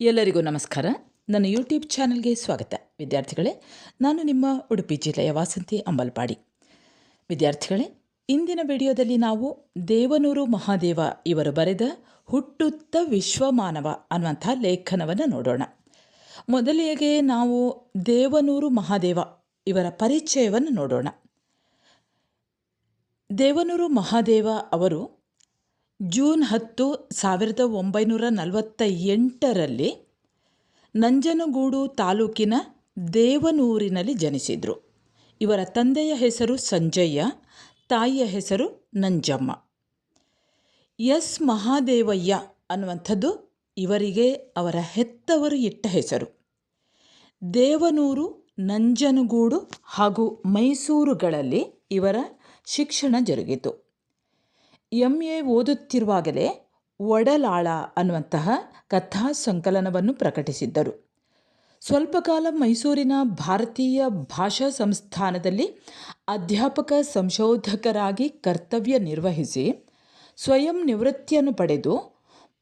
ಎಲ್ಲರಿಗೂ ನಮಸ್ಕಾರ. ನನ್ನ ಯೂಟ್ಯೂಬ್ ಚಾನಲ್ಗೆ ಸ್ವಾಗತ. ವಿದ್ಯಾರ್ಥಿಗಳೇ, ನಾನು ನಿಮ್ಮ ಉಡುಪಿ ಜಿಲ್ಲೆಯ ವಾಸಂತಿ ಅಂಬಲ್ಪಾಡಿ. ವಿದ್ಯಾರ್ಥಿಗಳೇ, ಇಂದಿನ ವಿಡಿಯೋದಲ್ಲಿ ನಾವು ದೇವನೂರು ಮಹಾದೇವ ಇವರು ಬರೆದ ಹುಟ್ಟುತ್ತ ವಿಶ್ವಮಾನವ ಅನ್ನುವಂಥ ಲೇಖನವನ್ನು ನೋಡೋಣ. ಮೊದಲಿಗೆ ನಾವು ದೇವನೂರು ಮಹಾದೇವ ಇವರ ಪರಿಚಯವನ್ನು ನೋಡೋಣ. ದೇವನೂರು ಮಹಾದೇವ ಅವರು ಜೂನ್ 10, 1948ರಲ್ಲಿ ನಂಜನಗೂಡು ತಾಲೂಕಿನ ದೇವನೂರಿನಲ್ಲಿ ಜನಿಸಿದರು. ಇವರ ತಂದೆಯ ಹೆಸರು ಸಂಜಯ್ಯ, ತಾಯಿಯ ಹೆಸರು ನಂಜಮ್ಮ. ಎಸ್ ಮಹಾದೇವಯ್ಯ ಅನ್ನುವಂಥದ್ದು ಇವರಿಗೆ ಅವರ ಹೆತ್ತವರು ಇಟ್ಟ ಹೆಸರು. ದೇವನೂರು, ನಂಜನಗೂಡು ಹಾಗೂ ಮೈಸೂರುಗಳಲ್ಲಿ ಇವರ ಶಿಕ್ಷಣ ಜರುಗಿತು. MA ಓದುತ್ತಿರುವಾಗಲೇ ಒಡಲಾಳ ಅನ್ನುವಂತಹ ಕಥಾ ಸಂಕಲನವನ್ನು ಪ್ರಕಟಿಸಿದ್ದರು. ಸ್ವಲ್ಪ ಕಾಲ ಮೈಸೂರಿನ ಭಾರತೀಯ ಭಾಷಾ ಸಂಸ್ಥಾನದಲ್ಲಿ ಅಧ್ಯಾಪಕ ಸಂಶೋಧಕರಾಗಿ ಕರ್ತವ್ಯ ನಿರ್ವಹಿಸಿ ಸ್ವಯಂ ನಿವೃತ್ತಿಯನ್ನು ಪಡೆದು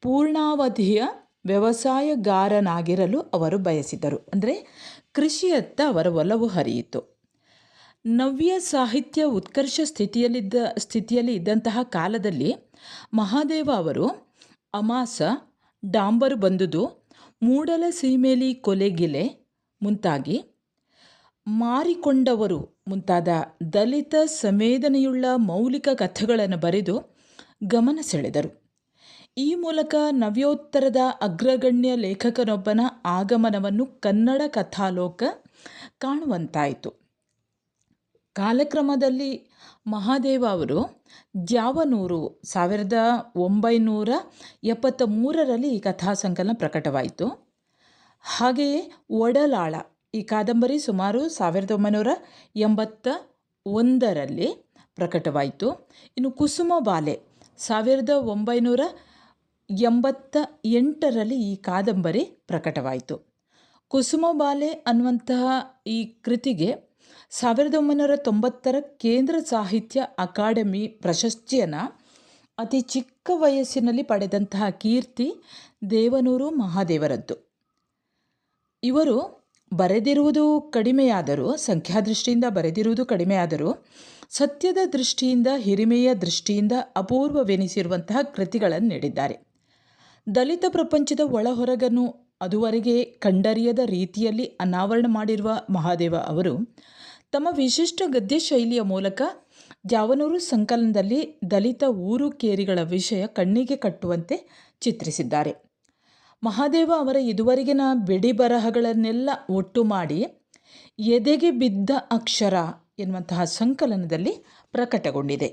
ಪೂರ್ಣಾವಧಿಯ ವ್ಯವಸಾಯಗಾರನಾಗಿರಲು ಅವರು ಬಯಸಿದರು. ಅಂದರೆ ಕೃಷಿಯತ್ತ ಅವರ ಒಲವು ಹರಿಯಿತು. ನವ್ಯ ಸಾಹಿತ್ಯ ಉತ್ಕರ್ಷ ಸ್ಥಿತಿಯಲ್ಲಿ ಇದ್ದಂತಹ ಕಾಲದಲ್ಲಿ ಮಹಾದೇವ ಅವರು ಅಮಾಸ, ಡಾಂಬರು ಬಂದುದು, ಮೂಡಲ ಸೀಮೆಲಿ ಕೊಲೆಗಿಲೆ ಮುಂತಾಗಿ, ಮಾರಿಕೊಂಡವರು ಮುಂತಾದ ದಲಿತ ಸಂವೇದನೆಯುಳ್ಳ ಮೌಲಿಕ ಕಥೆಗಳನ್ನು ಬರೆದು ಗಮನ ಸೆಳೆದರು. ಈ ಮೂಲಕ ನವ್ಯೋತ್ತರದ ಅಗ್ರಗಣ್ಯ ಲೇಖಕನೊಬ್ಬನ ಆಗಮನವನ್ನು ಕನ್ನಡ ಕಥಾಲೋಕ ಕಾಣುವಂತಾಯಿತು. ಕಾಲಕ್ರಮದಲ್ಲಿ ಮಹಾದೇವ ಅವರು ದ್ಯಾವನೂರು 1973ರಲ್ಲಿ ಈ ಕಥಾ ಸಂಕಲನ ಪ್ರಕಟವಾಯಿತು. ಹಾಗೆಯೇ ಒಡಲಾಳ ಈ ಕಾದಂಬರಿ ಸುಮಾರು 1981ರಲ್ಲಿ ಪ್ರಕಟವಾಯಿತು. ಇನ್ನು ಕುಸುಮ ಬಾಲೆ 1988ರಲ್ಲಿ ಈ ಕಾದಂಬರಿ ಪ್ರಕಟವಾಯಿತು. ಕುಸುಮ ಬಾಲೆ ಅನ್ನುವಂತಹ ಈ ಕೃತಿಗೆ 1990ರ ಕೇಂದ್ರ ಸಾಹಿತ್ಯ ಅಕಾಡೆಮಿ ಪ್ರಶಸ್ತಿಯನ್ನು ಅತಿ ಚಿಕ್ಕ ವಯಸ್ಸಿನಲ್ಲಿ ಪಡೆದಂತಹ ಕೀರ್ತಿ ದೇವನೂರು ಮಹಾದೇವರದ್ದು. ಇವರು ಬರೆದಿರುವುದು ಕಡಿಮೆಯಾದರೂ, ಸಂಖ್ಯಾದೃಷ್ಟಿಯಿಂದ ಬರೆದಿರುವುದು ಕಡಿಮೆಯಾದರೂ, ಸತ್ಯದ ದೃಷ್ಟಿಯಿಂದ, ಹಿರಿಮೆಯ ದೃಷ್ಟಿಯಿಂದ ಅಪೂರ್ವವೆನಿಸಿರುವಂತಹ ಕೃತಿಗಳನ್ನು ನೀಡಿದ್ದಾರೆ. ದಲಿತ ಪ್ರಪಂಚದ ಒಳಹೊರಗನ್ನು ಅದುವರೆಗೆ ಕಂಡರಿಯದ ರೀತಿಯಲ್ಲಿ ಅನಾವರಣ ಮಾಡಿರುವ ಮಹಾದೇವ ಅವರು ತಮ್ಮ ವಿಶಿಷ್ಟ ಗದ್ಯ ಶೈಲಿಯ ಮೂಲಕ ದ್ಯಾವನೂರು ಸಂಕಲನದಲ್ಲಿ ದಲಿತ ಊರು ಕೇರಿಗಳ ವಿಷಯ ಕಣ್ಣಿಗೆ ಕಟ್ಟುವಂತೆ ಚಿತ್ರಿಸಿದ್ದಾರೆ. ಮಹಾದೇವ ಅವರ ಇದುವರೆಗಿನ ಬಿಡಿ ಬರಹಗಳನ್ನೆಲ್ಲ ಒಟ್ಟು ಮಾಡಿ ಎದೆಗೆ ಬಿದ್ದ ಅಕ್ಷರ ಎನ್ನುವಂತಹ ಸಂಕಲನದಲ್ಲಿ ಪ್ರಕಟಗೊಂಡಿದೆ.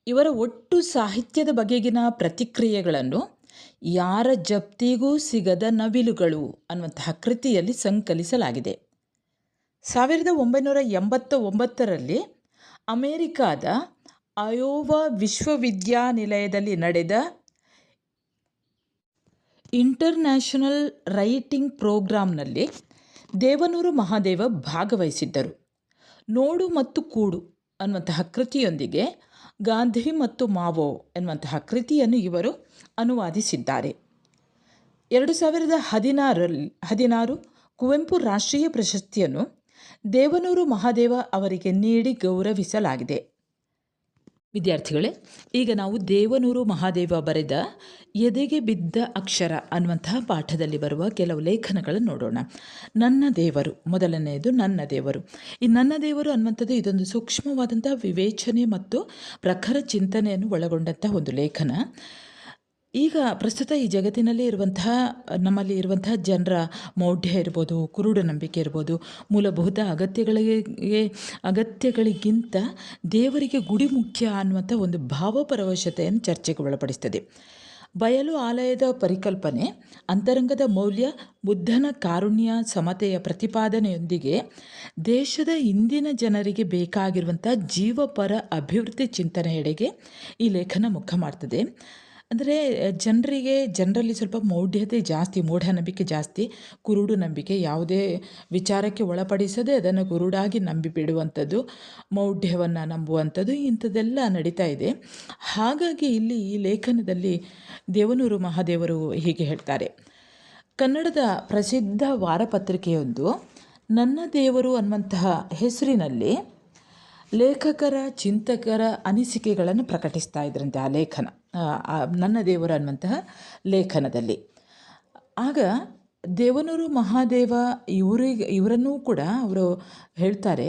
ಇವರ ಒಟ್ಟು ಸಾಹಿತ್ಯದ ಬಗೆಗಿನ ಪ್ರತಿಕ್ರಿಯೆಗಳನ್ನು ಯಾರ ಜಪ್ತಿಗೂ ಸಿಗದ ನವಿಲುಗಳು ಅನ್ನುವಂತಹ ಕೃತಿಯಲ್ಲಿ ಸಂಕಲಿಸಲಾಗಿದೆ. 1989ರಲ್ಲಿ ಅಮೆರಿಕಾದ ಅಯೋವಾ ವಿಶ್ವವಿದ್ಯಾನಿಲಯದಲ್ಲಿ ನಡೆದ ಇಂಟರ್ನ್ಯಾಷನಲ್ ರೈಟಿಂಗ್ ಪ್ರೋಗ್ರಾಂನಲ್ಲಿ ದೇವನೂರು ಮಹಾದೇವ ಭಾಗವಹಿಸಿದ್ದರು. ನೋಡು ಮತ್ತು ಕೂಡು ಅನ್ನುವಂತಹ ಕೃತಿಯೊಂದಿಗೆ ಗಾಂಧಿ ಮತ್ತು ಮಾವೋ ಎನ್ನುವಂತಹ ಕೃತಿಯನ್ನು ಇವರು ಅನುವಾದಿಸಿದ್ದಾರೆ. 2016 ಕುವೆಂಪು ರಾಷ್ಟ್ರೀಯ ಪ್ರಶಸ್ತಿಯನ್ನು ದೇವನೂರು ಮಹಾದೇವ ಅವರಿಗೆ ನೀಡಿ ಗೌರವಿಸಲಾಗಿದೆ. ವಿದ್ಯಾರ್ಥಿಗಳೇ, ಈಗ ನಾವು ದೇವನೂರು ಮಹಾದೇವ ಬರೆದ ಎದೆಗೆ ಬಿದ್ದ ಅಕ್ಷರ ಅನ್ನುವಂತಹ ಪಾಠದಲ್ಲಿ ಬರುವ ಕೆಲವು ಲೇಖನಗಳನ್ನು ನೋಡೋಣ. ನನ್ನ ದೇವರು ಮೊದಲನೆಯದು. ನನ್ನ ದೇವರು. ಈ ನನ್ನ ದೇವರು ಅನ್ನುವಂಥದ್ದು ಇದೊಂದು ಸೂಕ್ಷ್ಮವಾದಂತಹ ವಿವೇಚನೆ ಮತ್ತು ಪ್ರಖರ ಚಿಂತನೆಯನ್ನು ಒಳಗೊಂಡಂತಹ ಒಂದು ಲೇಖನ. ಈಗ ಪ್ರಸ್ತುತ ಈ ಜಗತ್ತಿನಲ್ಲಿ ಇರುವಂತಹ, ನಮ್ಮಲ್ಲಿ ಇರುವಂತಹ ಜನರ ಮೌಢ್ಯ ಇರ್ಬೋದು, ಕುರುಡು ನಂಬಿಕೆ ಇರ್ಬೋದು, ಮೂಲಭೂತ ಅಗತ್ಯಗಳಿಗಿಂತ ದೇವರಿಗೆ ಗುಡಿ ಮುಖ್ಯ ಅನ್ನುವಂಥ ಒಂದು ಭಾವಪರವಶತೆಯನ್ನು ಚರ್ಚೆಗೆ ಒಳಪಡಿಸ್ತದೆ. ಬಯಲು ಆಲಯದ ಪರಿಕಲ್ಪನೆ, ಅಂತರಂಗದ ಮೌಲ್ಯ, ಬುದ್ಧನ ಕಾರುಣ್ಯ, ಸಮತೆಯ ಪ್ರತಿಪಾದನೆಯೊಂದಿಗೆ ದೇಶದ ಇಂದಿನ ಜನರಿಗೆ ಬೇಕಾಗಿರುವಂಥ ಜೀವಪರ ಅಭಿವೃದ್ಧಿ ಚಿಂತನೆಯೆಡೆಗೆ ಈ ಲೇಖನ ಮುಖ ಮಾಡ್ತದೆ. ಅಂದರೆ ಜನರಲ್ಲಿ ಸ್ವಲ್ಪ ಮೌಢ್ಯತೆ ಜಾಸ್ತಿ, ಮೂಢನಂಬಿಕೆ ಜಾಸ್ತಿ, ಕುರುಡು ನಂಬಿಕೆ, ಯಾವುದೇ ವಿಚಾರಕ್ಕೆ ಒಳಪಡಿಸದೆ ಅದನ್ನು ಕುರುಡಾಗಿ ನಂಬಿಬಿಡುವಂಥದ್ದು, ಮೌಢ್ಯವನ್ನು ನಂಬುವಂಥದ್ದು, ಇಂಥದ್ದೆಲ್ಲ ನಡೀತಾ ಇದೆ. ಹಾಗಾಗಿ ಇಲ್ಲಿ ಈ ಲೇಖನದಲ್ಲಿ ದೇವನೂರು ಮಹಾದೇವರು ಹೀಗೆ ಹೇಳ್ತಾರೆ: ಕನ್ನಡದ ಪ್ರಸಿದ್ಧ ವಾರಪತ್ರಿಕೆಯೊಂದು ನನ್ನ ದೇವರು ಅನ್ನುವಂತಹ ಹೆಸರಿನಲ್ಲಿ ಲೇಖಕರ ಚಿಂತಕರ ಅನಿಸಿಕೆಗಳನ್ನು ಪ್ರಕಟಿಸ್ತಾ ಇದ್ರಂತೆ. ಆ ಲೇಖನ ನನ್ನ ದೇವರು ಅನ್ನುವಂತಹ ಲೇಖನದಲ್ಲಿ. ಆಗ ದೇವನೂರು ಮಹಾದೇವ ಇವರನ್ನೂ ಕೂಡ ಅವರು ಹೇಳ್ತಾರೆ,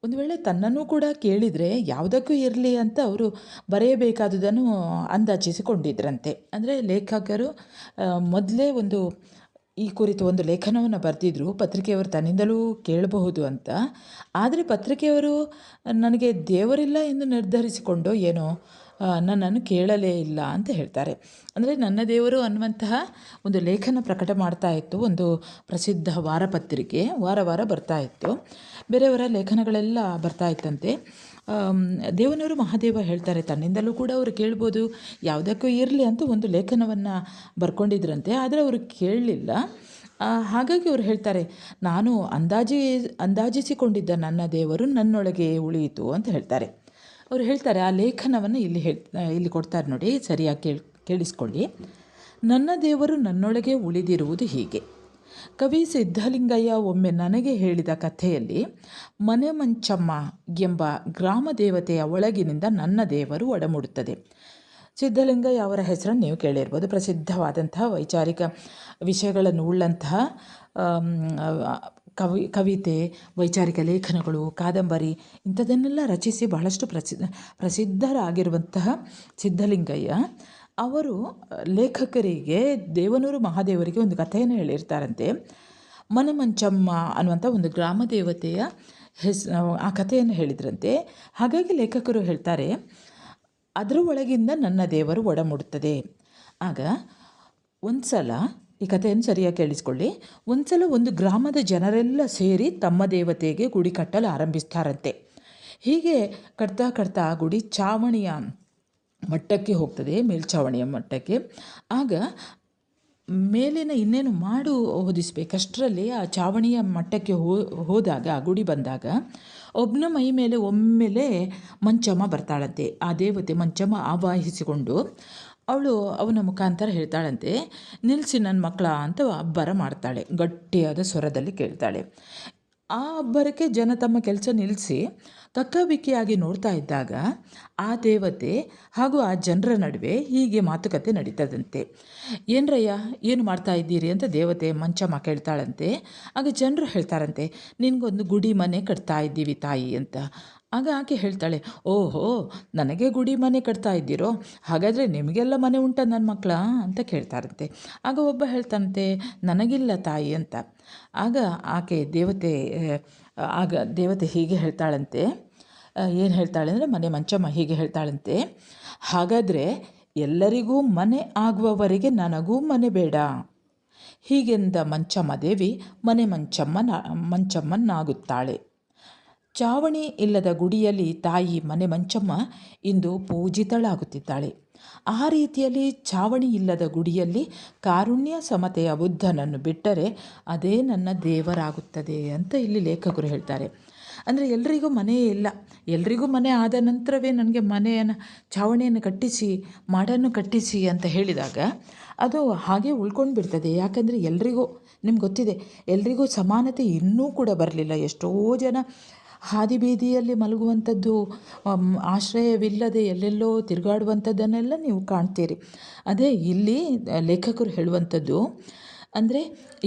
ಒಂದು ವೇಳೆ ತನ್ನನ್ನು ಕೂಡ ಕೇಳಿದರೆ ಯಾವುದಕ್ಕೂ ಇರಲಿ ಅಂತ ಅವರು ಬರೆಯಬೇಕಾದುದನ್ನು ಅಂದಾಜಿಸಿಕೊಂಡಿದ್ರಂತೆ. ಅಂದರೆ ಲೇಖಕರು ಮೊದಲೇ ಈ ಕುರಿತು ಒಂದು ಲೇಖನವನ್ನು ಬರೆದಿದ್ರು, ಪತ್ರಿಕೆಯವರು ತನ್ನಿಂದಲೂ ಕೇಳಬಹುದು ಅಂತ. ಆದರೆ ಪತ್ರಿಕೆಯವರು ನನಗೆ ದೇವರಿಲ್ಲ ಎಂದು ನಿರ್ಧರಿಸಿಕೊಂಡು ಏನೋ ನನ್ನನ್ನು ಕೇಳಲೇ ಇಲ್ಲ ಅಂತ ಹೇಳ್ತಾರೆ. ಅಂದರೆ ನನ್ನ ದೇವರು ಅನ್ನುವಂತಹ ಒಂದು ಲೇಖನ ಪ್ರಕಟ ಮಾಡ್ತಾ ಇತ್ತು ಒಂದು ಪ್ರಸಿದ್ಧ ವಾರಪತ್ರಿಕೆ. ವಾರ ವಾರ ಬರ್ತಾ ಇತ್ತು, ಬೇರೆಯವರ ಲೇಖನಗಳೆಲ್ಲ ಬರ್ತಾ ಇತ್ತಂತೆ. ದೇವನೂರು ಮಹಾದೇವ ಹೇಳ್ತಾರೆ, ತನ್ನಿಂದಲೂ ಕೂಡ ಅವರು ಕೇಳ್ಬೋದು, ಯಾವುದಕ್ಕೂ ಇರಲಿ ಅಂತ ಒಂದು ಲೇಖನವನ್ನು ಬರ್ಕೊಂಡಿದ್ರಂತೆ. ಆದರೆ ಅವರು ಕೇಳಲಿಲ್ಲ. ಹಾಗಾಗಿ ಅವರು ಹೇಳ್ತಾರೆ, ನಾನು ಅಂದಾಜಿಸಿಕೊಂಡಿದ್ದ ನನ್ನ ದೇವರು ನನ್ನೊಳಗೆ ಉಳಿಯಿತು ಅಂತ ಹೇಳ್ತಾರೆ. ಅವರು ಹೇಳ್ತಾರೆ, ಆ ಲೇಖನವನ್ನು ಇಲ್ಲಿ ಕೊಡ್ತಾರೆ ನೋಡಿ, ಸರಿಯಾಗಿ ಕೇಳಿಸ್ಕೊಳ್ಳಿ. ನನ್ನ ದೇವರು ನನ್ನೊಳಗೆ ಉಳಿದಿರುವುದು ಹೀಗೆ. ಕವಿ ಸಿದ್ಧಲಿಂಗಯ್ಯ ಒಮ್ಮೆ ನನಗೆ ಹೇಳಿದ ಕಥೆಯಲ್ಲಿ ಮನೆ ಮಂಚಮ್ಮ ಎಂಬ ಗ್ರಾಮ ದೇವತೆಯ ಒಳಗಿನಿಂದ ನನ್ನ ದೇವರು ಒಡಮೂಡುತ್ತದೆ. ಸಿದ್ಧಲಿಂಗಯ್ಯ ಅವರ ಹೆಸರನ್ನು ನೀವು ಕೇಳಿರ್ಬೋದು. ಪ್ರಸಿದ್ಧವಾದಂತಹ ವೈಚಾರಿಕ ವಿಷಯಗಳನ್ನು ಉಳ್ಳಂತಹ ಕವಿತೆ, ವೈಚಾರಿಕ ಲೇಖನಗಳು, ಕಾದಂಬರಿ ಇಂಥದನ್ನೆಲ್ಲ ರಚಿಸಿ ಬಹಳಷ್ಟು ಪ್ರಸಿದ್ಧರಾಗಿರುವಂತಹ ಸಿದ್ಧಲಿಂಗಯ್ಯ ಅವರು ಲೇಖಕರಿಗೆ, ದೇವನೂರು ಮಹಾದೇವರಿಗೆ ಒಂದು ಕಥೆಯನ್ನು ಹೇಳಿರ್ತಾರಂತೆ. ಮನೆ ಮಂಚಮ್ಮ ಅನ್ನುವಂಥ ಒಂದು ಗ್ರಾಮ ದೇವತೆಯ ಆ ಕಥೆಯನ್ನು ಹೇಳಿದ್ರಂತೆ. ಹಾಗಾಗಿ ಲೇಖಕರು ಹೇಳ್ತಾರೆ, ಅದರ ಒಳಗಿಂದ ನನ್ನ ದೇವರು ಒಡಮೂಡುತ್ತದೆ. ಆಗ ಒಂದು ಸಲ, ಈ ಕಥೆಯನ್ನು ಸರಿಯಾಗಿ ಕೇಳಿಸ್ಕೊಳ್ಳಿ, ಒಂದು ಸಲ ಒಂದು ಗ್ರಾಮದ ಜನರೆಲ್ಲ ಸೇರಿ ತಮ್ಮ ದೇವತೆಗೆ ಗುಡಿ ಕಟ್ಟಲು ಆರಂಭಿಸ್ತಾರಂತೆ. ಹೀಗೆ ಕಟ್ತಾ ಕಟ್ತಾ ಆ ಗುಡಿ ಚಾವಣಿಯ ಮಟ್ಟಕ್ಕೆ ಹೋಗ್ತದೆ, ಮೇಲ್ಛಾವಣಿಯ ಮಟ್ಟಕ್ಕೆ. ಆಗ ಮೇಲಿನ ಇನ್ನೇನು ಮಾಡು ಹೊದಿಸ್ಬೇಕಷ್ಟರಲ್ಲಿ ಆ ಚಾವಣಿಯ ಮಟ್ಟಕ್ಕೆ ಹೋದಾಗ, ಆ ಗುಡಿ ಬಂದಾಗ ಒಬ್ಬನ ಮೈ ಮೇಲೆ ಒಮ್ಮೆಲೆ ಮಂಚಮ್ಮ ಬರ್ತಾಳಂತೆ. ಆ ದೇವತೆ ಮಂಚಮ್ಮ ಆವಾಹಿಸಿಕೊಂಡು ಅವನ ಮುಖಾಂತರ ಹೇಳ್ತಾಳಂತೆ, ನಿಲ್ಲಿಸಿ ನನ್ನ ಮಕ್ಕಳ ಅಂತ ಅಬ್ಬರ ಮಾಡ್ತಾಳೆ. ಗಟ್ಟಿಯಾದ ಸ್ವರದಲ್ಲಿ ಕೇಳ್ತಾಳೆ. ಆ ಅಬ್ಬರಕ್ಕೆ ಜನ ತಮ್ಮ ಕೆಲಸ ನಿಲ್ಲಿಸಿ ಕಕ್ಕಾಬಿಕ್ಕಿಯಾಗಿ ನೋಡ್ತಾ ಇದ್ದಾಗ ಆ ದೇವತೆ ಹಾಗೂ ಆ ಜನರ ನಡುವೆ ಹೀಗೆ ಮಾತುಕತೆ ನಡೀತದಂತೆ. ಏನ್ರಯ್ಯ, ಏನು ಮಾಡ್ತಾ ಇದ್ದೀರಿ ಅಂತ ದೇವತೆ ಮಂಚಮ್ಮ ಕೇಳ್ತಾಳಂತೆ. ಆಗ ಜನರು ಹೇಳ್ತಾರಂತೆ, ನಿನಗೊಂದು ಗುಡಿ ಮನೆ ಕಟ್ತಾ ಇದ್ದೀವಿ ತಾಯಿ ಅಂತ. ಆಗ ಆಕೆ ಹೇಳ್ತಾಳೆ, ಓಹೋ, ನನಗೆ ಗುಡಿ ಮನೆ ಕಟ್ತಾ ಇದ್ದೀರೋ, ಹಾಗಾದರೆ ನಿಮಗೆಲ್ಲ ಮನೆ ಉಂಟ ನನ್ನ ಮಕ್ಕಳ ಅಂತ ಕೇಳ್ತಾರಂತೆ. ಆಗ ಒಬ್ಬ ಹೇಳ್ತಾನಂತೆ, ನನಗಿಲ್ಲ ತಾಯಿ ಅಂತ. ಆಗ ದೇವತೆ ಹೀಗೆ ಹೇಳ್ತಾಳಂತೆ, ಏನು ಹೇಳ್ತಾಳೆ ಅಂದರೆ, ಮನೆ ಮಂಚಮ್ಮ ಹೀಗೆ ಹೇಳ್ತಾಳಂತೆ, ಹಾಗಾದರೆ ಎಲ್ಲರಿಗೂ ಮನೆ ಆಗುವವರೆಗೆ ನನಗೂ ಮನೆ ಬೇಡ. ಹೀಗೆಂದ ಮಂಚಮ್ಮ ದೇವಿ ಮನೆ ಮಂಚಮ್ಮನಾಗುತ್ತಾಳೆ. ಚಾವಣಿ ಇಲ್ಲದ ಗುಡಿಯಲ್ಲಿ ತಾಯಿ ಮನೆ ಮಂಚಮ್ಮ ಇಂದು ಪೂಜಿತಳಾಗುತ್ತಿದ್ದಾಳೆ. ಆ ರೀತಿಯಲ್ಲಿ ಚಾವಣಿ ಇಲ್ಲದ ಗುಡಿಯಲ್ಲಿ ಕಾರುಣ್ಯ ಸಮತೆಯ ಬುದ್ಧನನ್ನು ಬಿಟ್ಟರೆ ಅದೇ ನನ್ನ ದೇವರಾಗುತ್ತದೆ ಅಂತ ಇಲ್ಲಿ ಲೇಖಕರು ಹೇಳ್ತಾರೆ. ಅಂದರೆ ಎಲ್ರಿಗೂ ಮನೆಯೇ ಇಲ್ಲ, ಎಲ್ರಿಗೂ ಮನೆ ಆದ ನಂತರವೇ ನನಗೆ ಚಾವಣಿಯನ್ನು ಕಟ್ಟಿಸಿ, ಮಾಡನ್ನು ಕಟ್ಟಿಸಿ ಅಂತ ಹೇಳಿದಾಗ ಅದು ಹಾಗೆ ಉಳ್ಕೊಂಡು ಬಿಡ್ತದೆ. ಯಾಕಂದರೆ ನಿಮ್ಗೆ ಗೊತ್ತಿದೆ, ಎಲ್ರಿಗೂ ಸಮಾನತೆ ಇನ್ನೂ ಕೂಡ ಬರಲಿಲ್ಲ. ಎಷ್ಟೋ ಜನ ಹಾದಿ ಬೀದಿಯಲ್ಲಿ ಮಲಗುವಂಥದ್ದು, ಆಶ್ರಯವಿಲ್ಲದೆ ಎಲ್ಲೆಲ್ಲೋ ತಿರುಗಾಡುವಂಥದ್ದನ್ನೆಲ್ಲ ನೀವು ಕಾಣ್ತೀರಿ. ಅದೇ ಇಲ್ಲಿ ಲೇಖಕರು ಹೇಳುವಂಥದ್ದು, ಅಂದರೆ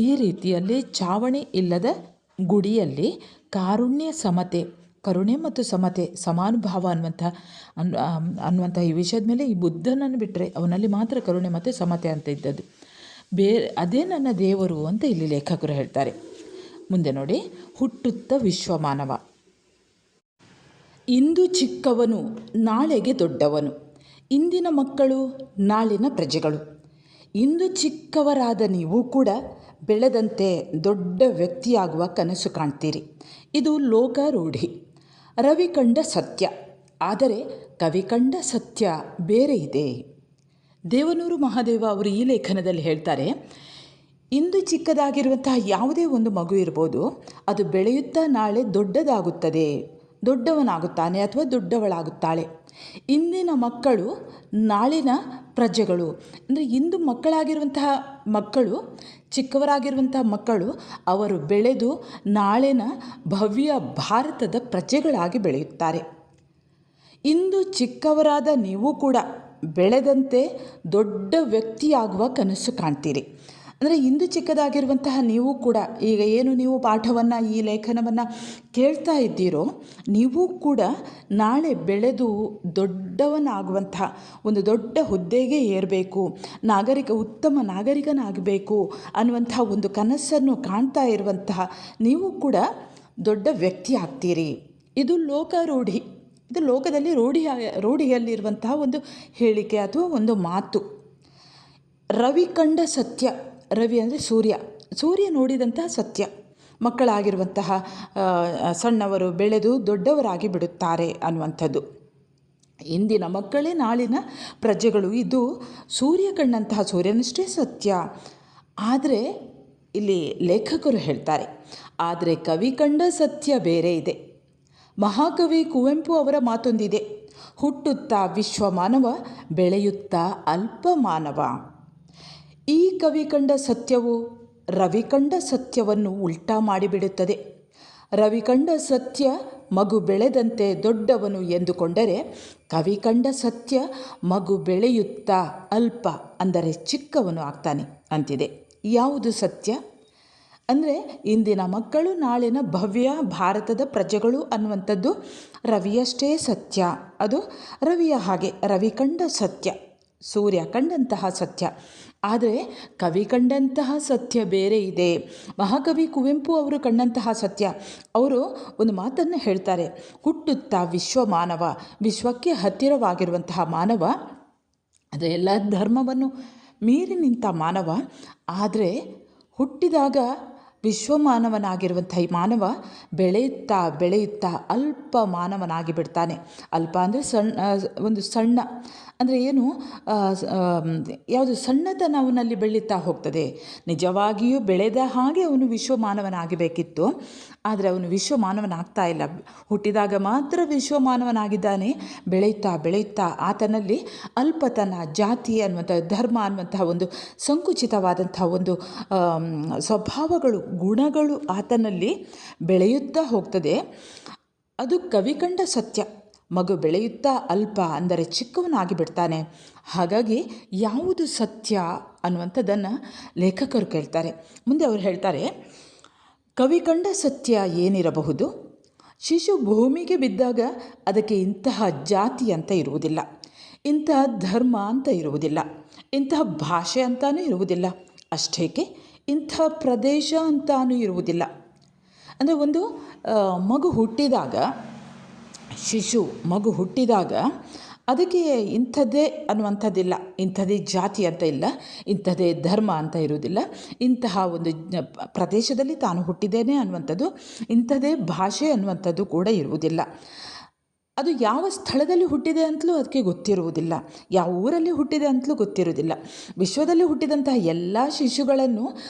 ಈ ರೀತಿಯಲ್ಲಿ ಚಾವಣಿ ಇಲ್ಲದ ಗುಡಿಯಲ್ಲಿ ಕಾರುಣ್ಯ ಸಮತೆ, ಕರುಣೆ ಮತ್ತು ಸಮತೆ, ಸಮಾನುಭಾವ ಅನ್ನುವಂಥ ಈ ವಿಷಯದ ಮೇಲೆ ಈ ಬುದ್ಧನನ್ನು ಬಿಟ್ಟರೆ ಅವನಲ್ಲಿ ಮಾತ್ರ ಕರುಣೆ ಮತ್ತು ಸಮತೆ ಅಂತ ಇದ್ದದ್ದು. ಅದೇ ನನ್ನ ದೇವರು ಅಂತ ಇಲ್ಲಿ ಲೇಖಕರು ಹೇಳ್ತಾರೆ. ಮುಂದೆ ನೋಡಿ, ಹುಟ್ಟುತ್ತ ವಿಶ್ವಮಾನವ. ಇಂದು ಚಿಕ್ಕವನು ನಾಳೆಗೆ ದೊಡ್ಡವನು. ಇಂದಿನ ಮಕ್ಕಳು ನಾಳಿನ ಪ್ರಜೆಗಳು. ಇಂದು ಚಿಕ್ಕವರಾದ ನೀವು ಕೂಡ ಬೆಳೆದಂತೆ ದೊಡ್ಡ ವ್ಯಕ್ತಿಯಾಗುವ ಕನಸು ಕಾಣ್ತೀರಿ. ಇದು ಲೋಕಾರೂಢಿ, ರವಿ ಕಂಡ ಸತ್ಯ. ಆದರೆ ಕವಿ ಕಂಡ ಸತ್ಯ ಬೇರೆ ಇದೆ. ದೇವನೂರು ಮಹಾದೇವ ಅವರು ಈ ಲೇಖನದಲ್ಲಿ ಹೇಳ್ತಾರೆ, ಇಂದು ಚಿಕ್ಕದಾಗಿರುವಂತಹ ಯಾವುದೇ ಒಂದು ಮಗು ಇರ್ಬೋದು, ಅದು ಬೆಳೆಯುತ್ತಾ ನಾಳೆ ದೊಡ್ಡದಾಗುತ್ತದೆ, ದೊಡ್ಡವನಾಗುತ್ತಾನೆ ಅಥವಾ ದೊಡ್ಡವಳಾಗುತ್ತಾಳೆ. ಇಂದಿನ ಮಕ್ಕಳು ನಾಳಿನ ಪ್ರಜೆಗಳು. ಅಂದರೆ ಇಂದು ಮಕ್ಕಳಾಗಿರುವಂತಹ ಮಕ್ಕಳು, ಚಿಕ್ಕವರಾಗಿರುವಂತಹ ಮಕ್ಕಳು, ಅವರು ಬೆಳೆದು ನಾಳಿನ ಭವ್ಯ ಭಾರತದ ಪ್ರಜೆಗಳಾಗಿ ಬೆಳೆಯುತ್ತಾರೆ. ಇಂದು ಚಿಕ್ಕವರಾದ ನೀವು ಕೂಡ ಬೆಳೆದಂತೆ ದೊಡ್ಡ ವ್ಯಕ್ತಿಯಾಗುವ ಕನಸು ಕಾಣ್ತೀರಿ. ಅಂದರೆ ಇಂದು ಚಿಕ್ಕದಾಗಿರುವಂತಹ ನೀವು ಕೂಡ ಈಗ ಏನು ನೀವು ಪಾಠವನ್ನು, ಈ ಲೇಖನವನ್ನು ಕೇಳ್ತಾ ಇದ್ದೀರೋ, ನೀವು ಕೂಡ ನಾಳೆ ಬೆಳೆದು ದೊಡ್ಡವನಾಗುವಂತಹ, ಒಂದು ದೊಡ್ಡ ಹುದ್ದೆಗೆ ಏರಬೇಕು, ಉತ್ತಮ ನಾಗರಿಕನಾಗಬೇಕು ಅನ್ನುವಂಥ ಒಂದು ಕನಸನ್ನು ಕಾಣ್ತಾ ಇರುವಂತಹ ನೀವು ಕೂಡ ದೊಡ್ಡ ವ್ಯಕ್ತಿ ಆಗ್ತೀರಿ. ಇದು ಲೋಕಾರೂಢಿ. ಇದು ಲೋಕದಲ್ಲಿ ರೂಢಿಯಲ್ಲಿರುವಂತಹ ಒಂದು ಹೇಳಿಕೆ ಅಥವಾ ಒಂದು ಮಾತು. ರವಿ ಕಂಡ ಸತ್ಯ. ರವಿ ಅಂದರೆ ಸೂರ್ಯ ನೋಡಿದಂತಹ ಸತ್ಯ. ಮಕ್ಕಳಾಗಿರುವಂತಹ ಸಣ್ಣವರು ಬೆಳೆದು ದೊಡ್ಡವರಾಗಿ ಬಿಡುತ್ತಾರೆ ಅನ್ನುವಂಥದ್ದು. ಇಂದಿನ ಮಕ್ಕಳೇ ನಾಳಿನ ಪ್ರಜೆಗಳು. ಇದು ಸೂರ್ಯ ಕಂಡಂತಹ ಸೂರ್ಯನಷ್ಟೇ ಸತ್ಯ. ಆದರೆ ಇಲ್ಲಿ ಲೇಖಕರು ಹೇಳ್ತಾರೆ, ಆದರೆ ಕವಿ ಕಂಡ ಸತ್ಯ ಬೇರೆ ಇದೆ. ಮಹಾಕವಿ ಕುವೆಂಪು ಅವರ ಮಾತೊಂದಿದೆ, ಹುಟ್ಟುತ್ತಾ ವಿಶ್ವಮಾನವ, ಬೆಳೆಯುತ್ತಾ ಅಲ್ಪಮಾನವ. ಈ ಕವಿ ಕಂಡ ಸತ್ಯವು ರವಿ ಕಂಡ ಸತ್ಯವನ್ನು ಉಲ್ಟಾ ಮಾಡಿಬಿಡುತ್ತದೆ. ರವಿ ಕಂಡ ಸತ್ಯ ಮಗು ಬೆಳೆದಂತೆ ದೊಡ್ಡವನು ಎಂದುಕೊಂಡರೆ, ಕವಿ ಕಂಡ ಸತ್ಯ ಮಗು ಬೆಳೆಯುತ್ತಾ ಅಲ್ಪ ಅಂದರೆ ಚಿಕ್ಕವನು ಆಗ್ತಾನೆ ಅಂತಿದೆ. ಯಾವುದು ಸತ್ಯ? ಅಂದರೆ ಇಂದಿನ ಮಕ್ಕಳು ನಾಳಿನ ಭವ್ಯ ಭಾರತದ ಪ್ರಜೆಗಳು ಅನ್ನುವಂಥದ್ದು ರವಿಯಷ್ಟೇ ಸತ್ಯ. ಅದು ರವಿಯ ಹಾಗೆ, ರವಿ ಕಂಡ ಸತ್ಯ, ಸೂರ್ಯ ಕಂಡಂತಹ ಸತ್ಯ. ಆದರೆ ಕವಿ ಕಂಡಂತಹ ಸತ್ಯ ಬೇರೆ ಇದೆ. ಮಹಾಕವಿ ಕುವೆಂಪು ಅವರು ಕಂಡಂತಹ ಸತ್ಯ. ಅವರು ಒಂದು ಮಾತನ್ನು ಹೇಳ್ತಾರೆ, ಹುಟ್ಟುತ್ತಾ ವಿಶ್ವಮಾನವ, ವಿಶ್ವಕ್ಕೆ ಹತ್ತಿರವಾಗಿರುವಂತಹ ಮಾನವ, ಅದು ಎಲ್ಲ ಧರ್ಮವನ್ನು ಮೀರಿ ನಿಂತ ಮಾನವ. ಆದರೆ ಹುಟ್ಟಿದಾಗ ವಿಶ್ವಮಾನವನಾಗಿರುವಂಥ ಈ ಮಾನವ ಬೆಳೆಯುತ್ತಾ ಬೆಳೆಯುತ್ತಾ ಅಲ್ಪ ಮಾನವನಾಗಿ ಬಿಡ್ತಾನೆ. ಅಲ್ಪ ಅಂದರೆ ಒಂದು ಸಣ್ಣ, ಅಂದರೆ ಏನು, ಯಾವುದು ಸಣ್ಣತನ ಅವನಲ್ಲಿ ಬೆಳೀತಾ ಹೋಗ್ತದೆ. ನಿಜವಾಗಿಯೂ ಬೆಳೆದ ಹಾಗೆ ಅವನು ವಿಶ್ವಮಾನವನಾಗಬೇಕಿತ್ತು, ಆದರೆ ಅವನು ವಿಶ್ವಮಾನವನಾಗ್ತಾ ಇಲ್ಲ. ಹುಟ್ಟಿದಾಗ ಮಾತ್ರ ವಿಶ್ವಮಾನವನಾಗಿದ್ದಾನೆ. ಬೆಳೆಯುತ್ತಾ ಬೆಳೆಯುತ್ತಾ ಆತನಲ್ಲಿ ಅಲ್ಪತನ, ಜಾತಿ ಅನ್ನುವಂಥ, ಧರ್ಮ ಅನ್ನುವಂತಹ ಒಂದು ಸಂಕುಚಿತವಾದಂತಹ ಒಂದು ಸ್ವಭಾವಗಳು, ಗುಣಗಳು ಆತನಲ್ಲಿ ಬೆಳೆಯುತ್ತಾ ಹೋಗ್ತದೆ. ಅದು ಕವಿ ಕಂಡ ಸತ್ಯ. ಮಗು ಬೆಳೆಯುತ್ತಾ ಅಲ್ಪ ಅಂದರೆ ಚಿಕ್ಕವನಾಗಿ ಬಿಡ್ತಾನೆ. ಹಾಗಾಗಿ ಯಾವುದು ಸತ್ಯ ಅನ್ನುವಂಥದ್ದನ್ನು ಲೇಖಕರು ಕೇಳ್ತಾರೆ. ಮುಂದೆ ಅವರು ಹೇಳ್ತಾರೆ, ಕವಿ ಕಂಡ ಸತ್ಯ ಏನಿರಬಹುದು? ಶಿಶು ಭೂಮಿಗೆ ಬಿದ್ದಾಗ ಅದಕ್ಕೆ ಇಂತಹ ಜಾತಿ ಅಂತ ಇರುವುದಿಲ್ಲ, ಇಂತಹ ಧರ್ಮ ಅಂತ ಇರುವುದಿಲ್ಲ, ಇಂತಹ ಭಾಷೆ ಅಂತಾನೂ ಇರುವುದಿಲ್ಲ, ಅಷ್ಟೇಕೆ ಇಂಥ ಪ್ರದೇಶ ಅಂತಾನೂ ಇರುವುದಿಲ್ಲ. ಅಂದರೆ ಒಂದು ಮಗು ಹುಟ್ಟಿದಾಗ ಅದಕ್ಕೆ ಇಂಥದ್ದೇ ಅನ್ನುವಂಥದ್ದಿಲ್ಲ, ಇಂಥದ್ದೇ ಜಾತಿ ಅಂತ ಇಲ್ಲ, ಇಂಥದ್ದೇ ಧರ್ಮ ಅಂತ ಇರುವುದಿಲ್ಲ, ಇಂತಹ ಒಂದು ಪ್ರದೇಶದಲ್ಲಿ ತಾನು ಹುಟ್ಟಿದ್ದೇನೆ ಅನ್ನುವಂಥದ್ದು, ಇಂಥದ್ದೇ ಭಾಷೆ ಅನ್ನುವಂಥದ್ದು ಕೂಡ ಇರುವುದಿಲ್ಲ. ಅದು ಯಾವ ಸ್ಥಳದಲ್ಲಿ ಹುಟ್ಟಿದೆ ಅಂತಲೂ ಅದಕ್ಕೆ ಗೊತ್ತಿರುವುದಿಲ್ಲ, ಯಾವ ಊರಲ್ಲಿ ಹುಟ್ಟಿದೆ ಅಂತಲೂ ಗೊತ್ತಿರುವುದಿಲ್ಲ. ವಿಶ್ವದಲ್ಲಿ ಹುಟ್ಟಿದಂತಹ ಎಲ್ಲ ಶಿಶುಗಳನ್ನು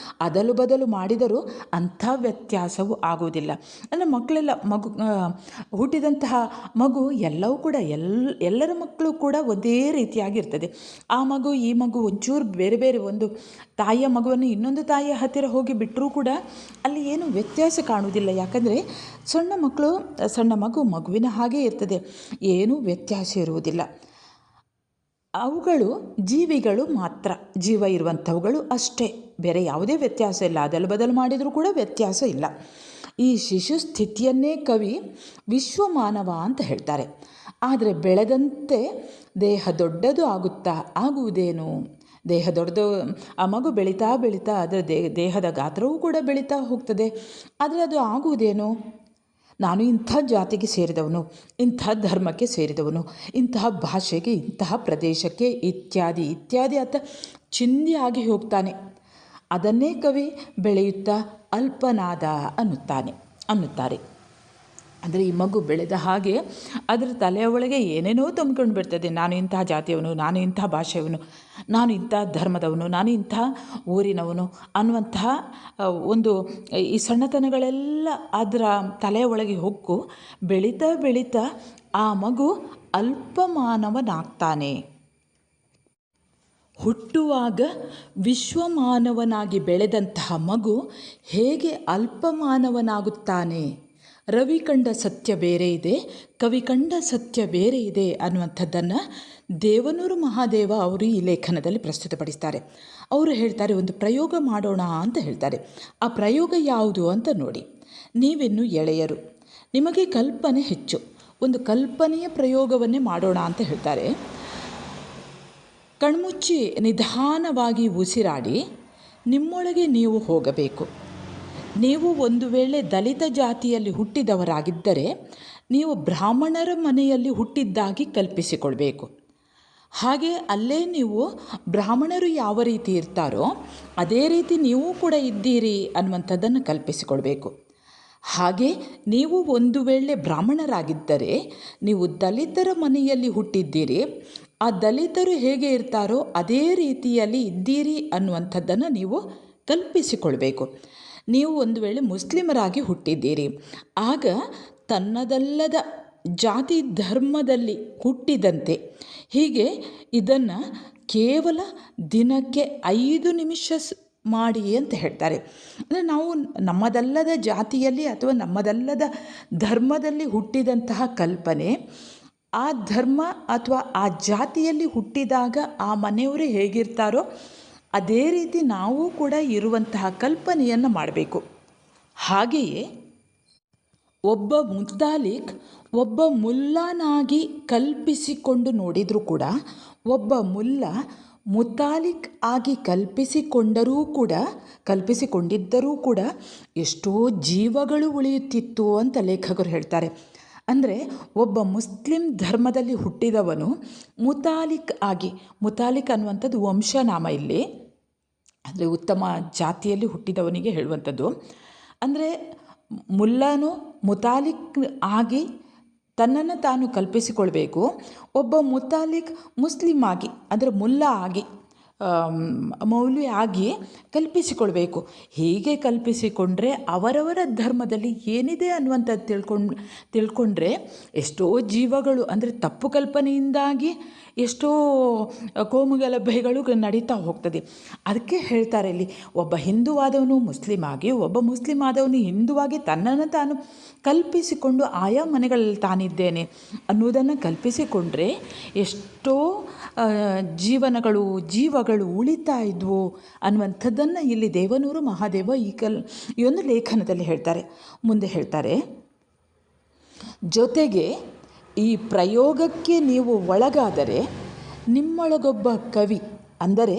ಅದಲು ಬದಲು ಮಾಡಿದರೂ ಅಂಥ ವ್ಯತ್ಯಾಸವೂ ಆಗುವುದಿಲ್ಲ. ಅಂದರೆ ಹುಟ್ಟಿದಂತಹ ಮಗು ಎಲ್ಲವೂ ಕೂಡ ಎಲ್ಲರ ಮಕ್ಕಳು ಕೂಡ ಒಂದೇ ರೀತಿಯಾಗಿರ್ತದೆ. ಆ ಮಗು ಈ ಮಗು ಒಂಚೂರು ಬೇರೆ ಬೇರೆ, ಒಂದು ತಾಯಿಯ ಮಗುವನ್ನು ಇನ್ನೊಂದು ತಾಯಿಯ ಹತ್ತಿರ ಹೋಗಿ ಬಿಟ್ಟರೂ ಕೂಡ ಅಲ್ಲಿ ಏನು ವ್ಯತ್ಯಾಸ ಕಾಣುವುದಿಲ್ಲ. ಯಾಕಂದರೆ ಸಣ್ಣ ಮಗುವಿನ ಹಾಗೆ ಇರ್ತದೆ, ಏನೂ ವ್ಯತ್ಯಾಸ ಇರುವುದಿಲ್ಲ. ಅವುಗಳು ಜೀವಿಗಳು ಮಾತ್ರ, ಜೀವ ಇರುವಂಥವುಗಳು ಅಷ್ಟೇ, ಬೇರೆ ಯಾವುದೇ ವ್ಯತ್ಯಾಸ ಇಲ್ಲ. ಅದಲು ಬದಲು ಮಾಡಿದರೂ ಕೂಡ ವ್ಯತ್ಯಾಸ ಇಲ್ಲ. ಈ ಶಿಶು ಸ್ಥಿತಿಯನ್ನೇ ಕವಿ ವಿಶ್ವಮಾನವ ಅಂತ ಹೇಳ್ತಾರೆ. ಆದರೆ ಬೆಳೆದಂತೆ ದೇಹ ದೊಡ್ಡದು ಆಗುವುದೇನು? ದೇಹ ದೊಡ್ಡದು, ಆ ಮಗು ಬೆಳೀತಾ ಅದರ ದೇಹದ ಗಾತ್ರವೂ ಕೂಡ ಬೆಳೀತಾ ಹೋಗ್ತದೆ. ಆದರೆ ಅದು ಆಗುವುದೇನು? ನಾನು ಇಂಥ ಜಾತಿಗೆ ಸೇರಿದವನು, ಇಂಥ ಧರ್ಮಕ್ಕೆ ಸೇರಿದವನು, ಇಂತಹ ಭಾಷೆಗೆ, ಇಂತಹ ಪ್ರದೇಶಕ್ಕೆ, ಇತ್ಯಾದಿ ಇತ್ಯಾದಿ ಅಂತ ಚಿಂದಿಯಾಗಿ ಹೋಗ್ತಾನೆ. ಅದನ್ನೇ ಕವಿ ಬೆಳೆಯುತ್ತಾ ಅಲ್ಪನಾದ ಅನ್ನುತ್ತಾರೆ. ಅಂದರೆ ಈ ಮಗು ಬೆಳೆದ ಹಾಗೆ ಅದರ ತಲೆಯ ಒಳಗೆ ಏನೇನೋ ತುಂಬಿಕೊಂಡು ಬಿಡ್ತದೆ. ನಾನು ಇಂತಹ ಜಾತಿಯವನು, ನಾನು ಇಂತಹ ಭಾಷೆಯವನು, ನಾನು ಇಂಥ ಧರ್ಮದವನು, ನಾನು ಇಂಥ ಊರಿನವನು ಅನ್ನುವಂತಹ ಒಂದು ಈ ಸಣ್ಣತನಗಳೆಲ್ಲ ಅದರ ತಲೆಯ ಒಳಗೆ ಹೊಕ್ಕು ಬೆಳೀತಾ ಆ ಮಗು ಅಲ್ಪಮಾನವನಾಗ್ತಾನೆ. ಹುಟ್ಟುವಾಗ ವಿಶ್ವಮಾನವನಾಗಿ ಬೆಳೆದಂತಹ ಮಗು ಹೇಗೆ ಅಲ್ಪಮಾನವನಾಗುತ್ತಾನೆ? ರವಿ ಕಂಡ ಸತ್ಯ ಬೇರೆ ಇದೆ, ಕವಿ ಕಂಡ ಸತ್ಯ ಬೇರೆ ಇದೆ ಅನ್ನುವಂಥದ್ದನ್ನು ದೇವನೂರು ಮಹಾದೇವ ಅವರು ಈ ಲೇಖನದಲ್ಲಿ ಪ್ರಸ್ತುತಪಡಿಸ್ತಾರೆ. ಅವರು ಹೇಳ್ತಾರೆ, ಒಂದು ಪ್ರಯೋಗ ಮಾಡೋಣ ಅಂತ ಹೇಳ್ತಾರೆ. ಆ ಪ್ರಯೋಗ ಯಾವುದು ಅಂತ ನೋಡಿ. ನೀವಿನ್ನು ಎಳೆಯರು, ನಿಮಗೆ ಕಲ್ಪನೆ ಹೆಚ್ಚು, ಒಂದು ಕಲ್ಪನೆಯ ಪ್ರಯೋಗವನ್ನೇ ಮಾಡೋಣ ಅಂತ ಹೇಳ್ತಾರೆ. ಕಣ್ಮುಚ್ಚಿ ನಿಧಾನವಾಗಿ ಉಸಿರಾಡಿ ನಿಮ್ಮೊಳಗೆ ನೀವು ಹೋಗಬೇಕು. ನೀವು ಒಂದು ವೇಳೆ ದಲಿತ ಜಾತಿಯಲ್ಲಿ ಹುಟ್ಟಿದವರಾಗಿದ್ದರೆ ನೀವು ಬ್ರಾಹ್ಮಣರ ಮನೆಯಲ್ಲಿ ಹುಟ್ಟಿದ್ದಾಗಿ ಕಲ್ಪಿಸಿಕೊಳ್ಬೇಕು. ಹಾಗೆ ಅಲ್ಲೇ ನೀವು ಬ್ರಾಹ್ಮಣರು ಯಾವ ರೀತಿ ಇರ್ತಾರೋ ಅದೇ ರೀತಿ ನೀವು ಕೂಡ ಇದ್ದೀರಿ ಅನ್ನುವಂಥದ್ದನ್ನು ಕಲ್ಪಿಸಿಕೊಳ್ಬೇಕು. ಹಾಗೆ ನೀವು ಒಂದು ವೇಳೆ ಬ್ರಾಹ್ಮಣರಾಗಿದ್ದರೆ ನೀವು ದಲಿತರ ಮನೆಯಲ್ಲಿ ಹುಟ್ಟಿದ್ದೀರಿ, ಆ ದಲಿತರು ಹೇಗೆ ಇರ್ತಾರೋ ಅದೇ ರೀತಿಯಲ್ಲಿ ಇದ್ದೀರಿ ಅನ್ನುವಂಥದ್ದನ್ನು ನೀವು ಕಲ್ಪಿಸಿಕೊಳ್ಬೇಕು. ನೀವು ಒಂದು ವೇಳೆ ಮುಸ್ಲಿಮರಾಗಿ ಹುಟ್ಟಿದ್ದೀರಿ, ಆಗ ತನ್ನದಲ್ಲದ ಜಾತಿ ಧರ್ಮದಲ್ಲಿ ಹುಟ್ಟಿದಂತೆ ಹೀಗೆ ಇದನ್ನು ಕೇವಲ ದಿನಕ್ಕೆ 5 ನಿಮಿಷ ಮಾಡಿ ಅಂತ ಹೇಳ್ತಾರೆ. ಅಂದರೆ ನಾವು ನಮ್ಮದಲ್ಲದ ಜಾತಿಯಲ್ಲಿ ಅಥವಾ ನಮ್ಮದಲ್ಲದ ಧರ್ಮದಲ್ಲಿ ಹುಟ್ಟಿದಂತಹ ಕಲ್ಪನೆ, ಆ ಧರ್ಮ ಅಥವಾ ಆ ಜಾತಿಯಲ್ಲಿ ಹುಟ್ಟಿದಾಗ ಆ ಮನೆಯವರು ಹೇಗಿರ್ತಾರೋ ಅದೇ ರೀತಿ ನಾವು ಕೂಡ ಇರುವಂತಹ ಕಲ್ಪನೆಯನ್ನು ಮಾಡಬೇಕು. ಹಾಗೆಯೇ ಒಬ್ಬ ಮುತಾಲಿಕ್ ಒಬ್ಬ ಮುಲ್ಲಾನಾಗಿ ಕಲ್ಪಿಸಿಕೊಂಡು ನೋಡಿದರೂ ಕೂಡ ಒಬ್ಬ ಮುಲ್ಲಾ ಮುತಾಲಿಕ್ ಆಗಿ ಕಲ್ಪಿಸಿಕೊಂಡಿದ್ದರೂ ಕೂಡ ಎಷ್ಟೋ ಜೀವಗಳು ಉಳಿಯುತ್ತಿತ್ತು ಅಂತ ಲೇಖಕರು ಹೇಳ್ತಾರೆ. ಅಂದರೆ ಒಬ್ಬ ಮುಸ್ಲಿಂ ಧರ್ಮದಲ್ಲಿ ಹುಟ್ಟಿದವನು ಮುತಾಲಿಕ್ ಅನ್ನುವಂಥದ್ದು ವಂಶನಾಮ ಇಲ್ಲಿ, ಅಂದರೆ ಉತ್ತಮ ಜಾತಿಯಲ್ಲಿ ಹುಟ್ಟಿದವನಿಗೆ ಹೇಳುವಂಥದ್ದು. ಅಂದರೆ ಮುಲ್ಲಾನು ಮುತಾಲಿಕ್ ಆಗಿ ತನ್ನನ್ನು ತಾನು ಕಲ್ಪಿಸಿಕೊಳ್ಬೇಕು. ಒಬ್ಬ ಮುತಾಲಿಕ್ ಮುಸ್ಲಿಮ್ ಆಗಿ, ಅಂದರೆ ಮುಲ್ಲಾ ಆಗಿ, ಮೌಲ್ವಿ ಆಗಿ ಕಲ್ಪಿಸಿಕೊಳ್ಬೇಕು. ಹೀಗೆ ಕಲ್ಪಿಸಿಕೊಂಡ್ರೆ ಅವರವರ ಧರ್ಮದಲ್ಲಿ ಏನಿದೆ ಅನ್ನುವಂಥದ್ದು ತಿಳ್ಕೊಂಡ್ರೆ ಎಷ್ಟೋ ಜೀವಗಳು, ಅಂದರೆ ತಪ್ಪು ಕಲ್ಪನೆಯಿಂದಾಗಿ ಎಷ್ಟೋ ಕೋಮುಗಲಭೆಗಳು ನಡೀತಾ ಹೋಗ್ತದೆ. ಅದಕ್ಕೆ ಹೇಳ್ತಾರೆ ಇಲ್ಲಿ, ಒಬ್ಬ ಹಿಂದುವಾದವನು ಮುಸ್ಲಿಮ್ ಆಗಿ, ಒಬ್ಬ ಮುಸ್ಲಿಮ್ ಆದವನು ಹಿಂದುವಾಗಿ ತನ್ನನ್ನು ತಾನು ಕಲ್ಪಿಸಿಕೊಂಡು ಆಯಾ ಮನೆಗಳಲ್ಲಿ ತಾನಿದ್ದೇನೆ ಅನ್ನೋದನ್ನು ಕಲ್ಪಿಸಿಕೊಂಡ್ರೆ ಎಷ್ಟೋ ಜೀವಗಳು ಉಳಿತಾ ಇದ್ವು ಅನ್ನುವಂಥದ್ದನ್ನು ಇಲ್ಲಿ ದೇವನೂರು ಮಹಾದೇವ ಈ ಒಂದು ಲೇಖನದಲ್ಲಿ ಹೇಳ್ತಾರೆ. ಮುಂದೆ ಹೇಳ್ತಾರೆ, ಜೊತೆಗೆ ಈ ಪ್ರಯೋಗಕ್ಕೆ ನೀವು ಒಳಗಾದರೆ ನಿಮ್ಮೊಳಗೊಬ್ಬ ಕವಿ, ಅಂದರೆ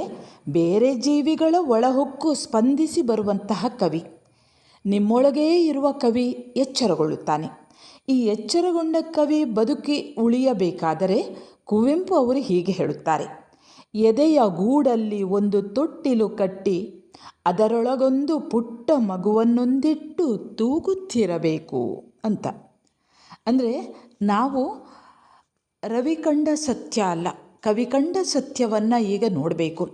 ಬೇರೆ ಜೀವಿಗಳ ಒಳಹೊಕ್ಕು ಸ್ಪಂದಿಸಿ ಬರುವಂತಹ ಕವಿ, ನಿಮ್ಮೊಳಗೇ ಇರುವ ಕವಿ ಎಚ್ಚರಗೊಳ್ಳುತ್ತಾನೆ. ಈ ಎಚ್ಚರಗೊಂಡ ಕವಿ ಬದುಕಿ ಉಳಿಯಬೇಕಾದರೆ ಕುವೆಂಪು ಅವರು ಹೀಗೆ ಹೇಳುತ್ತಾರೆ, ಎದೆಯ ಗೂಡಲ್ಲಿ ಒಂದು ತೊಟ್ಟಿಲು ಕಟ್ಟಿ ಅದರೊಳಗೊಂದು ಪುಟ್ಟ ಮಗುವನ್ನೊಂದಿಟ್ಟು ತೂಗುತ್ತಿರಬೇಕು ಅಂತ. ಅಂದರೆ ನಾವು ರವಿ ಕಂಡ ಸತ್ಯ ಅಲ್ಲ, ಕವಿ ಕಂಡ ಸತ್ಯವನ್ನು ಈಗ ನೋಡಬೇಕು.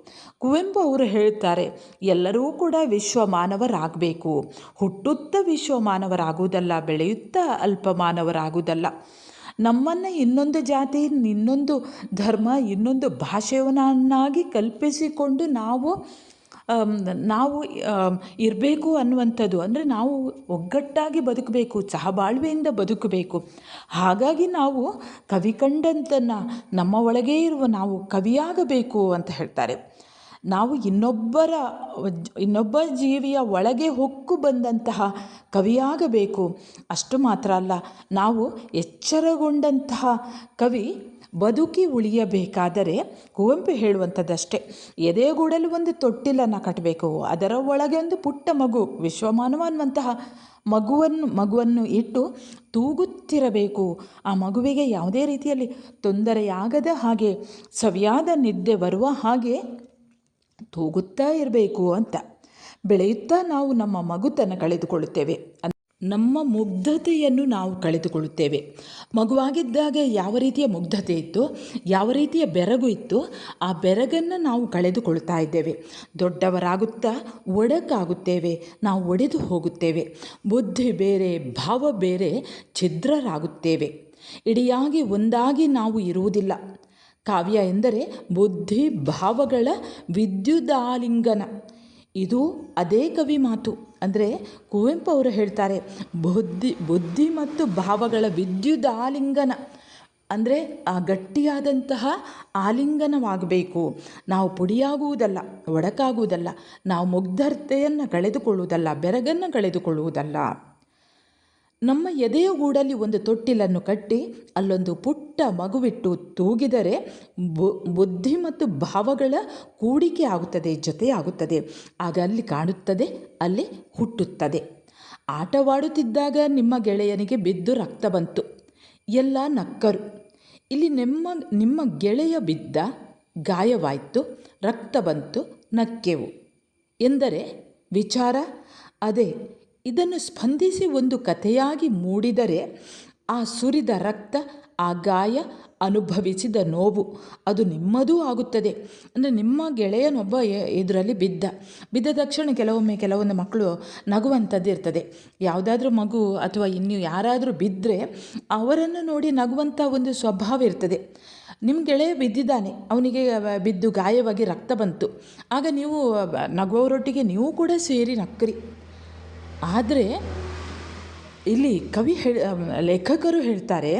ಕುವೆಂಪು ಅವರು ಹೇಳ್ತಾರೆ, ಎಲ್ಲರೂ ಕೂಡ ವಿಶ್ವಮಾನವರಾಗಬೇಕು. ಹುಟ್ಟುತ್ತಾ ವಿಶ್ವಮಾನವರಾಗುವುದಲ್ಲ, ಬೆಳೆಯುತ್ತಾ ಅಲ್ಪಮಾನವರಾಗುವುದಲ್ಲ. ನಮ್ಮನ್ನು ಇನ್ನೊಂದು ಜಾತಿ, ಇನ್ನೊಂದು ಧರ್ಮ, ಇನ್ನೊಂದು ಭಾಷೆಯವನ್ನಾಗಿ ಕಲ್ಪಿಸಿಕೊಂಡು ನಾವು ಇರಬೇಕು ಅನ್ನುವಂಥದ್ದು, ಅಂದರೆ ನಾವು ಒಗ್ಗಟ್ಟಾಗಿ ಬದುಕಬೇಕು, ಸಹಬಾಳ್ವೆಯಿಂದ ಬದುಕಬೇಕು. ಹಾಗಾಗಿ ನಾವು ಕವಿ ಕಂಡಂತನ್ನು ನಮ್ಮ ಒಳಗೇ ಇರುವ ನಾವು ಕವಿಯಾಗಬೇಕು ಅಂತ ಹೇಳ್ತಾರೆ. ನಾವು ಇನ್ನೊಬ್ಬ ಜೀವಿಯ ಒಳಗೆ ಹೊಕ್ಕು ಬಂದಂತಹ ಕವಿಯಾಗಬೇಕು. ಅಷ್ಟು ಮಾತ್ರ ಅಲ್ಲ, ನಾವು ಎಚ್ಚರಗೊಂಡಂತಹ ಕವಿ ಬದುಕಿ ಉಳಿಯಬೇಕಾದರೆ ಕುವೆಂಪು ಹೇಳುವಂಥದ್ದಷ್ಟೇ, ಎದೆಗೂಡಲು ಒಂದು ತೊಟ್ಟಿಲನ್ನು ಕಟ್ಟಬೇಕು, ಅದರ ಒಳಗೆ ಒಂದು ಪುಟ್ಟ ಮಗು, ವಿಶ್ವಮಾನವ ಅನ್ನುವಂತಹ ಮಗುವನ್ನು ಇಟ್ಟು ತೂಗುತ್ತಿರಬೇಕು. ಆ ಮಗುವಿಗೆ ಯಾವುದೇ ರೀತಿಯಲ್ಲಿ ತೊಂದರೆಯಾಗದ ಹಾಗೆ, ಸವಿಯಾದ ನಿದ್ದೆ ಬರುವ ಹಾಗೆ ತೂಗುತ್ತಾ ಇರಬೇಕು ಅಂತ. ಬೆಳೆಯುತ್ತಾ ನಾವು ನಮ್ಮ ಮಗುತನ ಕಳೆದುಕೊಳ್ಳುತ್ತೇವೆ, ನಮ್ಮ ಮುಗ್ಧತೆಯನ್ನು ನಾವು ಕಳೆದುಕೊಳ್ಳುತ್ತೇವೆ. ಮಗುವಾಗಿದ್ದಾಗ ಯಾವ ರೀತಿಯ ಮುಗ್ಧತೆ ಇತ್ತು, ಯಾವ ರೀತಿಯ ಬೆರಗು ಇತ್ತು, ಆ ಬೆರಗನ್ನು ನಾವು ಕಳೆದುಕೊಳ್ತಾ ಇದ್ದೇವೆ. ದೊಡ್ಡವರಾಗುತ್ತಾ ಒಡಕಾಗುತ್ತೇವೆ, ನಾವು ಒಡೆದು ಹೋಗುತ್ತೇವೆ. ಬುದ್ಧಿ ಬೇರೆ, ಭಾವ ಬೇರೆ, ಛಿದ್ರರಾಗುತ್ತೇವೆ. ಇಡಿಯಾಗಿ ಒಂದಾಗಿ ನಾವು ಇರುವುದಿಲ್ಲ. ಕಾವ್ಯ ಎಂದರೆ ಬುದ್ಧಿ ಭಾವಗಳ ವಿದ್ಯುದಾಲಿಂಗನ. ಇದು ಅದೇ ಕವಿ ಮಾತು. ಅಂದರೆ ಕುವೆಂಪು ಅವರು ಹೇಳ್ತಾರೆ, ಬುದ್ಧಿ ಮತ್ತು ಭಾವಗಳ ವಿದ್ಯುದಾಲಿಂಗನ ಅಂದರೆ ಆ ಗಟ್ಟಿಯಾದಂತಹ ಆಲಿಂಗನವಾಗಬೇಕು. ನಾವು ಪುಡಿಯಾಗುವುದಲ್ಲ, ಒಡಕಾಗುವುದಲ್ಲ, ನಾವು ಮುಗ್ಧತೆಯನ್ನು ಕಳೆದುಕೊಳ್ಳುವುದಲ್ಲ, ಬೆರಗನ್ನು ಕಳೆದುಕೊಳ್ಳುವುದಲ್ಲ. ನಮ್ಮ ಎದೆಯ ಗೂಡಲ್ಲಿ ಒಂದು ತೊಟ್ಟಿಲನ್ನು ಕಟ್ಟಿ ಅಲ್ಲೊಂದು ಪುಟ್ಟ ಮಗುವಿಟ್ಟು ತೂಗಿದರೆ ಬುದ್ಧಿ ಮತ್ತು ಭಾವಗಳ ಕೂಡಿಕೆ ಆಗುತ್ತದೆ, ಜೊತೆಯಾಗುತ್ತದೆ. ಆಗ ಅಲ್ಲಿ ಕಾಣುತ್ತದೆ, ಅಲ್ಲಿ ಹುಟ್ಟುತ್ತದೆ. ಆಟವಾಡುತ್ತಿದ್ದಾಗ ನಿಮ್ಮ ಗೆಳೆಯನಿಗೆ ಬಿದ್ದು ರಕ್ತ ಬಂತು, ಎಲ್ಲ ನಕ್ಕರು. ಇಲ್ಲಿ ನಿಮ್ಮ ಗೆಳೆಯ ಬಿದ್ದ, ಗಾಯವಾಯಿತು, ರಕ್ತ ಬಂತು, ನಕ್ಕೆವು ಎಂದರೆ ವಿಚಾರ ಅದೇ. ಇದನ್ನು ಸ್ಪಂದಿಸಿ ಒಂದು ಕಥೆಯಾಗಿ ಮೂಡಿದರೆ ಆ ಸುರಿದ ರಕ್ತ, ಆ ಗಾಯ, ಅನುಭವಿಸಿದ ನೋವು ಅದು ನಿಮ್ಮದೂ ಆಗುತ್ತದೆ. ಅಂದರೆ ನಿಮ್ಮ ಗೆಳೆಯನೊಬ್ಬ ಇದರಲ್ಲಿ ಬಿದ್ದ ತಕ್ಷಣ ಕೆಲವೊಂದು ಮಕ್ಕಳು ನಗುವಂಥದ್ದು ಇರ್ತದೆ. ಯಾವುದಾದ್ರೂ ಮಗು ಅಥವಾ ಇನ್ನು ಯಾರಾದರೂ ಬಿದ್ದರೆ ಅವರನ್ನು ನೋಡಿ ನಗುವಂಥ ಒಂದು ಸ್ವಭಾವ ಇರ್ತದೆ. ನಿಮ್ಮ ಗೆಳೆಯ ಬಿದ್ದಿದ್ದಾನೆ, ಅವನಿಗೆ ಬಿದ್ದು ಗಾಯವಾಗಿ ರಕ್ತ ಬಂತು, ಆಗ ನೀವು ನಗುವವರೊಟ್ಟಿಗೆ ನೀವು ಕೂಡ ಸೇರಿ ನಕ್ಕರಿ. ಆದರೆ ಇಲ್ಲಿ ಲೇಖಕರು ಹೇಳ್ತಾರೆ,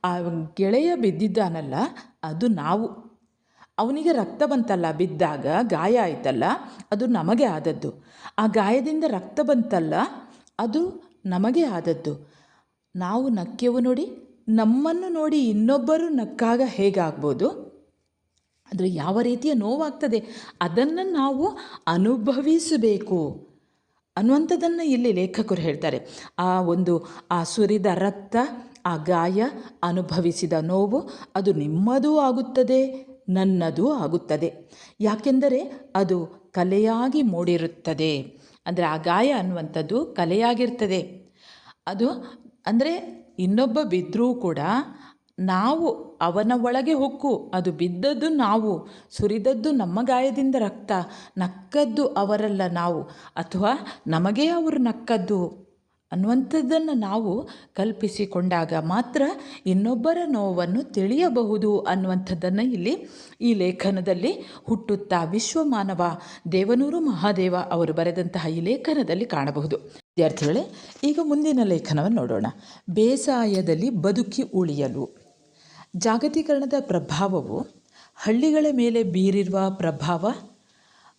ಆ ಗೆಳೆಯ ಬಿದ್ದಿದ್ದಾನಲ್ಲ ಅದು ನಾವು. ಅವನಿಗೆ ರಕ್ತ ಬಂತಲ್ಲ, ಬಿದ್ದಾಗ ಗಾಯ ಆಯ್ತಲ್ಲ, ಅದು ನಮಗೆ ಆದದ್ದು. ಆ ಗಾಯದಿಂದ ರಕ್ತ ಬಂತಲ್ಲ, ಅದು ನಮಗೆ ಆದದ್ದು. ನಾವು ನಕ್ಕೆವು ನೋಡಿ, ನಮ್ಮನ್ನು ನೋಡಿ ಇನ್ನೊಬ್ಬರು ನಕ್ಕಾಗ ಹೇಗಾಗ್ಬೋದು, ಅಂದರೆ ಯಾವ ರೀತಿಯ ನೋವಾಗ್ತದೆ ಅದನ್ನು ನಾವು ಅನುಭವಿಸಬೇಕು ಅನ್ನುವಂಥದ್ದನ್ನು ಇಲ್ಲಿ ಲೇಖಕರು ಹೇಳ್ತಾರೆ. ಆ ಸುರಿದ ರಕ್ತ, ಆ ಗಾಯ, ಅನುಭವಿಸಿದ ನೋವು ಅದು ನಿಮ್ಮದೂ ಆಗುತ್ತದೆ, ನನ್ನದೂ ಆಗುತ್ತದೆ. ಯಾಕೆಂದರೆ ಅದು ಕಲೆಯಾಗಿ ಮೂಡಿರುತ್ತದೆ. ಅಂದರೆ ಆ ಗಾಯ ಅನ್ನುವಂಥದ್ದು ಕಲೆಯಾಗಿರ್ತದೆ. ಅದು ಅಂದರೆ ಇನ್ನೊಬ್ಬ ಬಿದ್ದರೂ ಕೂಡ ನಾವು ಅವನ ಒಳಗೆ ಹೊಕ್ಕು, ಅದು ಬಿದ್ದದ್ದು ನಾವು, ಸುರಿದದ್ದು ನಮ್ಮ ಗಾಯದಿಂದ ರಕ್ತ, ನಕ್ಕದ್ದು ಅವರಲ್ಲ ನಾವು, ಅಥವಾ ನಮಗೇ ಅವರು ನಕ್ಕದ್ದು ಅನ್ನುವಂಥದ್ದನ್ನು ನಾವು ಕಲ್ಪಿಸಿಕೊಂಡಾಗ ಮಾತ್ರ ಇನ್ನೊಬ್ಬರ ನೋವನ್ನು ತಿಳಿಯಬಹುದು ಅನ್ನುವಂಥದ್ದನ್ನು ಇಲ್ಲಿ ಈ ಲೇಖನದಲ್ಲಿ ಹುಟ್ಟುತ್ತಾ ವಿಶ್ವಮಾನವ ದೇವನೂರು ಮಹಾದೇವ ಅವರು ಬರೆದಂತಹ ಈ ಲೇಖನದಲ್ಲಿ ಕಾಣಬಹುದು. ವಿದ್ಯಾರ್ಥಿಗಳೇ, ಈಗ ಮುಂದಿನ ಲೇಖನವನ್ನು ನೋಡೋಣ. ಬೇಸಾಯದಲ್ಲಿ ಬದುಕಿ ಉಳಿಯಲು. ಜಾಗತೀಕರಣದ ಪ್ರಭಾವವು ಹಳ್ಳಿಗಳ ಮೇಲೆ ಬೀರಿರುವ ಪ್ರಭಾವ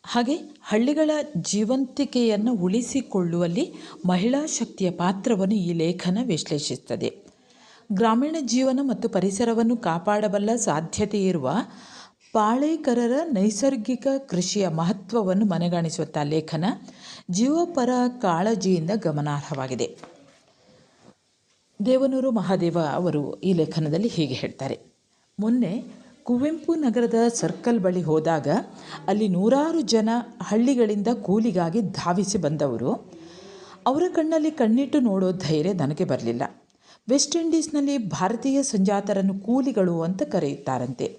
ಹಾಗೆ ಹಳ್ಳಿಗಳ ಜೀವಂತಿಕೆಯನ್ನು ಉಳಿಸಿಕೊಳ್ಳುವಲ್ಲಿ ಮಹಿಳಾ ಶಕ್ತಿಯ ಪಾತ್ರವನ್ನು ಈ ಲೇಖನ ವಿಶ್ಲೇಷಿಸುತ್ತದೆ. ಗ್ರಾಮೀಣ ಜೀವನ ಮತ್ತು ಪರಿಸರವನ್ನು ಕಾಪಾಡಬಲ್ಲ ಸಾಧ್ಯತೆ ಇರುವ ಪಾಳೇಕರರ ನೈಸರ್ಗಿಕ ಕೃಷಿಯ ಮಹತ್ವವನ್ನು ಮನಗಾಣಿಸುವಂಥ ಲೇಖನ ಜೀವಪರ ಕಾಳಜಿಯಿಂದ ಗಮನಾರ್ಹವಾಗಿದೆ. ದೇವನೂರು ಮಹಾದೇವ ಅವರು ಈ ಲೇಖನದಲ್ಲಿ ಹೀಗೆ ಹೇಳ್ತಾರೆ. ಮೊನ್ನೆ ಕುವೆಂಪು ನಗರದ ಸರ್ಕಲ್ ಬಳಿ ಹೋದಾಗ ಅಲ್ಲಿ ನೂರಾರು ಜನ ಹಳ್ಳಿಗಳಿಂದ ಕೂಲಿಗಾಗಿ ಧಾವಿಸಿ ಬಂದವರು. ಅವರ ಕಣ್ಣಲ್ಲಿ ಕಣ್ಣಿಟ್ಟು ನೋಡೋ ಧೈರ್ಯ ನನಗೆ ಬರಲಿಲ್ಲ. ವೆಸ್ಟ್ ಇಂಡೀಸ್ನಲ್ಲಿ ಭಾರತೀಯ ಸಂಜಾತರನ್ನು ಕೂಲಿಗಳು ಅಂತ ಕರೆಯುತ್ತಾರಂತೆ.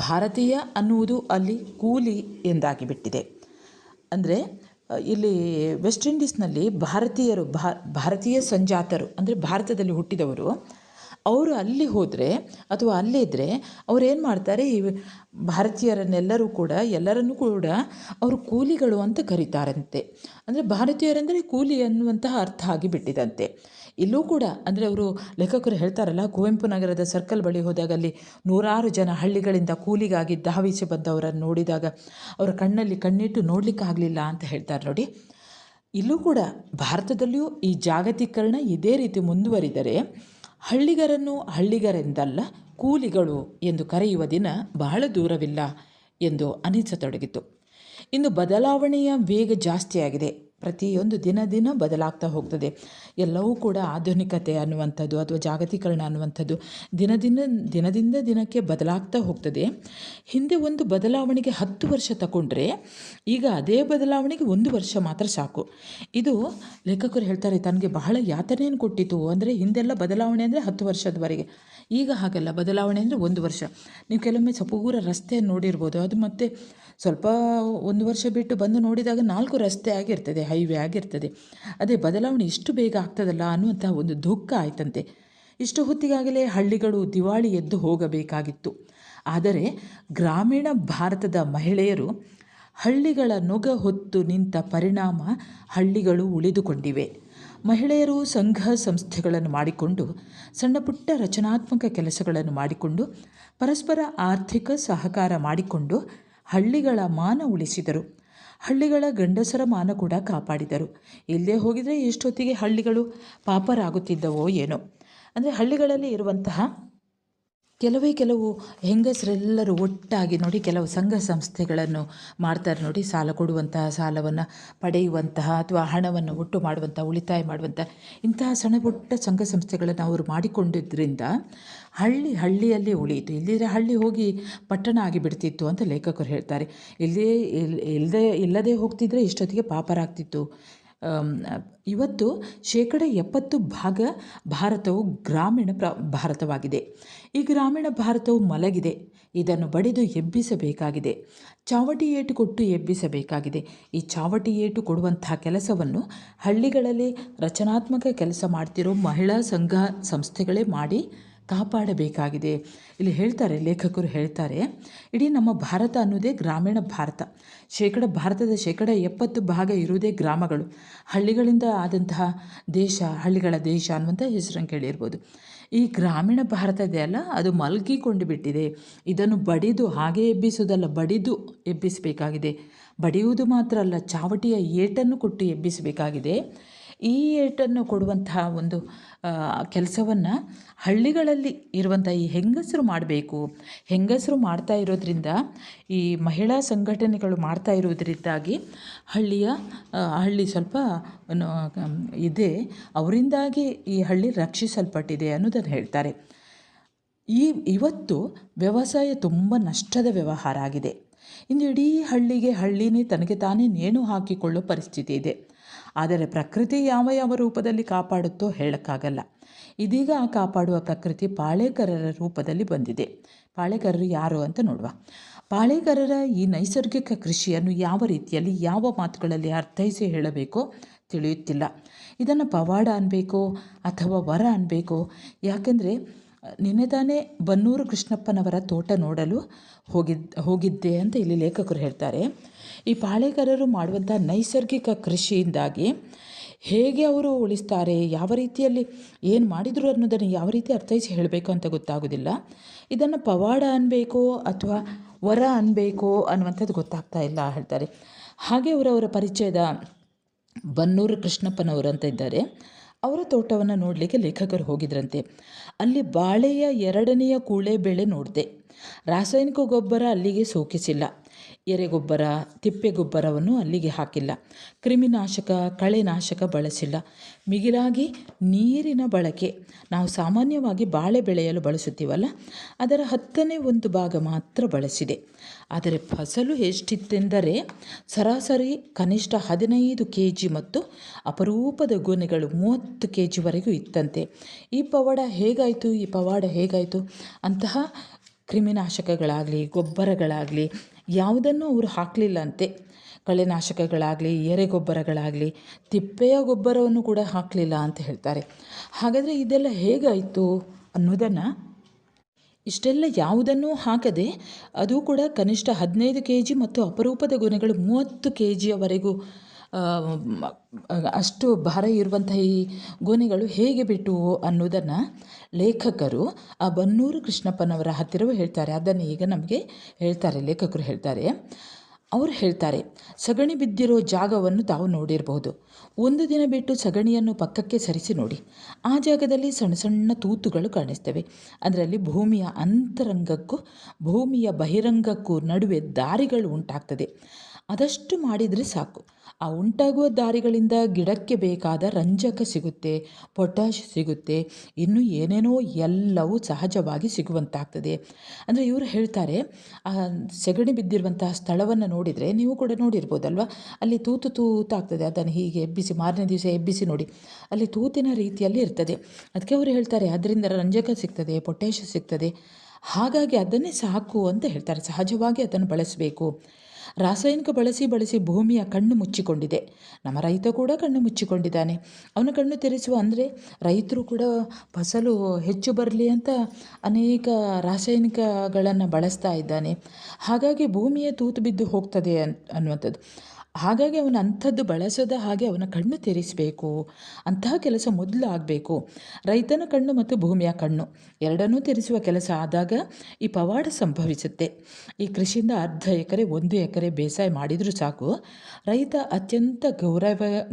ಭಾರತೀಯ ಅನ್ನುವುದು ಅಲ್ಲಿ ಕೂಲಿ ಎಂದಾಗಿಬಿಟ್ಟಿದೆ. ಅಂದರೆ ಇಲ್ಲಿ ವೆಸ್ಟ್ ಇಂಡೀಸ್ನಲ್ಲಿ ಭಾರತೀಯ ಸಂಜಾತರು ಅಂದರೆ ಭಾರತದಲ್ಲಿ ಹುಟ್ಟಿದವರು, ಅವರು ಅಲ್ಲಿ ಹೋದರೆ ಅಥವಾ ಅಲ್ಲೇ ಇದ್ದರೆ ಅವ್ರು ಏನು ಮಾಡ್ತಾರೆ, ಈ ಭಾರತೀಯರನ್ನೆಲ್ಲರನ್ನೂ ಕೂಡ ಅವರು ಕೂಲಿಗಳು ಅಂತ ಕರೀತಾರಂತೆ. ಅಂದರೆ ಭಾರತೀಯರೆಂದರೆ ಕೂಲಿ ಅನ್ನುವಂತಹ ಅರ್ಥ ಆಗಿಬಿಟ್ಟಿದಂತೆ. ಇಲ್ಲೂ ಕೂಡ ಅಂದರೆ ಅವರು ಲೇಖಕರು ಹೇಳ್ತಾರಲ್ಲ, ಕುವೆಂಪು ನಗರದ ಸರ್ಕಲ್ ಬಳಿ ಹೋದಾಗ ಅಲ್ಲಿ ನೂರಾರು ಜನ ಹಳ್ಳಿಗಳಿಂದ ಕೂಲಿಗಾಗಿ ಧಾವಿಸಿ ಬಂದವರನ್ನು ನೋಡಿದಾಗ ಅವರ ಕಣ್ಣಲ್ಲಿ ಕಣ್ಣಿಟ್ಟು ನೋಡಲಿಕ್ಕಾಗಲಿಲ್ಲ ಅಂತ ಹೇಳ್ತಾರೆ ನೋಡಿ. ಇಲ್ಲೂ ಕೂಡ ಭಾರತದಲ್ಲಿಯೂ ಈ ಜಾಗತೀಕರಣ ಇದೇ ರೀತಿ ಮುಂದುವರಿದರೆ ಹಳ್ಳಿಗರನ್ನು ಹಳ್ಳಿಗರೆಂದಲ್ಲ ಕೂಲಿಗಳು ಎಂದು ಕರೆಯುವ ದಿನ ಬಹಳ ದೂರವಿಲ್ಲ ಎಂದು ಅನಿಸತೊಡಗಿತು. ಇನ್ನು ಬದಲಾವಣೆಯ ವೇಗ ಜಾಸ್ತಿಯಾಗಿದೆ. ಪ್ರತಿಯೊಂದು ದಿನ ಬದಲಾಗ್ತಾ ಹೋಗ್ತದೆ. ಎಲ್ಲವೂ ಕೂಡ ಆಧುನಿಕತೆ ಅನ್ನುವಂಥದ್ದು ಅಥವಾ ಜಾಗತೀಕರಣ ಅನ್ನುವಂಥದ್ದು ದಿನದಿಂದ ದಿನಕ್ಕೆ ಬದಲಾಗ್ತಾ ಹೋಗ್ತದೆ. ಹಿಂದೆ ಒಂದು ಬದಲಾವಣೆಗೆ 10 ವರ್ಷ ತಗೊಂಡ್ರೆ ಈಗ ಅದೇ ಬದಲಾವಣೆಗೆ 1 ವರ್ಷ ಮಾತ್ರ ಸಾಕು. ಇದು ಲೇಖಕರು ಹೇಳ್ತಾರೆ ತನಗೆ ಬಹಳ ಯಾತನೆಯನ್ನು ಕೊಟ್ಟಿತು. ಅಂದರೆ ಹಿಂದೆಲ್ಲ ಬದಲಾವಣೆ ಅಂದರೆ 10 ವರ್ಷದವರೆಗೆ, ಈಗ ಹಾಗಲ್ಲ, ಬದಲಾವಣೆ ಅಂದರೆ 1 ವರ್ಷ. ನೀವು ಕೆಲವೊಮ್ಮೆ ಸಪೂರ ರಸ್ತೆಯನ್ನು ನೋಡಿರ್ಬೋದು, ಅದು ಮತ್ತೆ ಸ್ವಲ್ಪ 1 ವರ್ಷ ಬಿಟ್ಟು ಬಂದು ನೋಡಿದಾಗ 4 ರಸ್ತೆ ಆಗಿರ್ತದೆ, ಹೈವೇ ಆಗಿರ್ತದೆ. ಅದೇ ಬದಲಾವಣೆ ಇಷ್ಟು ಬೇಗ ಆಗ್ತದಲ್ಲ ಅನ್ನುವಂಥ ಒಂದು ದುಃಖ ಆಯ್ತಂತೆ. ಇಷ್ಟು ಹೊತ್ತಿಗಾಗಲೇ ಹಳ್ಳಿಗಳು ದಿವಾಳಿ ಎದ್ದು ಹೋಗಬೇಕಾಗಿತ್ತು. ಆದರೆ ಗ್ರಾಮೀಣ ಭಾರತದ ಮಹಿಳೆಯರು ಹಳ್ಳಿಗಳ ನೊಗ ಹೊತ್ತು ನಿಂತ ಪರಿಣಾಮ ಹಳ್ಳಿಗಳು ಉಳಿದುಕೊಂಡಿವೆ. ಮಹಿಳೆಯರು ಸಂಘ ಸಂಸ್ಥೆಗಳನ್ನು ಮಾಡಿಕೊಂಡು ಸಣ್ಣ ಪುಟ್ಟ ರಚನಾತ್ಮಕ ಕೆಲಸಗಳನ್ನು ಮಾಡಿಕೊಂಡು ಪರಸ್ಪರ ಆರ್ಥಿಕ ಸಹಕಾರ ಮಾಡಿಕೊಂಡು ಹಳ್ಳಿಗಳ ಮಾನ ಉಳಿಸಿದರು. ಹಳ್ಳಿಗಳ ಗಂಡಸರ ಮಾನ ಕೂಡ ಕಾಪಾಡಿದರು. ಇಲ್ಲದೆ ಹೋಗಿದರೆ ಎಷ್ಟೊತ್ತಿಗೆ ಹಳ್ಳಿಗಳು ಪಾಪರಾಗುತ್ತಿದ್ದವೋ ಏನೋ. ಅಂದರೆ ಹಳ್ಳಿಗಳಲ್ಲಿ ಇರುವಂತಹ ಕೆಲವು ಹೆಂಗಸರೆಲ್ಲರೂ ಒಟ್ಟಾಗಿ ನೋಡಿ ಕೆಲವು ಸಂಘ ಸಂಸ್ಥೆಗಳನ್ನು ಮಾಡ್ತಾರೆ ನೋಡಿ. ಸಾಲ ಕೊಡುವಂತಹ, ಸಾಲವನ್ನು ಪಡೆಯುವಂತಹ ಅಥವಾ ಹಣವನ್ನು ಒಟ್ಟು ಮಾಡುವಂಥ, ಉಳಿತಾಯ ಮಾಡುವಂಥ ಇಂತಹ ಸಣ್ಣ ಪುಟ್ಟ ಸಂಘ ಸಂಸ್ಥೆಗಳನ್ನು ಅವರು ಮಾಡಿಕೊಂಡಿದ್ದರಿಂದ ಹಳ್ಳಿಯಲ್ಲಿ ಉಳಿಯಿತು. ಇಲ್ಲದಿದ್ದರೆ ಹಳ್ಳಿ ಹೋಗಿ ಪಟ್ಟಣ ಆಗಿಬಿಡ್ತಿತ್ತು ಅಂತ ಲೇಖಕರು ಹೇಳ್ತಾರೆ. ಇಲ್ಲದೆ ಹೋಗ್ತಿದ್ರೆ ಇಷ್ಟೊತ್ತಿಗೆ ಪಾಪರಾಗ್ತಿತ್ತು. ಇವತ್ತು 70% ಭಾರತವು ಗ್ರಾಮೀಣ ಭಾರತವಾಗಿದೆ. ಈ ಗ್ರಾಮೀಣ ಭಾರತವು ಮಲಗಿದೆ. ಇದನ್ನು ಬಡಿದು ಎಬ್ಬಿಸಬೇಕಾಗಿದೆ. ಚಾವಟಿ ಏಟು ಕೊಟ್ಟು ಎಬ್ಬಿಸಬೇಕಾಗಿದೆ. ಈ ಚಾವಟಿ ಏಟು ಕೊಡುವಂತಹ ಕೆಲಸವನ್ನು ಹಳ್ಳಿಗಳಲ್ಲಿ ರಚನಾತ್ಮಕ ಕೆಲಸ ಮಾಡ್ತಿರೋ ಮಹಿಳಾ ಸಂಘ ಸಂಸ್ಥೆಗಳೇ ಮಾಡಿ ಕಾಪಾಡಬೇಕಾಗಿದೆ. ಇಲ್ಲಿ ಹೇಳ್ತಾರೆ, ಲೇಖಕರು ಹೇಳ್ತಾರೆ, ಇಡೀ ನಮ್ಮ ಭಾರತ ಅನ್ನೋದೇ ಗ್ರಾಮೀಣ ಭಾರತ. ಭಾರತದ 70% ಇರುವುದೇ ಗ್ರಾಮಗಳು. ಹಳ್ಳಿಗಳಿಂದ ಆದಂತಹ ದೇಶ, ಹಳ್ಳಿಗಳ ದೇಶ ಅನ್ನುವಂಥ ಹೆಸರನ್ನು ಕೇಳಿರ್ಬೋದು. ಈ ಗ್ರಾಮೀಣ ಭಾರತ ಇದೆಯಲ್ಲ, ಅದು ಮಲಗಿಕೊಂಡು ಬಿಟ್ಟಿದೆ. ಇದನ್ನು ಬಡಿದು ಹಾಗೆ ಎಬ್ಬಿಸುವುದಲ್ಲ, ಬಡಿದು ಎಬ್ಬಿಸಬೇಕಾಗಿದೆ. ಬಡಿಯುವುದು ಮಾತ್ರ ಅಲ್ಲ, ಚಾವಟಿಯ ಏಟನ್ನು ಕೊಟ್ಟು ಎಬ್ಬಿಸಬೇಕಾಗಿದೆ. ಈ ಏಟನ್ನು ಕೊಡುವಂತಹ ಒಂದು ಕೆಲಸವನ್ನು ಹಳ್ಳಿಗಳಲ್ಲಿ ಇರುವಂಥ ಈ ಹೆಂಗಸರು ಮಾಡಬೇಕು. ಹೆಂಗಸರು ಮಾಡ್ತಾ ಇರೋದ್ರಿಂದ, ಈ ಮಹಿಳಾ ಸಂಘಟನೆಗಳು ಮಾಡ್ತಾ ಇರೋದ್ರಿಂದಾಗಿ ಹಳ್ಳಿ ಸ್ವಲ್ಪ ಇದೆ. ಅವರಿಂದಾಗಿ ಈ ಹಳ್ಳಿ ರಕ್ಷಿಸಲ್ಪಟ್ಟಿದೆ ಅನ್ನೋದನ್ನು ಹೇಳ್ತಾರೆ. ಇವತ್ತು ವ್ಯವಸಾಯ ತುಂಬ ನಷ್ಟದ ವ್ಯವಹಾರ ಆಗಿದೆ. ಇಂದು ಇಡೀ ಹಳ್ಳಿನೇ ತನಗೆ ತಾನೇ ನೇಣು ಹಾಕಿಕೊಳ್ಳೋ ಪರಿಸ್ಥಿತಿ ಇದೆ. ಆದರೆ ಪ್ರಕೃತಿ ಯಾವ ರೂಪದಲ್ಲಿ ಕಾಪಾಡುತ್ತೋ ಹೇಳೋಕ್ಕಾಗಲ್ಲ. ಇದೀಗ ಆ ಕಾಪಾಡುವ ಪ್ರಕೃತಿ ಪಾಳೇಕರರ ರೂಪದಲ್ಲಿ ಬಂದಿದೆ. ಪಾಳೇಕರರು ಯಾರು ಅಂತ ನೋಡುವ. ಪಾಳೇಕರರ ಈ ನೈಸರ್ಗಿಕ ಕೃಷಿಯನ್ನು ಯಾವ ರೀತಿಯಲ್ಲಿ, ಯಾವ ಮಾತುಗಳಲ್ಲಿ ಅರ್ಥೈಸಿ ಹೇಳಬೇಕೋ ತಿಳಿಯುತ್ತಿಲ್ಲ. ಇದನ್ನು ಪವಾಡ ಅನ್ಬೇಕೋ ಅಥವಾ ವರ ಅನ್ಬೇಕೋ? ಯಾಕೆಂದರೆ ನಿನ್ನೆ ತಾನೇ ಬನ್ನೂರು ಕೃಷ್ಣಪ್ಪನವರ ತೋಟ ನೋಡಲು ಹೋಗಿದ್ದೆ ಅಂತ ಇಲ್ಲಿ ಲೇಖಕರು ಹೇಳ್ತಾರೆ. ಈ ಪಾಳೇಕರರು ಮಾಡುವಂಥ ನೈಸರ್ಗಿಕ ಕೃಷಿಯಿಂದಾಗಿ ಹೇಗೆ ಅವರು ಉಳಿಸ್ತಾರೆ, ಯಾವ ರೀತಿಯಲ್ಲಿ ಏನು ಮಾಡಿದರು ಅನ್ನೋದನ್ನು ಯಾವ ರೀತಿ ಅರ್ಥೈಸಿ ಹೇಳಬೇಕು ಅಂತ ಗೊತ್ತಾಗೋದಿಲ್ಲ. ಇದನ್ನು ಪವಾಡ ಅನ್ಬೇಕೋ ಅಥವಾ ವರ ಅನ್ಬೇಕೋ ಅನ್ನುವಂಥದ್ದು ಗೊತ್ತಾಗ್ತಾ ಇಲ್ಲ ಹೇಳ್ತಾರೆ. ಹಾಗೆ ಅವರವರ ಪರಿಚಯದ ಬನ್ನೂರು ಕೃಷ್ಣಪ್ಪನವರು ಅಂತ ಇದ್ದಾರೆ. ಅವರ ತೋಟವನ್ನು ನೋಡಲಿಕ್ಕೆ ಲೇಖಕರು ಹೋಗಿದ್ರಂತೆ. ಅಲ್ಲಿ ಬಾಳೆಯ 2ನೇ ಕೂಳೆ ಬೆಳೆ ನೋಡಿದೆ. ರಾಸಾಯನಿಕ ಗೊಬ್ಬರ ಅಲ್ಲಿಗೆ ಸೋಕಿಸಿಲ್ಲ. ಎರೆಗೊಬ್ಬರ, ತಿಪ್ಪೆಗೊಬ್ಬರವನ್ನು ಅಲ್ಲಿಗೆ ಹಾಕಿಲ್ಲ. ಕ್ರಿಮಿನಾಶಕ, ಕಳೆನಾಶಕ ಬಳಸಿಲ್ಲ. ಮಿಗಿಲಾಗಿ ನೀರಿನ ಬಳಕೆ, ನಾವು ಸಾಮಾನ್ಯವಾಗಿ ಬಾಳೆ ಬೆಳೆಯಲು ಬಳಸುತ್ತೀವಲ್ಲ, ಅದರ 10ನೇ 1 ಭಾಗ ಮಾತ್ರ ಬಳಸಿದೆ. ಆದರೆ ಫಸಲು ಎಷ್ಟಿತ್ತೆಂದರೆ ಸರಾಸರಿ ಕನಿಷ್ಠ 15 kg ಮತ್ತು ಅಪರೂಪದ ಗೊನೆಗಳು 30 kgವರೆಗೂ ಇತ್ತಂತೆ. ಈ ಪವಾಡ ಹೇಗಾಯಿತು? ಅಂತಹ ಕ್ರಿಮಿನಾಶಕಗಳಾಗಲಿ, ಗೊಬ್ಬರಗಳಾಗಲಿ ಯಾವುದನ್ನು ಅವರು ಹಾಕಲಿಲ್ಲ ಅಂತೆ. ಕಳೆನಾಶಕಗಳಾಗಲಿ, ಎರೆಗೊಬ್ಬರಗಳಾಗಲಿ, ತಿಪ್ಪೆಯ ಗೊಬ್ಬರವನ್ನು ಕೂಡ ಹಾಕಲಿಲ್ಲ ಅಂತ ಹೇಳ್ತಾರೆ. ಹಾಗಾದರೆ ಇದೆಲ್ಲ ಹೇಗಾಯಿತು ಅನ್ನೋದನ್ನು, ಇಷ್ಟೆಲ್ಲ ಯಾವುದನ್ನೂ ಹಾಕದೆ ಅದು ಕೂಡ ಕನಿಷ್ಠ 15 kg ಮತ್ತು ಅಪರೂಪದ ಗೊನೆಗಳು 30 kgಯವರೆಗೂ ಅಷ್ಟು ಭಾರ ಇರುವಂಥ ಈ ಗೊನೆಗಳು ಹೇಗೆ ಬಿಟ್ಟುವು ಅನ್ನೋದನ್ನು ಲೇಖಕರು ಆ ಬನ್ನೂರು ಕೃಷ್ಣಪ್ಪನವರ ಹತ್ತಿರವೂ ಹೇಳ್ತಾರೆ. ಅದನ್ನು ಈಗ ನಮಗೆ ಹೇಳ್ತಾರೆ, ಲೇಖಕರು ಹೇಳ್ತಾರೆ. ಅವರು ಹೇಳ್ತಾರೆ, ಸಗಣಿ ಬಿದ್ದಿರೋ ಜಾಗವನ್ನು ತಾವು ನೋಡಿರಬಹುದು. 1 ದಿನ ಬಿಟ್ಟು ಸಗಣಿಯನ್ನು ಪಕ್ಕಕ್ಕೆ ಸರಿಸಿ ನೋಡಿ. ಆ ಜಾಗದಲ್ಲಿ ಸಣ್ಣ ಸಣ್ಣ ತೂತುಗಳು ಕಾಣಿಸ್ತವೆ. ಅದರಲ್ಲಿ ಭೂಮಿಯ ಅಂತರಂಗಕ್ಕೂ ಭೂಮಿಯ ಬಹಿರಂಗಕ್ಕೂ ನಡುವೆ ದಾರಿಗಳು ಉಂಟಾಗ್ತದೆ. ಅದಷ್ಟು ಮಾಡಿದರೆ ಸಾಕು. ಆ ಉಂಟಾಗುವ ದಾರಿಗಳಿಂದ ಗಿಡಕ್ಕೆ ಬೇಕಾದ ರಂಜಕ ಸಿಗುತ್ತೆ, ಪೊಟ್ಯಾಷ್ ಸಿಗುತ್ತೆ, ಇನ್ನು ಏನೇನೋ ಎಲ್ಲವೂ ಸಹಜವಾಗಿ ಸಿಗುವಂತಾಗ್ತದೆ. ಅಂದರೆ ಇವರು ಹೇಳ್ತಾರೆ, ಆ ಸೆಗಣಿ ಬಿದ್ದಿರುವಂತಹ ಸ್ಥಳವನ್ನು ನೋಡಿದರೆ ನೀವು ಕೂಡ ನೋಡಿರ್ಬೋದಲ್ವ, ಅಲ್ಲಿ ತೂತಾಗ್ತದೆ. ಅದನ್ನು ಹೀಗೆ ಎಬ್ಬಿಸಿ ಮಾರನೇ ದಿವಸ ಎಬ್ಬಿಸಿ ನೋಡಿ, ಅಲ್ಲಿ ತೂತಿನ ರೀತಿಯಲ್ಲಿ ಇರ್ತದೆ. ಅದಕ್ಕೆ ಅವರು ಹೇಳ್ತಾರೆ, ಅದರಿಂದ ರಂಜಕ ಸಿಗ್ತದೆ, ಪೊಟ್ಯಾಷ್ ಸಿಗ್ತದೆ. ಹಾಗಾಗಿ ಅದನ್ನೇ ಸಾಕು ಅಂತ ಹೇಳ್ತಾರೆ. ಸಹಜವಾಗಿ ಅದನ್ನು ಬಳಸಬೇಕು. ರಾಸಾಯನಿಕ ಬಳಸಿ ಬಳಸಿ ಭೂಮಿಯ ಕಣ್ಣು ಮುಚ್ಚಿಕೊಂಡಿದೆ. ನಮ್ಮ ರೈತ ಕೂಡ ಕಣ್ಣು ಮುಚ್ಚಿಕೊಂಡಿದ್ದಾನೆ. ಅವನ ಕಣ್ಣು ತೆರೆಸುವ ಅಂದರೆ ರೈತರು ಕೂಡ ಫಸಲು ಹೆಚ್ಚು ಬರಲಿ ಅಂತ ಅನೇಕ ರಾಸಾಯನಿಕಗಳನ್ನು ಬಳಸ್ತಾ ಇದ್ದಾನೆ. ಹಾಗಾಗಿ ಭೂಮಿಯೇ ತೂತು ಬಿದ್ದು ಹೋಗ್ತದೆ ಅನ್ನುವಂಥದ್ದು. ಹಾಗಾಗಿ ಅವನು ಅಂಥದ್ದು ಬಳಸದ ಹಾಗೆ ಅವನ ಕಣ್ಣು ತೆರೆಸಬೇಕು. ಅಂತಹ ಕೆಲಸ ಮೊದಲು ಆಗಬೇಕು. ರೈತನ ಕಣ್ಣು ಮತ್ತು ಭೂಮಿಯ ಕಣ್ಣು ಎರಡನ್ನೂ ತೆರೆಸುವ ಕೆಲಸ ಆದಾಗ ಈ ಪವಾಡ ಸಂಭವಿಸುತ್ತೆ. ಈ ಕೃಷಿಯಿಂದ ಅರ್ಧ ಎಕರೆ 1 ಎಕರೆ ಬೇಸಾಯ ಮಾಡಿದರೂ ಸಾಕು, ರೈತ ಅತ್ಯಂತ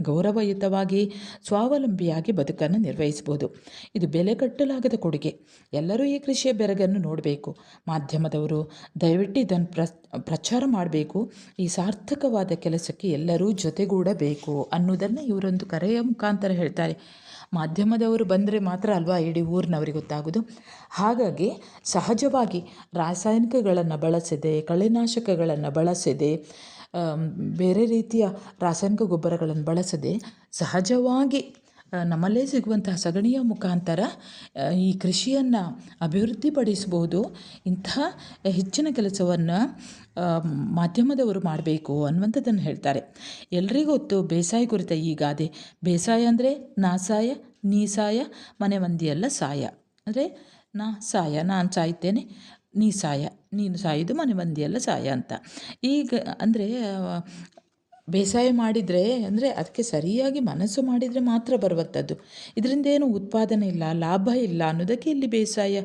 ಗೌರವಯುತವಾಗಿ ಸ್ವಾವಲಂಬಿಯಾಗಿ ಬದುಕನ್ನು ನಿರ್ವಹಿಸ್ಬೋದು. ಇದು ಬೆಲೆ ಕಟ್ಟಲಾಗದ ಕೊಡುಗೆ. ಎಲ್ಲರೂ ಈ ಕೃಷಿಯ ಬೆರಗನ್ನು ನೋಡಬೇಕು. ಮಾಧ್ಯಮದವರು ದಯವಿಟ್ಟು ಇದನ್ನು ಪ್ರಚಾರ ಮಾಡಬೇಕು. ಈ ಸಾರ್ಥಕವಾದ ಕೆಲಸಕ್ಕೆ ಎಲ್ಲರೂ ಜೊತೆಗೂಡಬೇಕು ಅನ್ನೋದನ್ನು ಇವರೊಂದು ಕರೆಯ ಮುಖಾಂತರ ಹೇಳ್ತಾರೆ. ಮಾಧ್ಯಮದವರು ಬಂದರೆ ಮಾತ್ರ ಅಲ್ವಾ ಇಡೀ ಊರಿನವರಿಗೆ ಗೊತ್ತಾಗೋದು. ಹಾಗಾಗಿ ಸಹಜವಾಗಿ ರಾಸಾಯನಿಕಗಳನ್ನು ಬಳಸದೆ, ಕಳೆನಾಶಕಗಳನ್ನು ಬಳಸದೆ, ಬೇರೆ ರೀತಿಯ ರಾಸಾಯನಿಕ ಗೊಬ್ಬರಗಳನ್ನು ಬಳಸದೆ ಸಹಜವಾಗಿ ನಮ್ಮಲ್ಲೇ ಸಿಗುವಂತಹ ಸಗಣಿಯ ಮುಖಾಂತರ ಈ ಕೃಷಿಯನ್ನು ಅಭಿವೃದ್ಧಿಪಡಿಸ್ಬೋದು. ಇಂಥ ಹೆಚ್ಚಿನ ಕೆಲಸವನ್ನು ಮಾಧ್ಯಮದವರು ಮಾಡಬೇಕು ಅನ್ನುವಂಥದ್ದನ್ನು ಹೇಳ್ತಾರೆ. ಎಲ್ರಿಗೂ ಗೊತ್ತು ಬೇಸಾಯ ಕುರಿತ ಈ ಗಾದೆ. ಬೇಸಾಯ ಅಂದರೆ ನಾಸಾಯ ನೀಸಾಯ ಮನೆ ಮಂದಿಯೆಲ್ಲ ಸಾಯ. ಅಂದರೆ ನಾನು ಸಾಯ್ತೇನೆ, ನೀ ಸಾಯ, ನೀನು ಸಾಯೋದು ಮನೆ ಮಂದಿಯೆಲ್ಲ ಸಾಯ ಅಂತ. ಈಗ ಅಂದರೆ ಬೇಸಾಯ ಮಾಡಿದರೆ ಅಂದರೆ ಅದಕ್ಕೆ ಸರಿಯಾಗಿ ಮನಸ್ಸು ಮಾಡಿದರೆ ಮಾತ್ರ ಬರುವಂಥದ್ದು. ಇದರಿಂದ ಏನು ಉತ್ಪಾದನೆ ಇಲ್ಲ, ಲಾಭ ಇಲ್ಲ ಅನ್ನೋದಕ್ಕೆ ಇಲ್ಲಿ ಬೇಸಾಯ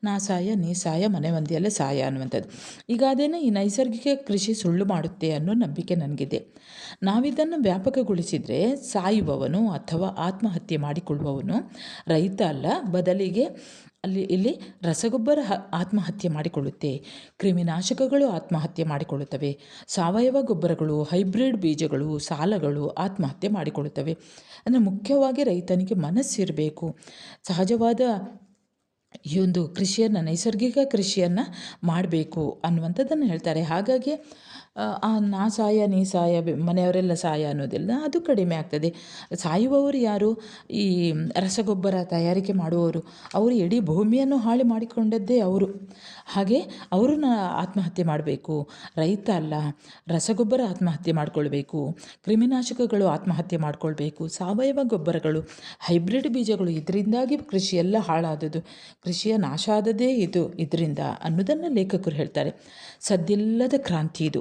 ನಾಸಾಯ ನೀಸಾಯ ಮನೆ ಮಂದಿಯೆಲ್ಲ ಸಾಯ ಅನ್ನುವಂಥದ್ದು. ಈಗ ಅದೇನೇ ಈ ನೈಸರ್ಗಿಕ ಕೃಷಿ ಸುಳ್ಳು ಮಾಡುತ್ತೆ ಅನ್ನೋ ನಂಬಿಕೆ ನನಗಿದೆ. ನಾವಿದನ್ನು ವ್ಯಾಪಕಗೊಳಿಸಿದರೆ ಸಾಯುವವನು ಅಥವಾ ಆತ್ಮಹತ್ಯೆ ಮಾಡಿಕೊಳ್ಳುವವನು ರೈತ ಅಲ್ಲ, ಬದಲಿಗೆ ಇಲ್ಲಿ ರಸಗೊಬ್ಬರ ಆತ್ಮಹತ್ಯೆ ಮಾಡಿಕೊಳ್ಳುತ್ತೆ, ಕ್ರಿಮಿನಾಶಕಗಳು ಆತ್ಮಹತ್ಯೆ ಮಾಡಿಕೊಳ್ಳುತ್ತವೆ, ಸಾವಯವ ಗೊಬ್ಬರಗಳು, ಹೈಬ್ರಿಡ್ ಬೀಜಗಳು, ಸಾಲಗಳು ಆತ್ಮಹತ್ಯೆ ಮಾಡಿಕೊಳ್ಳುತ್ತವೆ. ಅಂದರೆ ಮುಖ್ಯವಾಗಿ ರೈತನಿಗೆ ಮನಸ್ಸಿರಬೇಕು. ಸಹಜವಾದ ಈ ಒಂದು ಕೃಷಿಯನ್ನು, ನೈಸರ್ಗಿಕ ಕೃಷಿಯನ್ನು ಮಾಡಬೇಕು ಅನ್ನುವಂಥದ್ದನ್ನು ಹೇಳ್ತಾರೆ. ಹಾಗಾಗಿ ನಾ ಸಾಯ ನೀ ಸಾಯ ಮನೆಯವರೆಲ್ಲ ಸಾಯ ಅನ್ನೋದಿಲ್ಲ, ಅದು ಕಡಿಮೆ ಆಗ್ತದೆ. ಸಾಯುವವರು ಯಾರು? ಈ ರಸಗೊಬ್ಬರ ತಯಾರಿಕೆ ಮಾಡುವವರು. ಅವರು ಇಡೀ ಭೂಮಿಯನ್ನು ಹಾಳು ಮಾಡಿಕೊಂಡದ್ದೇ ಅವರು. ಹಾಗೆ ಅವ್ರನ್ನ ಆತ್ಮಹತ್ಯೆ ಮಾಡಬೇಕು, ರೈತ ಅಲ್ಲ. ರಸಗೊಬ್ಬರ ಆತ್ಮಹತ್ಯೆ ಮಾಡಿಕೊಳ್ಬೇಕು, ಕ್ರಿಮಿನಾಶಕಗಳು ಆತ್ಮಹತ್ಯೆ ಮಾಡಿಕೊಳ್ಬೇಕು, ಸಾವಯವ ಗೊಬ್ಬರಗಳು, ಹೈಬ್ರಿಡ್ ಬೀಜಗಳು, ಇದರಿಂದಾಗಿ ಕೃಷಿಯೆಲ್ಲ ಹಾಳಾದದ್ದು, ಕೃಷಿಯ ನಾಶ ಆದದೇ ಇದರಿಂದ ಅನ್ನೋದನ್ನು ಲೇಖಕರು ಹೇಳ್ತಾರೆ. ಸದ್ದಿಲ್ಲದ ಕ್ರಾಂತಿ ಇದು.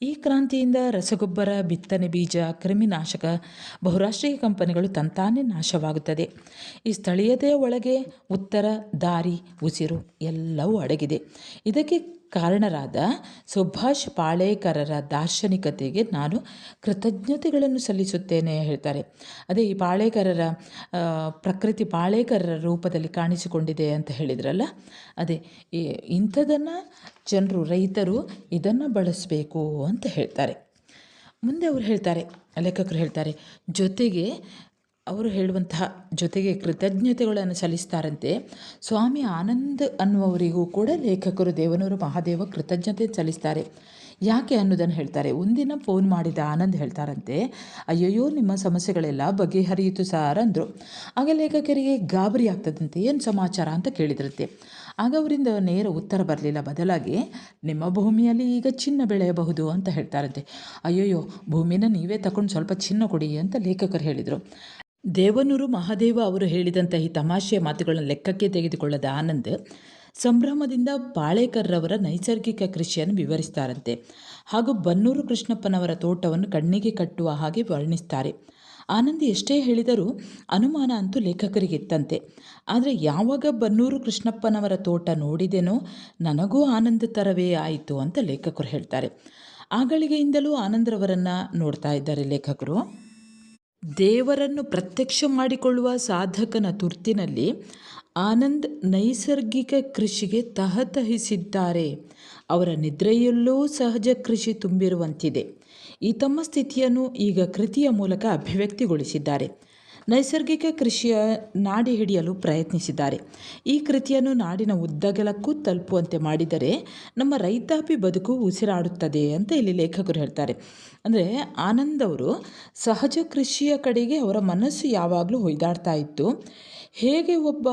ಈ ಕ್ರಾಂತಿಯಿಂದ ರಸಗೊಬ್ಬರ, ಬಿತ್ತನೆ ಬೀಜ, ಕ್ರಿಮಿನಾಶಕ, ಬಹುರಾಷ್ಟ್ರೀಯ ಕಂಪನಿಗಳು ತಂತಾನೇ ನಾಶವಾಗುತ್ತದೆ. ಈ ಸ್ಥಳೀಯತೆಯ ಒಳಗೆ ಉತ್ತರ, ದಾರಿ, ಉಸಿರು ಎಲ್ಲವೂ ಅಡಗಿದೆ. ಇದಕ್ಕೆ ಕಾರಣರಾದ ಸುಭಾಷ್ ಪಾಳೇಕರರ ದಾರ್ಶನಿಕತೆಗೆ ನಾನು ಕೃತಜ್ಞತೆಗಳನ್ನು ಸಲ್ಲಿಸುತ್ತೇನೆ ಹೇಳ್ತಾರೆ. ಅದೇ ಈ ಪಾಳೇಕರರ ಪ್ರಕೃತಿ ಪಾಳೇಕರರ ರೂಪದಲ್ಲಿ ಕಾಣಿಸಿಕೊಂಡಿದೆ ಅಂತ ಹೇಳಿದ್ರಲ್ಲ, ಅದೇ ಇಂಥದನ್ನು ಜನರು, ರೈತರು ಇದನ್ನು ಬಳಸಬೇಕು ಅಂತ ಹೇಳ್ತಾರೆ. ಮುಂದೆ ಅವರು ಹೇಳ್ತಾರೆ, ಲೇಖಕರು ಹೇಳ್ತಾರೆ, ಜೊತೆಗೆ ಕೃತಜ್ಞತೆಗಳನ್ನು ಸಲ್ಲಿಸ್ತಾರಂತೆ. ಸ್ವಾಮಿ ಆನಂದ್ ಅನ್ನುವವರಿಗೂ ಕೂಡ ಲೇಖಕರು ದೇವನೂರು ಮಹಾದೇವ ಕೃತಜ್ಞತೆ ಸಲ್ಲಿಸ್ತಾರೆ. ಯಾಕೆ ಅನ್ನೋದನ್ನು ಹೇಳ್ತಾರೆ. ಒಂದಿನ ಫೋನ್ ಮಾಡಿದ ಆನಂದ್ ಹೇಳ್ತಾರಂತೆ, ಅಯ್ಯಯ್ಯೋ ನಿಮ್ಮ ಸಮಸ್ಯೆಗಳೆಲ್ಲ ಬಗೆಹರಿಯಿತು ಸಾರ್ ಅಂದರು. ಆಗ ಲೇಖಕರಿಗೆ ಗಾಬರಿ ಆಗ್ತದಂತೆ. ಏನು ಸಮಾಚಾರ ಅಂತ ಕೇಳಿದ್ರಂತೆ. ಆಗ ಅವರಿಂದ ನೇರ ಉತ್ತರ ಬರಲಿಲ್ಲ, ಬದಲಾಗಿ ನಿಮ್ಮ ಭೂಮಿಯಲ್ಲಿ ಈಗ ಚಿನ್ನ ಬೆಳೆಯಬಹುದು ಅಂತ ಹೇಳ್ತಾರಂತೆ. ಅಯ್ಯಯ್ಯೋ, ಭೂಮಿನ ನೀವೇ ತಗೊಂಡು ಸ್ವಲ್ಪ ಚಿನ್ನ ಕೊಡಿ ಅಂತ ಲೇಖಕರು ಹೇಳಿದರು. ದೇವನೂರು ಮಹಾದೇವ ಅವರು ಹೇಳಿದಂಥ ಈ ತಮಾಷೆಯ ಮಾತುಗಳನ್ನು ಲೆಕ್ಕಕ್ಕೆ ತೆಗೆದುಕೊಳ್ಳದ ಆನಂದ್ ಸಂಭ್ರಮದಿಂದ ಪಾಳೇಕರ್ರವರ ನೈಸರ್ಗಿಕ ಕೃಷಿಯನ್ನು ವಿವರಿಸ್ತಾರಂತೆ. ಹಾಗೂ ಬನ್ನೂರು ಕೃಷ್ಣಪ್ಪನವರ ತೋಟವನ್ನು ಕಣ್ಣಿಗೆ ಕಟ್ಟುವ ಹಾಗೆ ವರ್ಣಿಸ್ತಾರೆ. ಆನಂದ್ ಎಷ್ಟೇ ಹೇಳಿದರೂ ಅನುಮಾನ ಅಂತೂ ಲೇಖಕರಿಗಿತ್ತಂತೆ. ಆದರೆ ಯಾವಾಗ ಬನ್ನೂರು ಕೃಷ್ಣಪ್ಪನವರ ತೋಟ ನೋಡಿದೆನೋ ನನಗೂ ಆನಂದ ಥರವೇ ಆಯಿತು ಅಂತ ಲೇಖಕರು ಹೇಳ್ತಾರೆ. ಆಗಳಿಗೆಯಿಂದಲೂ ಆನಂದ್ರವರನ್ನು ನೋಡ್ತಾ ಇದ್ದಾರೆ ಲೇಖಕರು. ದೇವರನ್ನು ಪ್ರತ್ಯಕ್ಷ ಮಾಡಿಕೊಳ್ಳುವ ಸಾಧಕನ ತುರ್ತಿನಲ್ಲಿ ಆನಂದ್ ನೈಸರ್ಗಿಕ ಕೃಷಿಗೆ ತಹತಹಿಸಿದ್ದಾರೆ. ಅವರ ನಿದ್ರೆಯಲ್ಲೂ ಸಹಜ ಕೃಷಿ ತುಂಬಿರುವಂತಿದೆ. ಈ ತಮ್ಮ ಸ್ಥಿತಿಯನ್ನು ಈಗ ಕೃತಿಯ ಮೂಲಕ ಅಭಿವ್ಯಕ್ತಿಗೊಳಿಸಿದ್ದಾರೆ. ನೈಸರ್ಗಿಕ ಕೃಷಿಯ ನಾಡಿ ಹಿಡಿಯಲು ಪ್ರಯತ್ನಿಸಿದ್ದಾರೆ. ಈ ಕೃತಿಯನ್ನು ನಾಡಿನ ಉದ್ದಗಲಕ್ಕೂ ತಲುಪುವಂತೆ ಮಾಡಿದರೆ ನಮ್ಮ ರೈತಾಪಿ ಬದುಕು ಉಸಿರಾಡುತ್ತದೆ ಅಂತ ಇಲ್ಲಿ ಲೇಖಕರು ಹೇಳ್ತಾರೆ. ಅಂದರೆ ಆನಂದ್ ಅವರು ಸಹಜ ಕೃಷಿಯ ಕಡೆಗೆ ಅವರ ಮನಸ್ಸು ಯಾವಾಗಲೂ ಹೊಯ್ದಾಡ್ತಾ ಇತ್ತು. ಹೇಗೆ ಒಬ್ಬ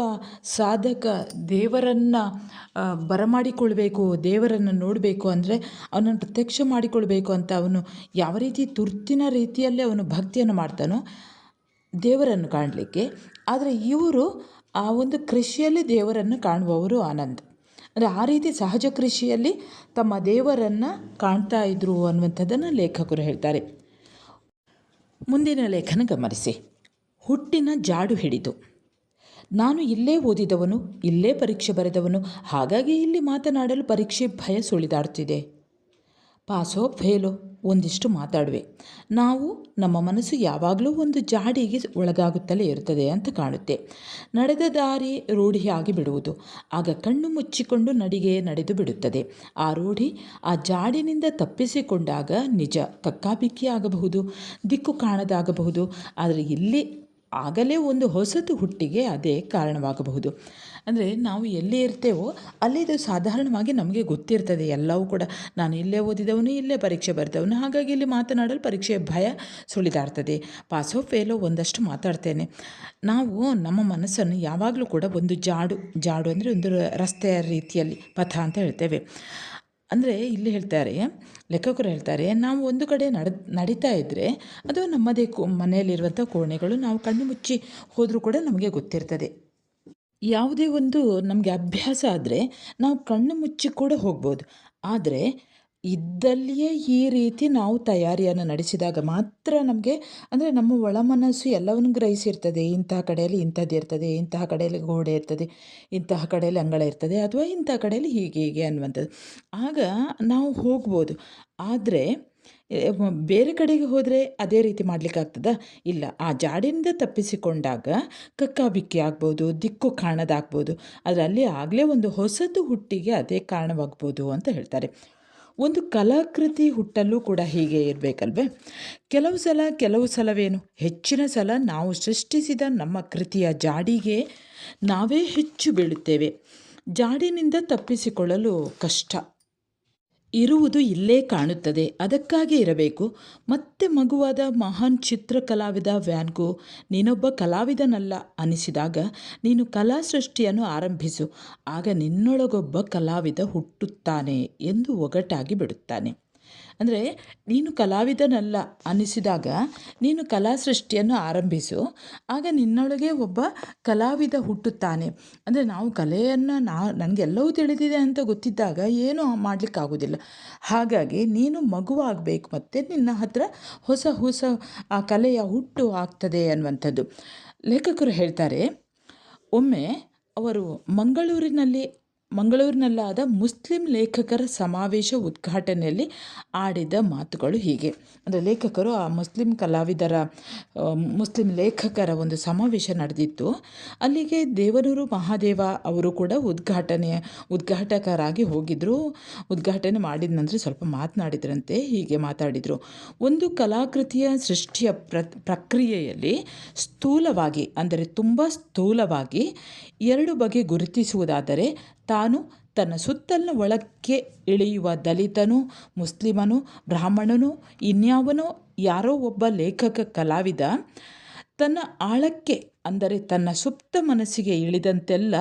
ಸಾಧಕ ದೇವರನ್ನು ಬರಮಾಡಿಕೊಳ್ಬೇಕು, ದೇವರನ್ನು ನೋಡಬೇಕು ಅಂದರೆ ಅವನನ್ನು ಪ್ರತ್ಯಕ್ಷ ಮಾಡಿಕೊಳ್ಬೇಕು ಅಂತ ಅವನು ಯಾವ ರೀತಿ ತುರ್ತಿನ ರೀತಿಯಲ್ಲೇ ಅವನು ಭಕ್ತಿಯನ್ನು ಮಾಡ್ತಾನೋ ದೇವರನ್ನು ಕಾಣಲಿಕ್ಕೆ, ಆದರೆ ಇವರು ಆ ಒಂದು ಕೃಷಿಯಲ್ಲಿ ದೇವರನ್ನು ಕಾಣುವವರು ಆನಂದ್. ಅಂದರೆ ಆ ರೀತಿ ಸಹಜ ಕೃಷಿಯಲ್ಲಿ ತಮ್ಮ ದೇವರನ್ನು ಕಾಣ್ತಾ ಇದ್ರು ಅನ್ನುವಂಥದ್ದನ್ನು ಲೇಖಕರು ಹೇಳ್ತಾರೆ. ಮುಂದಿನ ಲೇಖನ ಗಮನಿಸಿ. ಹುಟ್ಟಿನ ಜಾಡು ಹಿಡಿದು. ನಾನು ಇಲ್ಲೇ ಓದಿದವನು, ಇಲ್ಲೇ ಪರೀಕ್ಷೆ ಬರೆದವನು, ಹಾಗಾಗಿ ಇಲ್ಲಿ ಮಾತನಾಡಲು ಪರೀಕ್ಷೆ ಭಯ ಸುಳಿದಾಡ್ತಿದೆ. ಪಾಸೋ ಫೇಲೋ ಒಂದಿಷ್ಟು ಮಾತಾಡುವೆ. ನಾವು ನಮ್ಮ ಮನಸ್ಸು ಯಾವಾಗಲೂ ಒಂದು ಜಾಡಿಗೆ ಒಳಗಾಗುತ್ತಲೇ ಇರುತ್ತದೆ ಅಂತ ಕಾಣುತ್ತೆ. ನಡೆದ ದಾರಿ ರೂಢಿಯಾಗಿ ಬಿಡುವುದು. ಆಗ ಕಣ್ಣು ಮುಚ್ಚಿಕೊಂಡು ನಡಿಗೆ ನಡೆದು ಬಿಡುತ್ತದೆ. ಆ ರೂಢಿ ಆ ಜಾಡಿನಿಂದ ತಪ್ಪಿಸಿಕೊಂಡಾಗ ನಿಜ ಕಕ್ಕಾಬಿಕ್ಕಿ ಆಗಬಹುದು, ದಿಕ್ಕು ಕಾಣದಾಗಬಹುದು. ಆದರೆ ಇಲ್ಲಿ ಆಗಲೇ ಒಂದು ಹೊಸತು ಹುಟ್ಟಿಗೆ ಅದೇ ಕಾರಣವಾಗಬಹುದು. ಅಂದರೆ ನಾವು ಎಲ್ಲಿ ಇರ್ತೇವೋ ಅಲ್ಲಿದು ಸಾಧಾರಣವಾಗಿ ನಮಗೆ ಗೊತ್ತಿರ್ತದೆ ಎಲ್ಲವೂ ಕೂಡ. ನಾನು ಇಲ್ಲೇ ಓದಿದವನು, ಇಲ್ಲೇ ಪರೀಕ್ಷೆ ಬರೆದವನು, ಹಾಗಾಗಿ ಇಲ್ಲಿ ಮಾತನಾಡಲು ಪರೀಕ್ಷೆಯ ಭಯ ಸುಳಿದಾಡ್ತದೆ. ಪಾಸೋ ಫೇಲೋ ಒಂದಷ್ಟು ಮಾತಾಡ್ತೇನೆ. ನಾವು ನಮ್ಮ ಮನಸ್ಸನ್ನು ಯಾವಾಗಲೂ ಕೂಡ ಒಂದು ಜಾಡು ಅಂದರೆ ಒಂದು ರಸ್ತೆಯ ರೀತಿಯಲ್ಲಿ ಪಥ ಅಂತ ಹೇಳ್ತೇವೆ. ಅಂದರೆ ಇಲ್ಲಿ ಹೇಳ್ತಾರೆ, ಲೇಖಕರು ಹೇಳ್ತಾರೆ, ನಾವು ಒಂದು ಕಡೆ ನಡೀತಾ ಇದ್ದರೆ ಅದು ನಮ್ಮದೇ ಮನೆಯಲ್ಲಿರುವಂಥ ಕೋಣೆಗಳು ನಾವು ಕಣ್ಣು ಮುಚ್ಚಿ ಹೋದರೂ ಕೂಡ ನಮಗೆ ಗೊತ್ತಿರ್ತದೆ. ಯಾವುದೇ ಒಂದು ನಮಗೆ ಅಭ್ಯಾಸ ಆದರೆ ನಾವು ಕಣ್ಣು ಮುಚ್ಚಿ ಕೂಡ ಹೋಗ್ಬೋದು. ಆದರೆ ಇದ್ದಲ್ಲಿಯೇ ಈ ರೀತಿ ನಾವು ತಯಾರಿಯನ್ನು ನಡೆಸಿದಾಗ ಮಾತ್ರ ನಮಗೆ, ಅಂದರೆ ನಮ್ಮ ಒಳ ಮನಸ್ಸು ಎಲ್ಲವನ್ನು ಗ್ರಹಿಸಿರ್ತದೆ. ಇಂತಹ ಕಡೆಯಲ್ಲಿ ಇಂಥದ್ದು ಇರ್ತದೆ, ಇಂತಹ ಕಡೆಯಲ್ಲಿ ಗೋಡೆ ಇರ್ತದೆ, ಇಂತಹ ಕಡೆಯಲ್ಲಿ ಅಂಗಳ ಇರ್ತದೆ, ಅಥವಾ ಇಂತಹ ಕಡೆಯಲ್ಲಿ ಹೀಗೆ ಅನ್ನುವಂಥದ್ದು. ಆಗ ನಾವು ಹೋಗ್ಬೋದು. ಆದರೆ ಬೇರೆ ಕಡೆಗೆ ಹೋದರೆ ಅದೇ ರೀತಿ ಮಾಡಲಿಕ್ಕಾಗ್ತದಾ? ಇಲ್ಲ. ಆ ಜಾಡಿನಿಂದ ತಪ್ಪಿಸಿಕೊಂಡಾಗ ಕಕ್ಕಾಬಿಕ್ಕಿ ಆಗ್ಬೋದು, ದಿಕ್ಕು ಕಾಣದಾಗ್ಬೋದು. ಆದರೆ ಅಲ್ಲಿ ಆಗಲೇ ಒಂದು ಹೊಸತು ಹುಟ್ಟಿಗೆ ಅದೇ ಕಾರಣವಾಗ್ಬೋದು ಅಂತ ಹೇಳ್ತಾರೆ. ಒಂದು ಕಲಾಕೃತಿ ಹುಟ್ಟಲ್ಲೂ ಕೂಡ ಹೀಗೆ ಇರಬೇಕಲ್ವೇ? ಕೆಲವು ಸಲವೇನು, ಹೆಚ್ಚಿನ ಸಲ ನಾವು ಸೃಷ್ಟಿಸಿದ ನಮ್ಮ ಕೃತಿಯ ಜಾಡಿಗೆ ನಾವೇ ಹೆಚ್ಚು ಬೀಳುತ್ತೇವೆ. ಜಾಡಿನಿಂದ ತಪ್ಪಿಸಿಕೊಳ್ಳಲು ಕಷ್ಟ ಇರುವುದು ಇಲ್ಲೇ ಕಾಣುತ್ತದೆ, ಅದಕ್ಕಾಗಿ ಇರಬೇಕು. ಮತ್ತೆ ಮಗುವಾದ ಮಹಾನ್ ಚಿತ್ರಕಲಾವಿದ ವ್ಯಾನ್ ಗೋ ನೀನೊಬ್ಬ ಕಲಾವಿದನಲ್ಲ ಅನಿಸಿದಾಗ ನೀನು ಕಲಾ ಸೃಷ್ಟಿಯನ್ನು ಆರಂಭಿಸು, ಆಗ ನಿನ್ನೊಳಗೊಬ್ಬ ಕಲಾವಿದ ಹುಟ್ಟುತ್ತಾನೆ ಎಂದು ಒಗಟಾಗಿ ಬಿಡುತ್ತಾನೆ. ಅಂದರೆ ನೀನು ಕಲಾವಿದನಲ್ಲ ಅನಿಸಿದಾಗ ನೀನು ಕಲಾ ಸೃಷ್ಟಿಯನ್ನು ಆರಂಭಿಸು, ಆಗ ನಿನ್ನೊಳಗೆ ಒಬ್ಬ ಕಲಾವಿದ ಹುಟ್ಟುತ್ತಾನೆ. ಅಂದರೆ ನಾವು ಕಲೆಯನ್ನು ನನಗೆಲ್ಲವೂ ತಿಳಿದಿದೆ ಅಂತ ಗೊತ್ತಿದ್ದಾಗ ಏನೂ ಮಾಡಲಿಕ್ಕಾಗೋದಿಲ್ಲ. ಹಾಗಾಗಿ ನೀನು ಮಗುವಾಗಬೇಕು, ಮತ್ತು ನಿನ್ನ ಹತ್ರ ಹೊಸ ಆ ಕಲೆಯ ಹುಟ್ಟು ಆಗ್ತದೆ ಅನ್ನುವಂಥದ್ದು. ಲೇಖಕರು ಹೇಳ್ತಾರೆ, ಒಮ್ಮೆ ಅವರು ಮಂಗಳೂರಿನಲ್ಲಾದ ಮುಸ್ಲಿಂ ಲೇಖಕರ ಸಮಾವೇಶ ಉದ್ಘಾಟನೆಯಲ್ಲಿ ಆಡಿದ ಮಾತುಗಳು ಹೀಗೆ. ಅಂದರೆ ಲೇಖಕರು ಆ ಮುಸ್ಲಿಂ ಲೇಖಕರ ಒಂದು ಸಮಾವೇಶ ನಡೆದಿತ್ತು. ಅಲ್ಲಿಗೆ ದೇವನೂರು ಮಹಾದೇವ ಅವರು ಕೂಡ ಉದ್ಘಾಟಕರಾಗಿ ಹೋಗಿದ್ದರು. ಉದ್ಘಾಟನೆ ಮಾಡಿದ ನಂತರ ಸ್ವಲ್ಪ ಮಾತನಾಡಿದ್ರಂತೆ. ಹೀಗೆ ಮಾತಾಡಿದರು. ಒಂದು ಕಲಾಕೃತಿಯ ಸೃಷ್ಟಿಯ ಪ್ರಕ್ರಿಯೆಯಲ್ಲಿ ಸ್ಥೂಲವಾಗಿ, ಅಂದರೆ ತುಂಬ ಸ್ಥೂಲವಾಗಿ 2 ಬಗೆ ಗುರುತಿಸುವುದಾದರೆ, ತಾನು ತನ್ನ ಸುತ್ತಲಿನ ಒಳಕ್ಕೆ ಇಳಿಯುವ ದಲಿತನು, ಮುಸ್ಲಿಮನು, ಬ್ರಾಹ್ಮಣನು, ಇನ್ಯಾವನೋ ಯಾರೋ ಒಬ್ಬ ಲೇಖಕ ಕಲಾವಿದ ತನ್ನ ಆಳಕ್ಕೆ, ಅಂದರೆ ತನ್ನ ಸುಪ್ತ ಮನಸ್ಸಿಗೆ ಇಳಿದಂತೆಲ್ಲ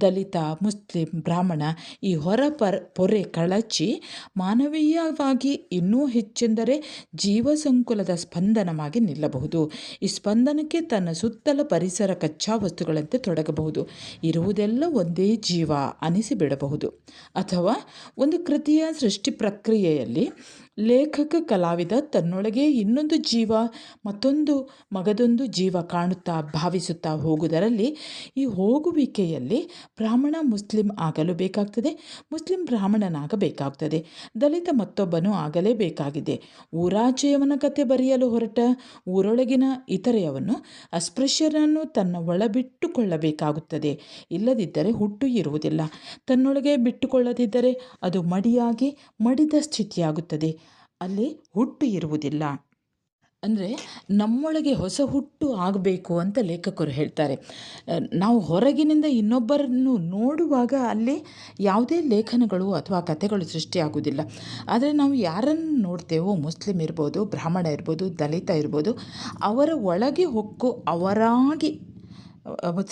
ದಲಿತ, ಮುಸ್ಲಿಂ, ಬ್ರಾಹ್ಮಣ ಈ ಪೊರೆ ಕಳಚಿ ಮಾನವೀಯವಾಗಿ ಇನ್ನೂ ಹೆಚ್ಚೆಂದರೆ ಜೀವಸಂಕುಲದ ಸ್ಪಂದನವಾಗಿ ನಿಲ್ಲಬಹುದು. ಈ ಸ್ಪಂದನಕ್ಕೆ ತನ್ನ ಸುತ್ತಲ ಪರಿಸರ ಕಚ್ಚಾ ವಸ್ತುಗಳಂತೆ ತೊಡಗಬಹುದು. ಇರುವುದೆಲ್ಲ ಒಂದೇ ಜೀವ ಅನಿಸಿಬಿಡಬಹುದು. ಅಥವಾ ಒಂದು ಕೃತಿಯ ಸೃಷ್ಟಿ ಪ್ರಕ್ರಿಯೆಯಲ್ಲಿ ಲೇಖಕ ಕಲಾವಿದ ತನ್ನೊಳಗೆ ಇನ್ನೊಂದು ಜೀವ, ಮಗದೊಂದು ಜೀವ ಕಾಣುತ್ತಾ ಭಾವಿಸುತ್ತಾ ಹೋಗುವುದರಲ್ಲಿ, ಈ ಹೋಗುವಿಕೆಯಲ್ಲಿ ಬ್ರಾಹ್ಮಣ ಮುಸ್ಲಿಂ ಆಗಲು ಬೇಕಾಗ್ತದೆ, ಮುಸ್ಲಿಂ ಬ್ರಾಹ್ಮಣನಾಗಬೇಕಾಗ್ತದೆ, ದಲಿತ ಮತ್ತೊಬ್ಬನು ಆಗಲೇಬೇಕಾಗಿದೆ. ಊರಾಚೆಯವನ ಕತೆ ಬರೆಯಲು ಹೊರಟ ಊರೊಳಗಿನ ಇತರೆಯವನು ಅಸ್ಪೃಶ್ಯರನ್ನು ತನ್ನ ಒಳಬಿಟ್ಟುಕೊಳ್ಳಬೇಕಾಗುತ್ತದೆ. ಇಲ್ಲದಿದ್ದರೆ ಹುಟ್ಟು ಇರುವುದಿಲ್ಲ. ತನ್ನೊಳಗೆ ಬಿಟ್ಟುಕೊಳ್ಳದಿದ್ದರೆ ಅದು ಮಡಿದ ಸ್ಥಿತಿಯಾಗುತ್ತದೆ. ಅಲ್ಲಿ ಹುಟ್ಟು ಇರುವುದಿಲ್ಲ. ಅಂದರೆ ನಮ್ಮೊಳಗೆ ಹೊಸ ಹುಟ್ಟು ಆಗಬೇಕು ಅಂತ ಲೇಖಕರು ಹೇಳ್ತಾರೆ. ನಾವು ಹೊರಗಿನಿಂದ ಇನ್ನೊಬ್ಬರನ್ನು ನೋಡುವಾಗ ಅಲ್ಲಿ ಯಾವುದೇ ಲೇಖನಗಳು ಅಥವಾ ಕಥೆಗಳು ಸೃಷ್ಟಿಯಾಗುವುದಿಲ್ಲ. ಆದರೆ ನಾವು ಯಾರನ್ನು ನೋಡ್ತೇವೋ, ಮುಸ್ಲಿಮ್ ಇರ್ಬೋದು, ಬ್ರಾಹ್ಮಣ ಇರ್ಬೋದು, ದಲಿತ ಇರ್ಬೋದು, ಅವರ ಒಳಗೆ ಹೊಕ್ಕು ಅವರಾಗಿ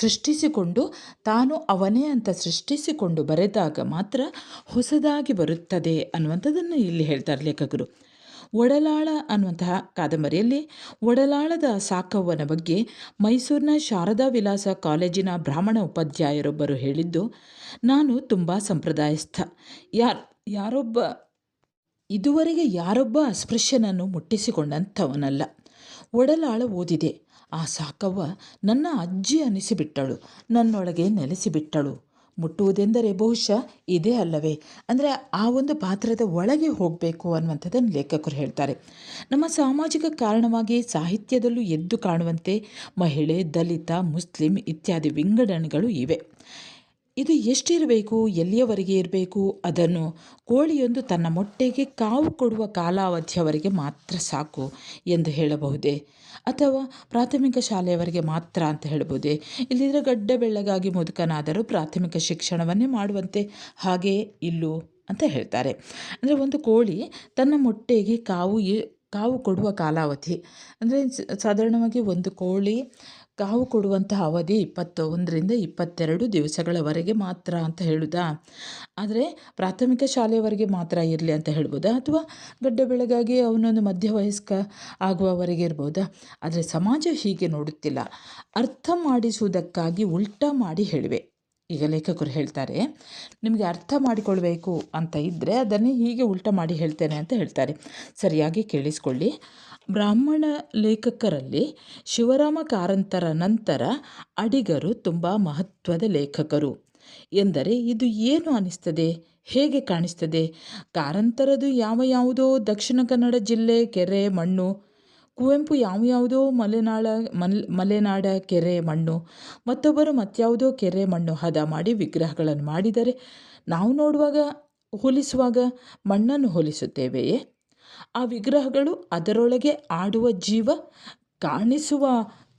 ಸೃಷ್ಟಿಸಿಕೊಂಡು ತಾನು ಅವನೇ ಅಂತ ಸೃಷ್ಟಿಸಿಕೊಂಡು ಬರೆದಾಗ ಮಾತ್ರ ಹೊಸದಾಗಿ ಬರುತ್ತದೆ ಅನ್ನುವಂಥದ್ದನ್ನು ಇಲ್ಲಿ ಹೇಳ್ತಾರೆ ಲೇಖಕರು. ಒಡಲಾಳ ಅನ್ನುವಂತಹ ಕಾದಂಬರಿಯಲ್ಲಿ ಒಡಲಾಳದ ಸಾಕವ್ವನ ಬಗ್ಗೆ ಮೈಸೂರಿನ ಶಾರದಾ ವಿಲಾಸ ಕಾಲೇಜಿನ ಬ್ರಾಹ್ಮಣ ಉಪಾಧ್ಯಾಯರೊಬ್ಬರು ಹೇಳಿದ್ದು, ನಾನು ತುಂಬ ಸಂಪ್ರದಾಯಸ್ಥ, ಇದುವರೆಗೆ ಯಾರೊಬ್ಬ ಅಸ್ಪೃಶ್ಯನನ್ನು ಮುಟ್ಟಿಸಿಕೊಂಡಂಥವನಲ್ಲ. ಒಡಲಾಳ ಓದಿದೆ. ಆ ಸಾಕವ್ವ ನನ್ನ ಅಜ್ಜಿ ಅನಿಸಿಬಿಟ್ಟಳು, ನನ್ನೊಳಗೆ ನೆಲೆಸಿಬಿಟ್ಟಳು. ಮುಟ್ಟುವುದೆಂದರೆ ಬಹುಶಃ ಇದೇ ಅಲ್ಲವೇ? ಅಂದರೆ ಆ ಒಂದು ಪಾತ್ರದ ಒಳಗೆ ಹೋಗಬೇಕು ಅನ್ನುವಂಥದ್ದನ್ನು ಲೇಖಕರು ಹೇಳ್ತಾರೆ. ನಮ್ಮ ಸಾಮಾಜಿಕ ಕಾರಣವಾಗಿ ಸಾಹಿತ್ಯದಲ್ಲೂ ಎದ್ದು ಕಾಣುವಂತೆ ಮಹಿಳೆ, ದಲಿತ, ಮುಸ್ಲಿಂ ಇತ್ಯಾದಿ ವಿಂಗಡಣೆಗಳು ಇವೆ. ಇದು ಎಷ್ಟಿರಬೇಕು, ಎಲ್ಲಿಯವರೆಗೆ ಇರಬೇಕು? ಅದನ್ನು ಕೋಳಿಯೊಂದು ತನ್ನ ಮೊಟ್ಟೆಗೆ ಕಾವು ಕೊಡುವ ಕಾಲಾವಧಿಯವರೆಗೆ ಮಾತ್ರ ಸಾಕು ಎಂದು ಹೇಳಬಹುದೇ? ಅಥವಾ ಪ್ರಾಥಮಿಕ ಶಾಲೆಯವರೆಗೆ ಮಾತ್ರ ಅಂತ ಹೇಳ್ಬೋದೇ? ಇಲ್ಲಿದ್ರೆ ಗಡ್ಡ ಬೆಳ್ಳಗಾಗಿ ಮುದುಕನಾದರೂ ಪ್ರಾಥಮಿಕ ಶಿಕ್ಷಣವನ್ನೇ ಮಾಡುವಂತೆ ಹಾಗೇ ಇಲ್ಲೂ ಅಂತ ಹೇಳ್ತಾರೆ. ಅಂದರೆ ಒಂದು ಕೋಳಿ ತನ್ನ ಮೊಟ್ಟೆಗೆ ಕಾವು ಕೊಡುವ ಕಾಲಾವಧಿ ಅಂದರೆ ಸಾಧಾರಣವಾಗಿ ಒಂದು ಕೋಳಿ ಕಾವು ಕೊಡುವಂತಹ ಅವಧಿ 21ರಿಂದ 22 ದಿವಸಗಳವರೆಗೆ ಮಾತ್ರ ಅಂತ ಹೇಳುವುದಾ? ಆದರೆ ಪ್ರಾಥಮಿಕ ಶಾಲೆಯವರೆಗೆ ಮಾತ್ರ ಇರಲಿ ಅಂತ ಹೇಳ್ಬೋದಾ? ಅಥವಾ ಗಡ್ಡ ಬೆಳಗಾಗಿ ಅವನೊಂದು ಮಧ್ಯವಯಸ್ಕ ಆಗುವವರೆಗೆ ಇರ್ಬೋದಾ? ಆದರೆ ಸಮಾಜ ಹೀಗೆ ನೋಡುತ್ತಿಲ್ಲ. ಅರ್ಥ ಮಾಡಿಸುವುದಕ್ಕಾಗಿ ಉಲ್ಟಾ ಮಾಡಿ ಹೇಳಿವೆ. ಈಗ ಲೇಖಕರು ಹೇಳ್ತಾರೆ, ನಿಮಗೆ ಅರ್ಥ ಮಾಡಿಕೊಳ್ಬೇಕು ಅಂತ ಇದ್ದರೆ ಅದನ್ನೇ ಹೀಗೆ ಉಲ್ಟಾ ಮಾಡಿ ಹೇಳ್ತೇನೆ ಅಂತ ಹೇಳ್ತಾರೆ. ಸರಿಯಾಗಿ ಕೇಳಿಸ್ಕೊಳ್ಳಿ. ಬ್ರಾಹ್ಮಣ ಲೇಖಕರಲ್ಲಿ ಶಿವರಾಮ ಕಾರಂತರ ನಂತರ ಅಡಿಗರು ತುಂಬ ಮಹತ್ವದ ಲೇಖಕರು ಎಂದರೆ ಇದು ಏನು ಅನಿಸ್ತದೆ? ಹೇಗೆ ಕಾಣಿಸ್ತದೆ? ಕಾರಂತರದು ಯಾವುದೋ ದಕ್ಷಿಣ ಕನ್ನಡ ಜಿಲ್ಲೆ ಕೆರೆ ಮಣ್ಣು, ಕುವೆಂಪು ಯಾವುದೋ ಮಲೆನಾಡ ಕೆರೆ ಮಣ್ಣು, ಮತ್ತೊಬ್ಬರು ಮತ್ಯಾವುದೋ ಕೆರೆ ಮಣ್ಣು ಹದ ಮಾಡಿ ವಿಗ್ರಹಗಳನ್ನು ಮಾಡಿದರೆ ನಾವು ನೋಡುವಾಗ ಹೋಲಿಸುವಾಗ ಮಣ್ಣನ್ನು ಹೋಲಿಸುತ್ತೇವೆಯೇ? ಆ ವಿಗ್ರಹಗಳು ಅದರೊಳಗೆ ಆಡುವ ಜೀವ, ಕಾಣಿಸುವ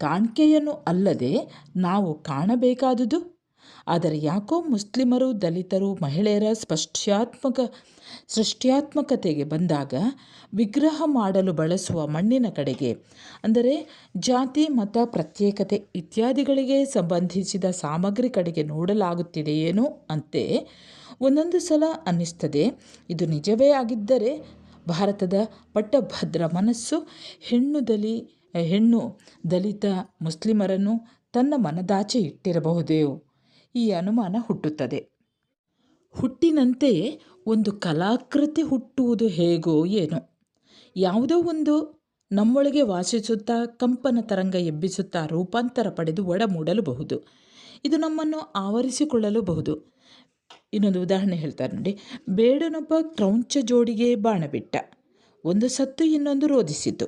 ಕಾಣಿಕೆಯನ್ನು ಅಲ್ಲದೆ ನಾವು ಕಾಣಬೇಕಾದುದು. ಆದರೆ ಯಾಕೋ ಮುಸ್ಲಿಮರು, ದಲಿತರು, ಮಹಿಳೆಯರ ಸೃಷ್ಟ್ಯಾತ್ಮಕತೆಗೆ ಬಂದಾಗ ವಿಗ್ರಹ ಮಾಡಲು ಬಳಸುವ ಮಣ್ಣಿನ ಕಡೆಗೆ, ಅಂದರೆ ಜಾತಿ, ಮತ, ಪ್ರತ್ಯೇಕತೆ ಇತ್ಯಾದಿಗಳಿಗೆ ಸಂಬಂಧಿಸಿದ ಸಾಮಗ್ರಿ ಕಡೆಗೆ ನೋಡಲಾಗುತ್ತಿದೆಯೇನೋ ಅಂತೆ ಒಂದೊಂದು ಸಲ ಅನ್ನಿಸ್ತದೆ. ಇದು ನಿಜವೇ ಆಗಿದ್ದರೆ ಭಾರತದ ಪಟ್ಟಭದ್ರ ಮನಸ್ಸು ಹೆಣ್ಣು ದಲಿತ ಮುಸ್ಲಿಮರನ್ನು ತನ್ನ ಮನದಾಚೆ ಇಟ್ಟಿರಬಹುದೇ? ಈ ಅನುಮಾನ ಹುಟ್ಟುತ್ತದೆ. ಹುಟ್ಟಿನಂತೆಯೇ ಒಂದು ಕಲಾಕೃತಿ ಹುಟ್ಟುವುದು ಹೇಗೋ ಏನೋ. ಯಾವುದೋ ಒಂದು ನಮ್ಮೊಳಗೆ ವಾಸಿಸುತ್ತಾ ಕಂಪನ ತರಂಗ ಎಬ್ಬಿಸುತ್ತಾ ರೂಪಾಂತರ ಪಡೆದು ಒಡಮೂಡಲಬಹುದು. ಇದು ನಮ್ಮನ್ನು ಆವರಿಸಿಕೊಳ್ಳಲೂಬಹುದು. ಇನ್ನೊಂದು ಉದಾಹರಣೆ ಹೇಳ್ತಾರೆ ನೋಡಿ. ಬೇಡನೊಬ್ಬ ಕ್ರೌಂಚ ಜೋಡಿಗೆ ಬಾಣ ಬಿಟ್ಟ, ಒಂದು ಸತ್ತು ಇನ್ನೊಂದು ರೋಧಿಸಿತು.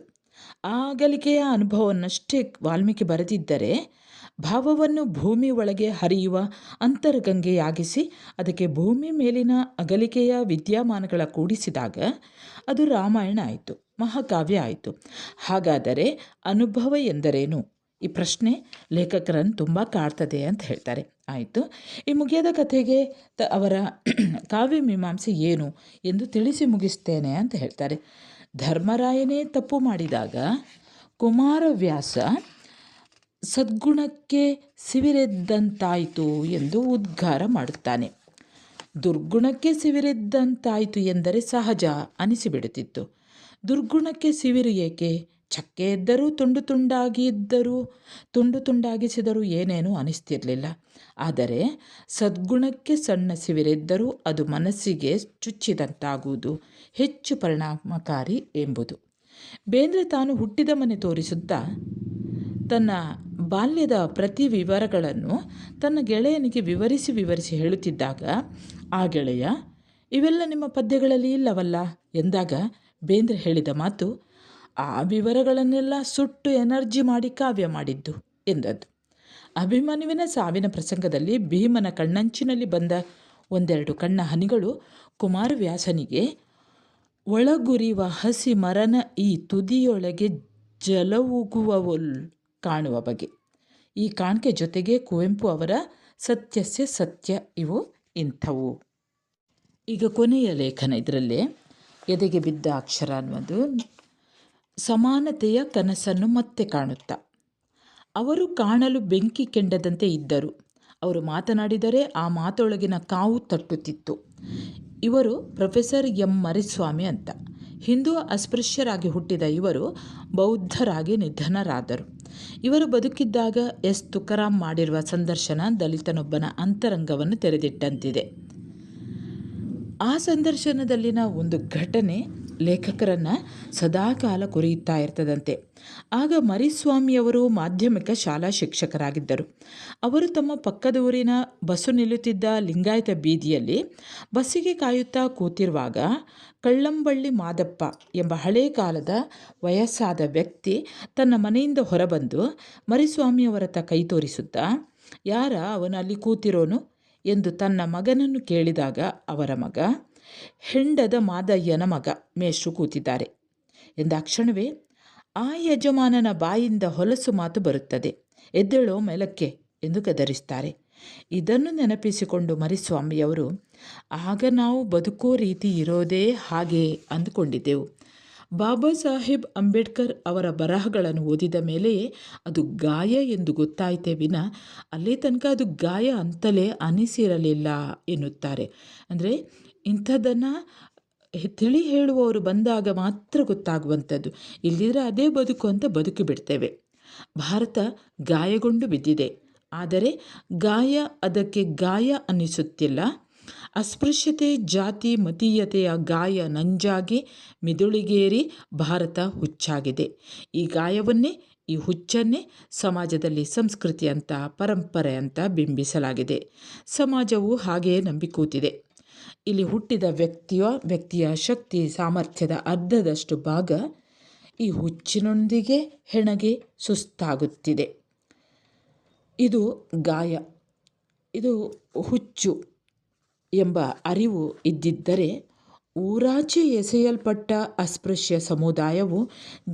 ಆ ಅಗಲಿಕೆಯ ಅನುಭವವನ್ನಷ್ಟೇ ವಾಲ್ಮೀಕಿ ಬರೆದಿದ್ದರೆ ಭಾವವನ್ನು ಭೂಮಿ ಒಳಗೆ ಹರಿಯುವ ಅಂತರ್ಗಂಗೆಯಾಗಿಸಿ ಅದಕ್ಕೆ ಭೂಮಿ ಮೇಲಿನ ಅಗಲಿಕೆಯ ವಿದ್ಯಮಾನಗಳ ಕೂಡಿಸಿದಾಗ ಅದು ರಾಮಾಯಣ ಆಯಿತು, ಮಹಾಕಾವ್ಯ ಆಯಿತು. ಹಾಗಾದರೆ ಅನುಭವ ಎಂದರೇನು? ಈ ಪ್ರಶ್ನೆ ಲೇಖಕರನ್ನು ತುಂಬ ಕಾಡ್ತದೆ ಅಂತ ಹೇಳ್ತಾರೆ. ಆಯಿತು, ಈ ಮುಗಿಯದ ಕಥೆಗೆ ಅವರ ಕಾವ್ಯ ಮೀಮಾಂಸೆ ಏನು ಎಂದು ತಿಳಿಸಿ ಮುಗಿಸ್ತೇನೆ ಅಂತ ಹೇಳ್ತಾರೆ. ಧರ್ಮರಾಯನೇ ತಪ್ಪು ಮಾಡಿದಾಗ ಕುಮಾರವ್ಯಾಸ ಸದ್ಗುಣಕ್ಕೆ ಸಿವಿರೆದ್ದಂತಾಯಿತು ಎಂದು ಉದ್ಗಾರ ಮಾಡುತ್ತಾನೆ. ದುರ್ಗುಣಕ್ಕೆ ಸಿವಿರೆದ್ದಂತಾಯಿತು ಎಂದರೆ ಸಹಜ ಅನಿಸಿಬಿಡುತ್ತಿತ್ತು. ದುರ್ಗುಣಕ್ಕೆ ಸಿವಿರು ಏಕೆ? ಚಕ್ಕೆ ಎದ್ದರೂ ತುಂಡು ತುಂಡಾಗಿಸಿದರೂ ಏನೇನೂ ಅನಿಸ್ತಿರಲಿಲ್ಲ. ಆದರೆ ಸದ್ಗುಣಕ್ಕೆ ಸಣ್ಣ ಸಿವಿರೆದ್ದರೂ ಅದು ಮನಸ್ಸಿಗೆ ಚುಚ್ಚಿದಂತಾಗುವುದು ಹೆಚ್ಚು ಪರಿಣಾಮಕಾರಿ ಎಂಬುದು. ಬೇಂದ್ರೆ ತಾನು ಹುಟ್ಟಿದ ಮನೆ ತೋರಿಸುತ್ತಾ ತನ್ನ ಬಾಲ್ಯದ ಪ್ರತಿ ವಿವರಗಳನ್ನು ತನ್ನ ಗೆಳೆಯನಿಗೆ ವಿವರಿಸಿ ಹೇಳುತ್ತಿದ್ದಾಗ ಆ ಗೆಳೆಯ, ಇವೆಲ್ಲ ನಿಮ್ಮ ಪದ್ಯಗಳಲ್ಲಿ ಇಲ್ಲವಲ್ಲ ಎಂದಾಗ ಬೇಂದ್ರೆ ಹೇಳಿದ ಮಾತು, ಆ ವಿವರಗಳನ್ನೆಲ್ಲ ಸುಟ್ಟು ಎನರ್ಜಿ ಮಾಡಿ ಕಾವ್ಯ ಮಾಡಿದ್ದು ಎಂದದ್ದು. ಅಭಿಮನ್ಯುವಿನ ಸಾವಿನ ಪ್ರಸಂಗದಲ್ಲಿ ಭೀಮನ ಕಣ್ಣಂಚಿನಲ್ಲಿ ಬಂದ ಒಂದೆರಡು ಕಣ್ಣ ಹನಿಗಳು ಕುಮಾರವ್ಯಾಸನಿಗೆ ಒಳಗುರಿವ ಹಸಿ ಮರನ ಈ ತುದಿಯೊಳಗೆ ಜಲವುಗುವವೊಲ್ ಕಾಣುವ ಬಗೆ. ಈ ಕಾಣಿಕೆ ಜೊತೆಗೆ ಕುವೆಂಪು ಅವರ ಸತ್ಯಸ್ಯ ಸತ್ಯ ಇವು ಇಂಥವು. ಈಗ ಕೊನೆಯ ಲೇಖನ ಇದರಲ್ಲೇ ಎದೆಗೆ ಬಿದ್ದ ಅಕ್ಷರ ಅನ್ನೋದು ಸಮಾನತೆಯ ಕನಸನ್ನು ಮತ್ತೆ ಕಾಣುತ್ತಾ. ಅವರು ಕಾಣಲು ಬೆಂಕಿ ಕೆಂಡದಂತೆ ಇದ್ದರು. ಅವರು ಮಾತನಾಡಿದರೆ ಆ ಮಾತೊಳಗಿನ ಕಾವು ತಟ್ಟುತ್ತಿತ್ತು. ಇವರು ಪ್ರೊಫೆಸರ್ ಎಂ ಮರಿಸ್ವಾಮಿ ಅಂತ. ಹಿಂದೂ ಅಸ್ಪೃಶ್ಯರಾಗಿ ಹುಟ್ಟಿದ ಇವರು ಬೌದ್ಧರಾಗಿ ನಿಧನರಾದರು. ಇವರು ಬದುಕಿದ್ದಾಗ ಎಸ್ ತುಕಾರಾಂ ಮಾಡಿರುವ ಸಂದರ್ಶನ ದಲಿತನೊಬ್ಬನ ಅಂತರಂಗವನ್ನು ತೆರೆದಿಟ್ಟಂತಿದೆ. ಆ ಸಂದರ್ಶನದಲ್ಲಿನ ಒಂದು ಘಟನೆ ಲೇಖಕರನ್ನು ಸದಾಕಾಲ ಕೊರೆಯುತ್ತಾ ಇರ್ತದಂತೆ. ಆಗ ಮರಿಸ್ವಾಮಿಯವರು ಮಾಧ್ಯಮಿಕ ಶಾಲಾ ಶಿಕ್ಷಕರಾಗಿದ್ದರು. ಅವರು ತಮ್ಮ ಪಕ್ಕದ ಊರಿನ ಬಸ್ಸು ನಿಲ್ಲುತ್ತಿದ್ದ ಲಿಂಗಾಯತ ಬೀದಿಯಲ್ಲಿ ಬಸ್ಸಿಗೆ ಕಾಯುತ್ತಾ ಕೂತಿರುವಾಗ ಕಳ್ಳಂಬಳ್ಳಿ ಮಾದಪ್ಪ ಎಂಬ ಹಳೇ ಕಾಲದ ವಯಸ್ಸಾದ ವ್ಯಕ್ತಿ ತನ್ನ ಮನೆಯಿಂದ ಹೊರಬಂದು ಮರಿಸ್ವಾಮಿಯವರತ್ತ ಕೈ ತೋರಿಸುತ್ತಾ, ಯಾರ ಅವನು ಅಲ್ಲಿ ಕೂತಿರೋನು ಎಂದು ತನ್ನ ಮಗನನ್ನು ಕೇಳಿದಾಗ ಅವರ ಮಗ, ಹೆಂಡದ ಮಾದಯ್ಯನ ಮಗ ಮೇಷ್ಟ್ರು ಕೂತಿದ್ದಾರೆ ಎಂದಾಕ್ಷಣವೇ ಆ ಯಜಮಾನನ ಬಾಯಿಂದ ಹೊಲಸು ಮಾತು ಬರುತ್ತದೆ. ಎದ್ದೇಳೋ ಮೇಲಕ್ಕೆ ಎಂದು ಗದರಿಸ್ತಾರೆ. ಇದನ್ನು ನೆನಪಿಸಿಕೊಂಡು ಮರಿಸ್ವಾಮಿಯವರು, ಆಗ ನಾವು ಬದುಕೋ ರೀತಿ ಇರೋದೇ ಹಾಗೆ ಅಂದುಕೊಂಡಿದ್ದೆವು. ಬಾಬಾ ಸಾಹೇಬ್ ಅಂಬೇಡ್ಕರ್ ಅವರ ಬರಹಗಳನ್ನು ಓದಿದ ಮೇಲೆಯೇ ಅದು ಗಾಯ ಎಂದು ಗೊತ್ತಾಯಿತೇ ವಿನ ಅಲ್ಲಿ ತನಕ ಅದು ಗಾಯ ಅಂತಲೇ ಅನಿಸಿರಲಿಲ್ಲ ಎನ್ನುತ್ತಾರೆ. ಅಂದರೆ ಇಂಥದ್ದನ್ನು ತಿಳಿ ಹೇಳುವವರು ಬಂದಾಗ ಮಾತ್ರ ಗೊತ್ತಾಗುವಂಥದ್ದು. ಇಲ್ಲಿದ್ರೆ ಅದೇ ಬದುಕು ಅಂತ ಬದುಕಿ ಬಿಡ್ತೇವೆ. ಭಾರತ ಗಾಯಗೊಂಡು ಬಿದ್ದಿದೆ. ಆದರೆ ಗಾಯ ಅದಕ್ಕೆ ಗಾಯ ಅನ್ನಿಸುತ್ತಿಲ್ಲ. ಅಸ್ಪೃಶ್ಯತೆ, ಜಾತಿ, ಮತೀಯತೆಯ ಗಾಯ ನಂಜಾಗಿ ಮಿದುಳಿಗೇರಿ ಭಾರತ ಹುಚ್ಚಾಗಿದೆ. ಈ ಗಾಯವನ್ನೇ, ಈ ಹುಚ್ಚನ್ನೇ ಸಮಾಜದಲ್ಲಿ ಸಂಸ್ಕೃತಿ ಅಂತ, ಪರಂಪರೆ ಅಂತ ಬಿಂಬಿಸಲಾಗಿದೆ. ಸಮಾಜವು ಹಾಗೆಯೇ ನಂಬಿ ಕೂತಿದೆ. ಇಲ್ಲಿ ಹುಟ್ಟಿದ ವ್ಯಕ್ತಿಯ ಶಕ್ತಿ ಸಾಮರ್ಥ್ಯದ ಅರ್ಧದಷ್ಟು ಭಾಗ ಈ ಹುಚ್ಚಿನೊಂದಿಗೆ ಹೆಣಗೆ ಸುಸ್ತಾಗುತ್ತಿದೆ. ಇದು ಗಾಯ, ಇದು ಹುಚ್ಚು ಎಂಬ ಅರಿವು ಇದ್ದಿದ್ದರೆ ಊರಾಚೆ ಎಸೆಯಲ್ಪಟ್ಟ ಅಸ್ಪೃಶ್ಯ ಸಮುದಾಯವು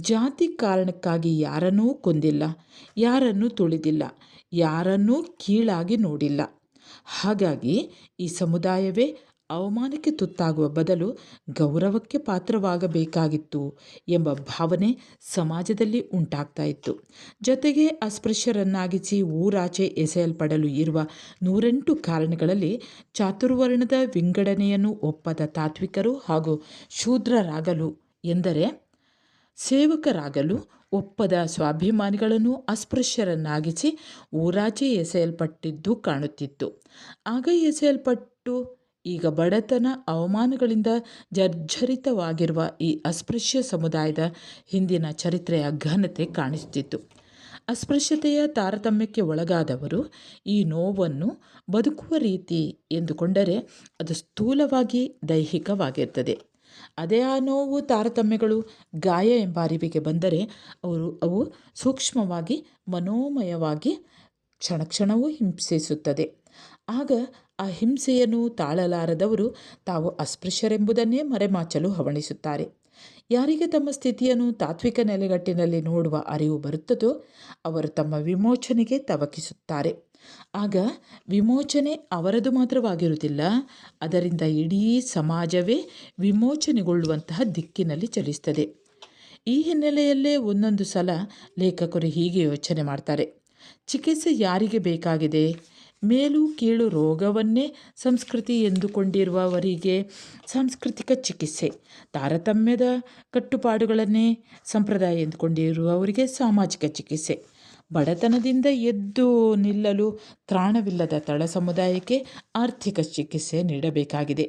ಜಾತಿ ಕಾರಣಕ್ಕಾಗಿ ಯಾರನ್ನೂ ಕೊಂದಿಲ್ಲ, ಯಾರನ್ನೂ ತುಳಿದಿಲ್ಲ, ಯಾರನ್ನೂ ಕೀಳಾಗಿ ನೋಡಿಲ್ಲ. ಹಾಗಾಗಿ ಈ ಸಮುದಾಯವೇ ಅವಮಾನಕ್ಕೆ ತುತ್ತಾಗುವ ಬದಲು ಗೌರವಕ್ಕೆ ಪಾತ್ರವಾಗಬೇಕಾಗಿತ್ತು ಎಂಬ ಭಾವನೆ ಸಮಾಜದಲ್ಲಿ ಉಂಟಾಗ್ತಾ ಇತ್ತು. ಜೊತೆಗೆ ಅಸ್ಪೃಶ್ಯರನ್ನಾಗಿಸಿ ಊರಾಚೆ ಎಸೆಯಲ್ಪಡಲು ಇರುವ 108 ಕಾರಣಗಳಲ್ಲಿ ಚಾತುರ್ವರ್ಣದ ವಿಂಗಡಣೆಯನ್ನು ಒಪ್ಪದ ತಾತ್ವಿಕರು ಹಾಗೂ ಶೂದ್ರರಾಗಲು ಎಂದರೆ ಸೇವಕರಾಗಲು ಒಪ್ಪದ ಸ್ವಾಭಿಮಾನಿಗಳನ್ನು ಅಸ್ಪೃಶ್ಯರನ್ನಾಗಿಸಿ ಊರಾಚೆ ಎಸೆಯಲ್ಪಟ್ಟಿದ್ದು ಕಾಣುತ್ತಿತ್ತು. ಆಗ ಎಸೆಯಲ್ಪಟ್ಟು ಈಗ ಬಡತನ, ಅವಮಾನಗಳಿಂದ ಜರ್ಜರಿತವಾಗಿರುವ ಈ ಅಸ್ಪೃಶ್ಯ ಸಮುದಾಯದ ಹಿಂದಿನ ಚರಿತ್ರೆಯ ಘನತೆ ಕಾಣಿಸುತ್ತಿತ್ತು. ಅಸ್ಪೃಶ್ಯತೆಯ ತಾರತಮ್ಯಕ್ಕೆ ಒಳಗಾದವರು ಈ ನೋವನ್ನು ಬದುಕುವ ರೀತಿ ಎಂದುಕೊಂಡರೆ ಅದು ಸ್ಥೂಲವಾಗಿ ದೈಹಿಕವಾಗಿರ್ತದೆ. ಅದೇ ಆ ನೋವು, ತಾರತಮ್ಯಗಳು ಗಾಯ ಎಂಬ ಅರಿವಿಗೆ ಬಂದರೆ ಅವು ಸೂಕ್ಷ್ಮವಾಗಿ, ಮನೋಮಯವಾಗಿ ಕ್ಷಣ ಕ್ಷಣವೂ ಹಿಂಸಿಸುತ್ತದೆ. ಆಗ ಆ ಹಿಂಸೆಯನ್ನು ತಾಳಲಾರದವರು ತಾವು ಅಸ್ಪೃಶ್ಯರೆಂಬುದನ್ನೇ ಮರೆಮಾಚಲು ಹವಣಿಸುತ್ತಾರೆ. ಯಾರಿಗೆ ತಮ್ಮ ಸ್ಥಿತಿಯನ್ನು ತಾತ್ವಿಕ ನೆಲೆಗಟ್ಟಿನಲ್ಲಿ ನೋಡುವ ಅರಿವು ಬರುತ್ತದೋ ಅವರು ತಮ್ಮ ವಿಮೋಚನೆಗೆ ತವಕಿಸುತ್ತಾರೆ. ಆಗ ವಿಮೋಚನೆ ಅವರದು ಮಾತ್ರವಾಗಿರುವುದಿಲ್ಲ, ಅದರಿಂದ ಇಡೀ ಸಮಾಜವೇ ವಿಮೋಚನೆಗೊಳ್ಳುವಂತಹ ದಿಕ್ಕಿನಲ್ಲಿ ಚಲಿಸುತ್ತದೆ. ಈ ಹಿನ್ನೆಲೆಯಲ್ಲೇ ಒಂದೊಂದು ಸಲ ಲೇಖಕರು ಹೀಗೆ ಯೋಚನೆ ಮಾಡ್ತಾರೆ. ಚಿಕಿತ್ಸೆ ಯಾರಿಗೆ ಬೇಕಾಗಿದೆ? ಮೇಲು ಕೀಳು ರೋಗವನ್ನೇ ಸಂಸ್ಕೃತಿ ಎಂದುಕೊಂಡಿರುವವರಿಗೆ ಸಾಂಸ್ಕೃತಿಕ ಚಿಕಿತ್ಸೆ, ತಾರತಮ್ಯದ ಕಟ್ಟುಪಾಡುಗಳನ್ನೇ ಸಂಪ್ರದಾಯ ಎಂದುಕೊಂಡಿರುವವರಿಗೆ ಸಾಮಾಜಿಕ ಚಿಕಿತ್ಸೆ, ಬಡತನದಿಂದ ಎದ್ದು ನಿಲ್ಲಲು ತ್ರಾಣವಿಲ್ಲದ ತಳ ಸಮುದಾಯಕ್ಕೆ ಆರ್ಥಿಕ ಚಿಕಿತ್ಸೆ ನೀಡಬೇಕಾಗಿದೆ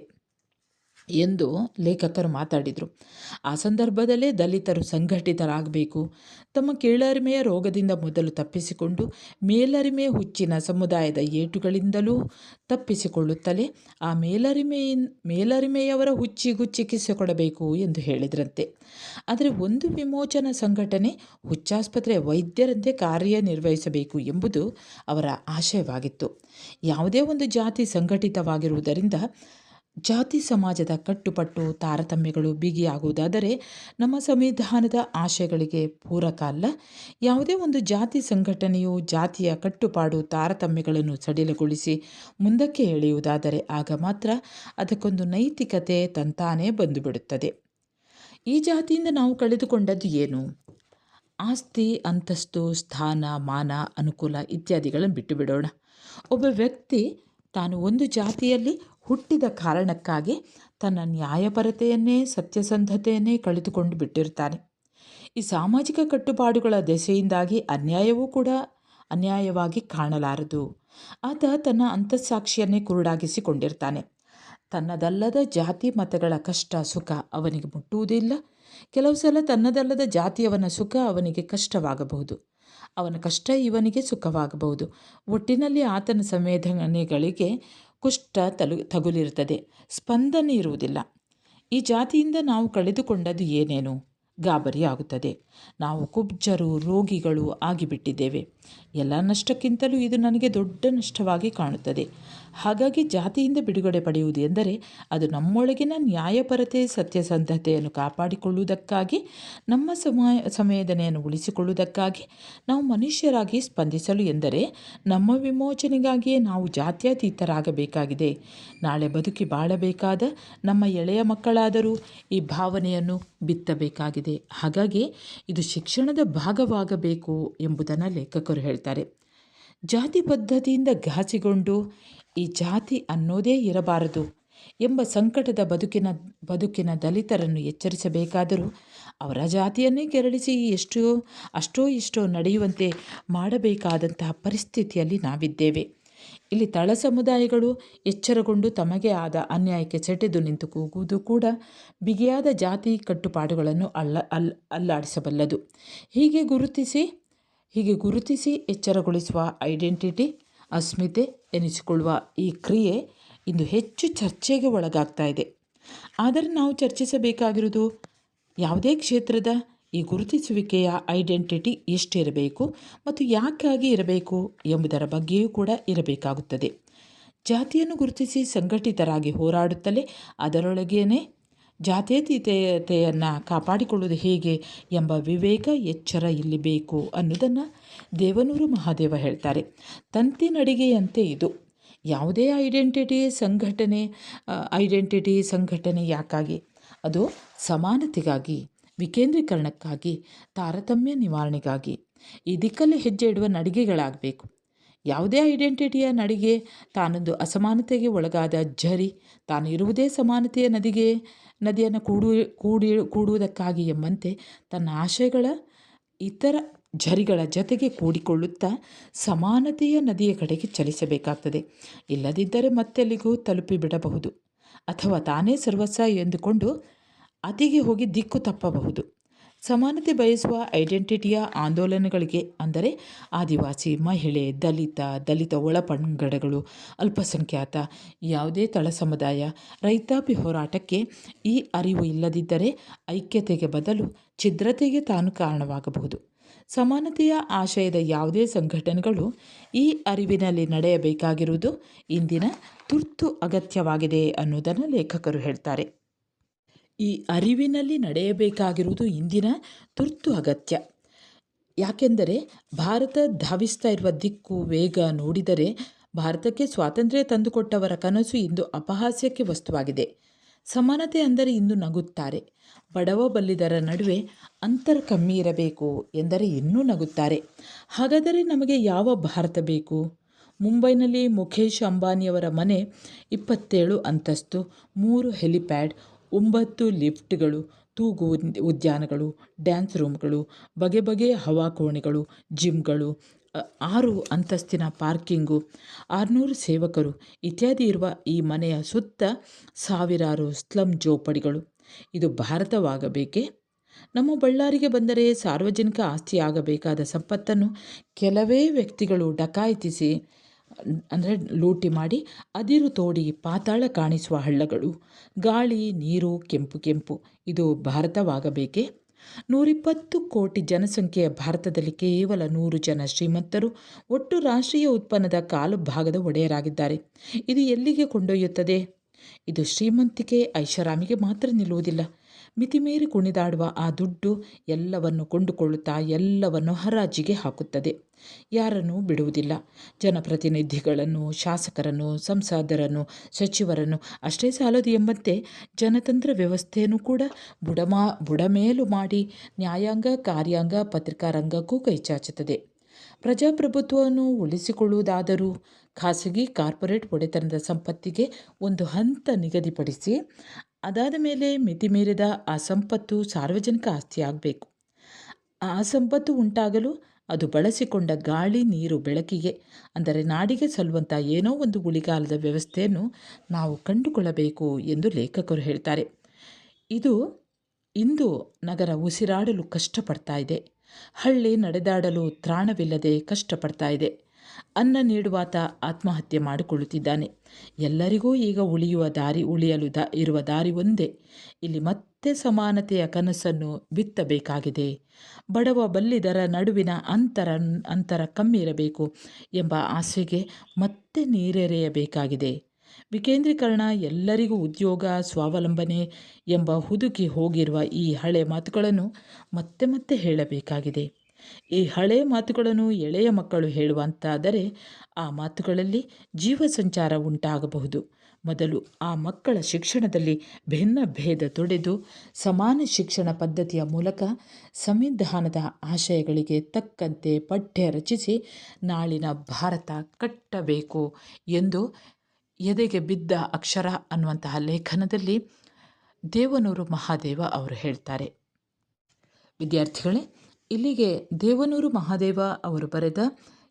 ಎಂದು ಲೇಖಕರು ಮಾತಾಡಿದರು. ಆ ಸಂದರ್ಭದಲ್ಲೇ ದಲಿತರು ಸಂಘಟಿತರಾಗಬೇಕು. ತಮ್ಮ ಕೀಳರಿಮೆಯ ರೋಗದಿಂದ ಮೊದಲು ತಪ್ಪಿಸಿಕೊಂಡು ಮೇಲರಿಮೆ ಹುಚ್ಚಿನ ಸಮುದಾಯದ ಏಟುಗಳಿಂದಲೂ ತಪ್ಪಿಸಿಕೊಳ್ಳುತ್ತಲೇ ಆ ಮೇಲರಿಮೆಯವರ ಹುಚ್ಚಿಗೂ ಚಿಕಿತ್ಸೆ ಕೊಡಬೇಕು ಎಂದು ಹೇಳಿದ್ರಂತೆ. ಆದರೆ ಒಂದು ವಿಮೋಚನಾ ಸಂಘಟನೆ ಹುಚ್ಚಾಸ್ಪತ್ರೆಯ ವೈದ್ಯರಂತೆ ಕಾರ್ಯನಿರ್ವಹಿಸಬೇಕು ಎಂಬುದು ಅವರ ಆಶಯವಾಗಿತ್ತು. ಯಾವುದೇ ಒಂದು ಜಾತಿ ಸಂಘಟಿತವಾಗಿರುವುದರಿಂದ ಜಾತಿ ಸಮಾಜದ ಕಟ್ಟುಪಟ್ಟು ತಾರತಮ್ಯಗಳು ಬಿಗಿಯಾಗುವುದಾದರೆ ನಮ್ಮ ಸಂವಿಧಾನದ ಆಶಯಗಳಿಗೆ ಪೂರಕ ಅಲ್ಲ. ಯಾವುದೇ ಒಂದು ಜಾತಿ ಸಂಘಟನೆಯು ಜಾತಿಯ ಕಟ್ಟುಪಾಡು ತಾರತಮ್ಯಗಳನ್ನು ಸಡಿಲಗೊಳಿಸಿ ಮುಂದಕ್ಕೆ ಎಳೆಯುವುದಾದರೆ ಆಗ ಮಾತ್ರ ಅದಕ್ಕೊಂದು ನೈತಿಕತೆ ತಂತಾನೇ ಬಂದುಬಿಡುತ್ತದೆ. ಈ ಜಾತಿಯಿಂದ ನಾವು ಕಳೆದುಕೊಂಡದ್ದು ಏನು? ಆಸ್ತಿ, ಅಂತಸ್ತು, ಸ್ಥಾನ, ಮಾನ, ಅನುಕೂಲ ಇತ್ಯಾದಿಗಳನ್ನು ಬಿಟ್ಟು ಬಿಡೋಣ. ಒಬ್ಬ ವ್ಯಕ್ತಿ ತಾನು ಒಂದು ಜಾತಿಯಲ್ಲಿ ಹುಟ್ಟಿದ ಕಾರಣಕ್ಕಾಗಿ ತನ್ನ ನ್ಯಾಯಪರತೆಯನ್ನೇ ಸತ್ಯಸಂಧತೆಯನ್ನೇ ಕಳೆದುಕೊಂಡು ಬಿಟ್ಟಿರ್ತಾನೆ. ಈ ಸಾಮಾಜಿಕ ಕಟ್ಟುಪಾಡುಗಳ ದೆಸೆಯಿಂದಾಗಿ ಅನ್ಯಾಯವೂ ಕೂಡ ಅನ್ಯಾಯವಾಗಿ ಕಾಣಲಾರದು. ಆತ ತನ್ನ ಅಂತಸ್ಸಾಕ್ಷಿಯನ್ನೇ ಕುರುಡಾಗಿಸಿಕೊಂಡಿರ್ತಾನೆ. ತನ್ನದಲ್ಲದ ಜಾತಿ ಮತಗಳ ಕಷ್ಟ ಸುಖ ಅವನಿಗೆ ಮುಟ್ಟುವುದಿಲ್ಲ. ಕೆಲವು ಸಲ ತನ್ನದಲ್ಲದ ಜಾತಿಯವನ ಸುಖ ಅವನಿಗೆ ಕಷ್ಟವಾಗಬಹುದು, ಅವನ ಕಷ್ಟ ಇವನಿಗೆ ಸುಖವಾಗಬಹುದು. ಒಟ್ಟಿನಲ್ಲಿ ಆತನ ಸಂವೇದನೆಗಳಿಗೆ ಕುಷ್ಠ ತಗುಲಿರುತ್ತದೆ, ಸ್ಪಂದನೆ ಇರುವುದಿಲ್ಲ. ಈ ಜಾತಿಯಿಂದ ನಾವು ಕಳೆದುಕೊಂಡದ್ದು ಏನೇನು? ಗಾಬರಿ ಆಗುತ್ತದೆ. ನಾವು ಕುಬ್ಜರು, ರೋಗಿಗಳು ಆಗಿಬಿಟ್ಟಿದ್ದೇವೆ. ಎಲ್ಲ ನಷ್ಟಕ್ಕಿಂತಲೂ ಇದು ನನಗೆ ದೊಡ್ಡ ನಷ್ಟವಾಗಿ ಕಾಣುತ್ತದೆ. ಹಾಗಾಗಿ ಜಾತಿಯಿಂದ ಬಿಡುಗಡೆ ಪಡೆಯುವುದು ಎಂದರೆ ಅದು ನಮ್ಮೊಳಗಿನ ನ್ಯಾಯಪರತೆ ಸತ್ಯಸಂಧತೆಯನ್ನು ಕಾಪಾಡಿಕೊಳ್ಳುವುದಕ್ಕಾಗಿ, ನಮ್ಮ ಸಂವೇದನೆಯನ್ನು ಉಳಿಸಿಕೊಳ್ಳುವುದಕ್ಕಾಗಿ, ನಾವು ಮನುಷ್ಯರಾಗಿ ಸ್ಪಂದಿಸಲು ಎಂದರೆ ನಮ್ಮ ವಿಮೋಚನೆಗಾಗಿಯೇ ನಾವು ಜಾತ್ಯತೀತರಾಗಬೇಕಾಗಿದೆ. ನಾಳೆ ಬದುಕಿ ಬಾಳಬೇಕಾದ ನಮ್ಮ ಎಳೆಯ ಮಕ್ಕಳಾದರೂ ಈ ಭಾವನೆಯನ್ನು ಬಿತ್ತಬೇಕಾಗಿದೆ. ಹಾಗಾಗಿ ಇದು ಶಿಕ್ಷಣದ ಭಾಗವಾಗಬೇಕು ಎಂಬುದನ್ನು ಲೇಖಕರು ಹೇಳ್ತಾರೆ. ಜಾತಿ ಪದ್ಧತಿಯಿಂದ ಘಾಸಿಗೊಂಡು ಈ ಜಾತಿ ಅನ್ನೋದೇ ಇರಬಾರದು ಎಂಬ ಸಂಕಟದ ಬದುಕಿನ ದಲಿತರನ್ನು ಎಚ್ಚರಿಸಬೇಕಾದರೂ ಅವರ ಜಾತಿಯನ್ನೇ ಕೆರಳಿಸಿ ಅಷ್ಟೋ ಇಷ್ಟೋ ನಡೆಯುವಂತೆ ಮಾಡಬೇಕಾದಂತಹ ಪರಿಸ್ಥಿತಿಯಲ್ಲಿ ನಾವಿದ್ದೇವೆ. ಇಲ್ಲಿ ತಳ ಸಮುದಾಯಗಳು ಎಚ್ಚರಗೊಂಡು ತಮಗೆ ಆದ ಅನ್ಯಾಯಕ್ಕೆ ಸೆಟೆದು ನಿಂತು ಕೂಗುವುದು ಕೂಡ ಬಿಗಿಯಾದ ಜಾತಿ ಕಟ್ಟುಪಾಡುಗಳನ್ನು ಅಲ್ಲಾಡಿಸಬಲ್ಲದು. ಹೀಗೆ ಗುರುತಿಸಿ ಎಚ್ಚರಗೊಳಿಸುವ ಐಡೆಂಟಿಟಿ, ಅಸ್ಮಿತೆ ಎನಿಸಿಕೊಳ್ಳುವ ಈ ಕ್ರಿಯೆ ಇಂದು ಹೆಚ್ಚು ಚರ್ಚೆಗೆ ಒಳಗಾಗ್ತಾ ಇದೆ. ಆದರೆ ನಾವು ಚರ್ಚಿಸಬೇಕಾಗಿರುವುದು ಯಾವುದೇ ಕ್ಷೇತ್ರದ ಈ ಗುರುತಿಸುವಿಕೆಯ ಐಡೆಂಟಿಟಿ ಎಷ್ಟಿರಬೇಕು ಮತ್ತು ಯಾಕಾಗಿ ಇರಬೇಕು ಎಂಬುದರ ಬಗ್ಗೆಯೂ ಕೂಡ ಇರಬೇಕಾಗುತ್ತದೆ. ಜಾತಿಯನ್ನು ಗುರುತಿಸಿ ಸಂಘಟಿತರಾಗಿ ಹೋರಾಡುತ್ತಲೇ ಅದರೊಳಗೇನೆ ಜಾತ್ಯತೀತತೆಯನ್ನು ಕಾಪಾಡಿಕೊಳ್ಳುವುದು ಹೇಗೆ ಎಂಬ ವಿವೇಕ ಎಚ್ಚರ ಇಲ್ಲಿ ಬೇಕು ಅನ್ನೋದನ್ನು ದೇವನೂರು ಮಹಾದೇವ ಹೇಳ್ತಾರೆ. ತಂತಿ ನಡಿಗೆಯಂತೆ ಇದು. ಯಾವುದೇ ಐಡೆಂಟಿಟಿ ಸಂಘಟನೆ ಯಾಕಾಗಿ? ಅದು ಸಮಾನತೆಗಾಗಿ, ವಿಕೇಂದ್ರೀಕರಣಕ್ಕಾಗಿ, ತಾರತಮ್ಯ ನಿವಾರಣೆಗಾಗಿ. ಈ ದಿಕ್ಕಲ್ಲಿ ಹೆಜ್ಜೆ ಇಡುವ ನಡಿಗೆಗಳಾಗಬೇಕು. ಯಾವುದೇ ಐಡೆಂಟಿಟಿಯ ನಡಿಗೆ ತಾನೊಂದು ಅಸಮಾನತೆಗೆ ಒಳಗಾದ ಝರಿ, ತಾನು ಇರುವುದೇ ಸಮಾನತೆಯ ನದಿಯನ್ನು ಕೂಡುವುದಕ್ಕಾಗಿ ಎಂಬಂತೆ ತನ್ನ ಆಶಯಗಳ ಇತರ ಝರಿಗಳ ಜತೆಗೆ ಕೂಡಿಕೊಳ್ಳುತ್ತಾ ಸಮಾನತೆಯ ನದಿಯ ಕಡೆಗೆ ಚಲಿಸಬೇಕಾಗ್ತದೆ. ಇಲ್ಲದಿದ್ದರೆ ಮತ್ತೆಲ್ಲಿಗೂ ತಲುಪಿಬಿಡಬಹುದು ಅಥವಾ ತಾನೇ ಸರ್ವಸ್ವ ಎಂದುಕೊಂಡು ಅತಿಗೆ ಹೋಗಿ ದಿಕ್ಕು ತಪ್ಪಬಹುದು. ಸಮಾನತೆ ಬಯಸುವ ಐಡೆಂಟಿಟಿಯ ಆಂದೋಲನಗಳಿಗೆ ಅಂದರೆ ಆದಿವಾಸಿ, ಮಹಿಳೆ, ದಲಿತ ಒಳಪಂಗಡಗಳು, ಅಲ್ಪಸಂಖ್ಯಾತ, ಯಾವುದೇ ತಳ ಸಮುದಾಯ, ರೈತಾಪಿ ಹೋರಾಟಕ್ಕೆ ಈ ಅರಿವು ಇಲ್ಲದಿದ್ದರೆ ಐಕ್ಯತೆಗೆ ಬದಲು ಛಿದ್ರತೆಗೆ ತಾನು ಕಾರಣವಾಗಬಹುದು. ಸಮಾನತೆಯ ಆಶಯದ ಯಾವುದೇ ಸಂಘಟನೆಗಳು ಈ ಅರಿವಿನಲ್ಲಿ ನಡೆಯಬೇಕಾಗಿರುವುದು ಇಂದಿನ ತುರ್ತು ಅಗತ್ಯವಾಗಿದೆ ಅನ್ನೋದನ್ನು ಲೇಖಕರು ಹೇಳ್ತಾರೆ. ಈ ಅರಿವಿನಲ್ಲಿ ನಡೆಯಬೇಕಾಗಿರುವುದು ಇಂದಿನ ತುರ್ತು ಅಗತ್ಯ. ಯಾಕೆಂದರೆ ಭಾರತ ಧಾವಿಸ್ತಾ ಇರುವ ದಿಕ್ಕು ವೇಗ ನೋಡಿದರೆ ಭಾರತಕ್ಕೆ ಸ್ವಾತಂತ್ರ್ಯ ತಂದುಕೊಟ್ಟವರ ಕನಸು ಇಂದು ಅಪಹಾಸ್ಯಕ್ಕೆ ವಸ್ತುವಾಗಿದೆ. ಸಮಾನತೆ ಅಂದರೆ ಇಂದು ನಗುತ್ತಾರೆ. ಬಡವ ಬಲ್ಲಿದರ ನಡುವೆ ಅಂತರ ಕಮ್ಮಿ ಇರಬೇಕು ಎಂದರೆ ಇನ್ನೂ ನಗುತ್ತಾರೆ. ಹಾಗಾದರೆ ನಮಗೆ ಯಾವ ಭಾರತ ಬೇಕು? ಮುಂಬೈನಲ್ಲಿ ಮುಖೇಶ್ ಅಂಬಾನಿಯವರ ಮನೆ 27 ಅಂತಸ್ತು, 3 ಹೆಲಿಪ್ಯಾಡ್, 9 ಲಿಫ್ಟ್ಗಳು, ತೂಗು ಉದ್ಯಾನಗಳು, ಡ್ಯಾನ್ಸ್ ರೂಮ್ಗಳು, ಬಗೆ ಬಗೆಯ ಹವಾಕೋಣೆಗಳು, ಜಿಮ್ಗಳು, 6 ಅಂತಸ್ತಿನ ಪಾರ್ಕಿಂಗು, 600 ಸೇವಕರು ಇತ್ಯಾದಿ ಇರುವ ಈ ಮನೆಯ ಸುತ್ತ ಸಾವಿರಾರು ಸ್ಲಮ್ ಜೋಪಡಿಗಳು. ಇದು ಭಾರತವಾಗಬೇಕೇ? ನಮ್ಮ ಬಳ್ಳಾರಿಗೆ ಬಂದರೆ ಸಾರ್ವಜನಿಕ ಆಸ್ತಿಯಾಗಬೇಕಾದ ಸಂಪತ್ತನ್ನು ಕೆಲವೇ ವ್ಯಕ್ತಿಗಳು ಡಕಾಯಿತಿಸಿ ಅಂದರೆ ಲೂಟಿ ಮಾಡಿ ಅದಿರು ತೋಡಿ ಪಾತಾಳ ಕಾಣಿಸುವ ಹಳ್ಳಗಳು, ಗಾಳಿ ನೀರು ಕೆಂಪು ಇದು ಭಾರತವಾಗಬೇಕೇ? 120 ಕೋಟಿ ಜನಸಂಖ್ಯೆಯ ಭಾರತದಲ್ಲಿ ಕೇವಲ 100 ಜನ ಶ್ರೀಮಂತರು ಒಟ್ಟು ರಾಷ್ಟ್ರೀಯ ಉತ್ಪನ್ನದ 1/4 ಭಾಗದ ಒಡೆಯರಾಗಿದ್ದಾರೆ. ಇದು ಎಲ್ಲಿಗೆ ಕೊಂಡೊಯ್ಯುತ್ತದೆ? ಇದು ಶ್ರೀಮಂತಿಕೆ ಐಷಾರಾಮಿಗೆ ಮಾತ್ರ ನಿಲ್ಲುವುದಿಲ್ಲ. ಮಿತಿಮೀರಿ ಕುಣಿದಾಡುವ ಆ ದುಡ್ಡು ಎಲ್ಲವನ್ನು ಕೊಂಡುಕೊಳ್ಳುತ್ತಾ ಎಲ್ಲವನ್ನು ಹರಾಜಿಗೆ ಹಾಕುತ್ತದೆ. ಯಾರನ್ನೂ ಬಿಡುವುದಿಲ್ಲ. ಜನಪ್ರತಿನಿಧಿಗಳನ್ನು, ಶಾಸಕರನ್ನು, ಸಂಸದರನ್ನು, ಸಚಿವರನ್ನು ಅಷ್ಟೇ ಸಾಲದು ಎಂಬಂತೆ ಜನತಂತ್ರ ವ್ಯವಸ್ಥೆಯನ್ನು ಕೂಡ ಬುಡಮೇಲು ಮಾಡಿ ನ್ಯಾಯಾಂಗ, ಕಾರ್ಯಾಂಗ, ಪತ್ರಿಕಾ ರಂಗಕ್ಕೂ ಕೈಚಾಚುತ್ತದೆ. ಪ್ರಜಾಪ್ರಭುತ್ವವನ್ನು ಉಳಿಸಿಕೊಳ್ಳುವುದಾದರೂ ಖಾಸಗಿ ಕಾರ್ಪೊರೇಟ್ ಒಡೆತನದ ಸಂಪತ್ತಿಗೆ ಒಂದು ಹಂತ ನಿಗದಿಪಡಿಸಿ ಅದಾದ ಮೇಲೆ ಮಿತಿಮೀರಿದ ಆ ಸಂಪತ್ತು ಸಾರ್ವಜನಿಕ ಆಸ್ತಿಯಾಗಬೇಕು. ಆ ಸಂಪತ್ತು ಉಂಟಾಗಲು ಅದು ಬಳಸಿಕೊಂಡ ಗಾಳಿ, ನೀರು, ಬೆಳಕಿಗೆ ಅಂದರೆ ನಾಡಿಗೆ ಸಲ್ಲುವಂಥ ಏನೋ ಒಂದು ಉಳಿಗಾಲದ ವ್ಯವಸ್ಥೆಯನ್ನು ನಾವು ಕಂಡುಕೊಳ್ಳಬೇಕು ಎಂದು ಲೇಖಕರು ಹೇಳ್ತಾರೆ. ಇಂದು ನಗರ ಉಸಿರಾಡಲು ಕಷ್ಟಪಡ್ತಾ ಇದೆ. ಹಳ್ಳಿ ನಡೆದಾಡಲು ತ್ರಾಣವಿಲ್ಲದೆ ಕಷ್ಟಪಡ್ತಾ ಇದೆ. ಅನ್ನ ನೀಡುವಾತ ಆತ್ಮಹತ್ಯೆ ಮಾಡಿಕೊಳ್ಳುತ್ತಿದ್ದಾನೆ. ಎಲ್ಲರಿಗೂ ಈಗ ಉಳಿಯಲು ಇರುವ ದಾರಿ ಒಂದೇ. ಇಲ್ಲಿ ಮತ್ತೆ ಸಮಾನತೆಯ ಕನಸನ್ನು ಬಿತ್ತಬೇಕಾಗಿದೆ. ಬಡವ ಬಲ್ಲಿದರ ನಡುವಿನ ಅಂತರ ಕಮ್ಮಿ ಇರಬೇಕು ಎಂಬ ಆಸೆಗೆ ಮತ್ತೆ ನೀರೆರೆಯಬೇಕಾಗಿದೆ. ವಿಕೇಂದ್ರೀಕರಣ, ಎಲ್ಲರಿಗೂ ಉದ್ಯೋಗ, ಸ್ವಾವಲಂಬನೆ ಎಂಬ ಹುದುಕಿ ಹೋಗಿರುವ ಈ ಹಳೆ ಮಾತುಗಳನ್ನು ಮತ್ತೆ ಮತ್ತೆ ಹೇಳಬೇಕಾಗಿದೆ. ಈ ಹಳೆಯ ಮಾತುಗಳನ್ನು ಎಳೆಯ ಮಕ್ಕಳು ಹೇಳುವಂತಾದರೆ ಆ ಮಾತುಗಳಲ್ಲಿ ಜೀವ ಸಂಚಾರ ಉಂಟಾಗಬಹುದು. ಮೊದಲು ಆ ಮಕ್ಕಳ ಶಿಕ್ಷಣದಲ್ಲಿ ಭಿನ್ನ ಭೇದ ತೊಡೆದು ಸಮಾನ ಶಿಕ್ಷಣ ಪದ್ಧತಿಯ ಮೂಲಕ ಸಂವಿಧಾನದ ಆಶಯಗಳಿಗೆ ತಕ್ಕಂತೆ ಪಠ್ಯ ರಚಿಸಿ ನಾಳಿನ ಭಾರತ ಕಟ್ಟಬೇಕು ಎಂದು ಎದೆಗೆ ಬಿದ್ದ ಅಕ್ಷರ ಅನ್ನುವಂತಹ ಲೇಖನದಲ್ಲಿ ದೇವನೂರು ಮಹಾದೇವ ಅವರು ಹೇಳ್ತಾರೆ. ವಿದ್ಯಾರ್ಥಿಗಳೇ, ಇಲ್ಲಿಗೆ ದೇವನೂರು ಮಹಾದೇವ ಅವರು ಬರೆದ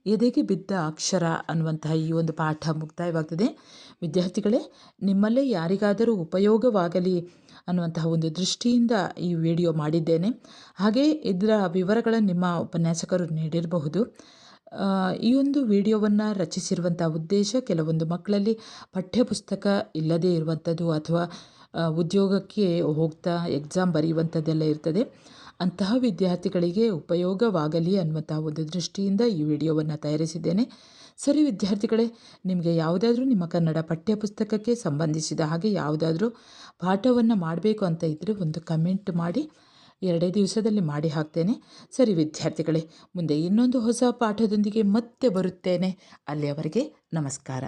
ಎದೆಗೆ ಬಿದ್ದ ಅಕ್ಷರ ಅನ್ನುವಂತಹ ಈ ಒಂದು ಪಾಠ ಮುಕ್ತಾಯವಾಗ್ತದೆ. ವಿದ್ಯಾರ್ಥಿಗಳೇ, ನಿಮ್ಮಲ್ಲೇ ಯಾರಿಗಾದರೂ ಉಪಯೋಗವಾಗಲಿ ಅನ್ನುವಂತಹ ಒಂದು ದೃಷ್ಟಿಯಿಂದ ಈ ವಿಡಿಯೋ ಮಾಡಿದ್ದೇನೆ. ಹಾಗೆ ಇದರ ವಿವರಗಳನ್ನು ನಿಮ್ಮ ಉಪನ್ಯಾಸಕರು ನೀಡಿರಬಹುದು. ಈ ಒಂದು ವಿಡಿಯೋವನ್ನು ರಚಿಸಿರುವಂಥ ಉದ್ದೇಶ ಕೆಲವೊಂದು ಮಕ್ಕಳಲ್ಲಿ ಪಠ್ಯಪುಸ್ತಕ ಇಲ್ಲದೇ ಇರುವಂಥದ್ದು ಅಥವಾ ಉದ್ಯೋಗಕ್ಕೆ ಹೋಗ್ತಾ ಎಕ್ಸಾಮ್ ಬರೆಯುವಂಥದ್ದೆಲ್ಲ ಇರ್ತದೆ. ಅಂತಹ ವಿದ್ಯಾರ್ಥಿಗಳಿಗೆ ಉಪಯೋಗವಾಗಲಿ ಅನ್ನುವಂತಹ ಒಂದು ದೃಷ್ಟಿಯಿಂದ ಈ ವಿಡಿಯೋವನ್ನು ತಯಾರಿಸಿದ್ದೇನೆ. ಸರಿ ವಿದ್ಯಾರ್ಥಿಗಳೇ, ನಿಮಗೆ ಯಾವುದಾದ್ರೂ ನಿಮ್ಮ ಕನ್ನಡ ಪಠ್ಯಪುಸ್ತಕಕ್ಕೆ ಸಂಬಂಧಿಸಿದ ಹಾಗೆ ಯಾವುದಾದ್ರೂ ಪಾಠವನ್ನು ಮಾಡಬೇಕು ಅಂತ ಇದ್ದರೆ ಒಂದು ಕಮೆಂಟ್ ಮಾಡಿ, 2 ದಿವಸದಲ್ಲಿ ಮಾಡಿ ಹಾಕ್ತೇನೆ. ಸರಿ ವಿದ್ಯಾರ್ಥಿಗಳೇ, ಮುಂದೆ ಇನ್ನೊಂದು ಹೊಸ ಪಾಠದೊಂದಿಗೆ ಮತ್ತೆ ಬರುತ್ತೇನೆ. ಅಲ್ಲಿಯವರೆಗೆ ನಮಸ್ಕಾರ.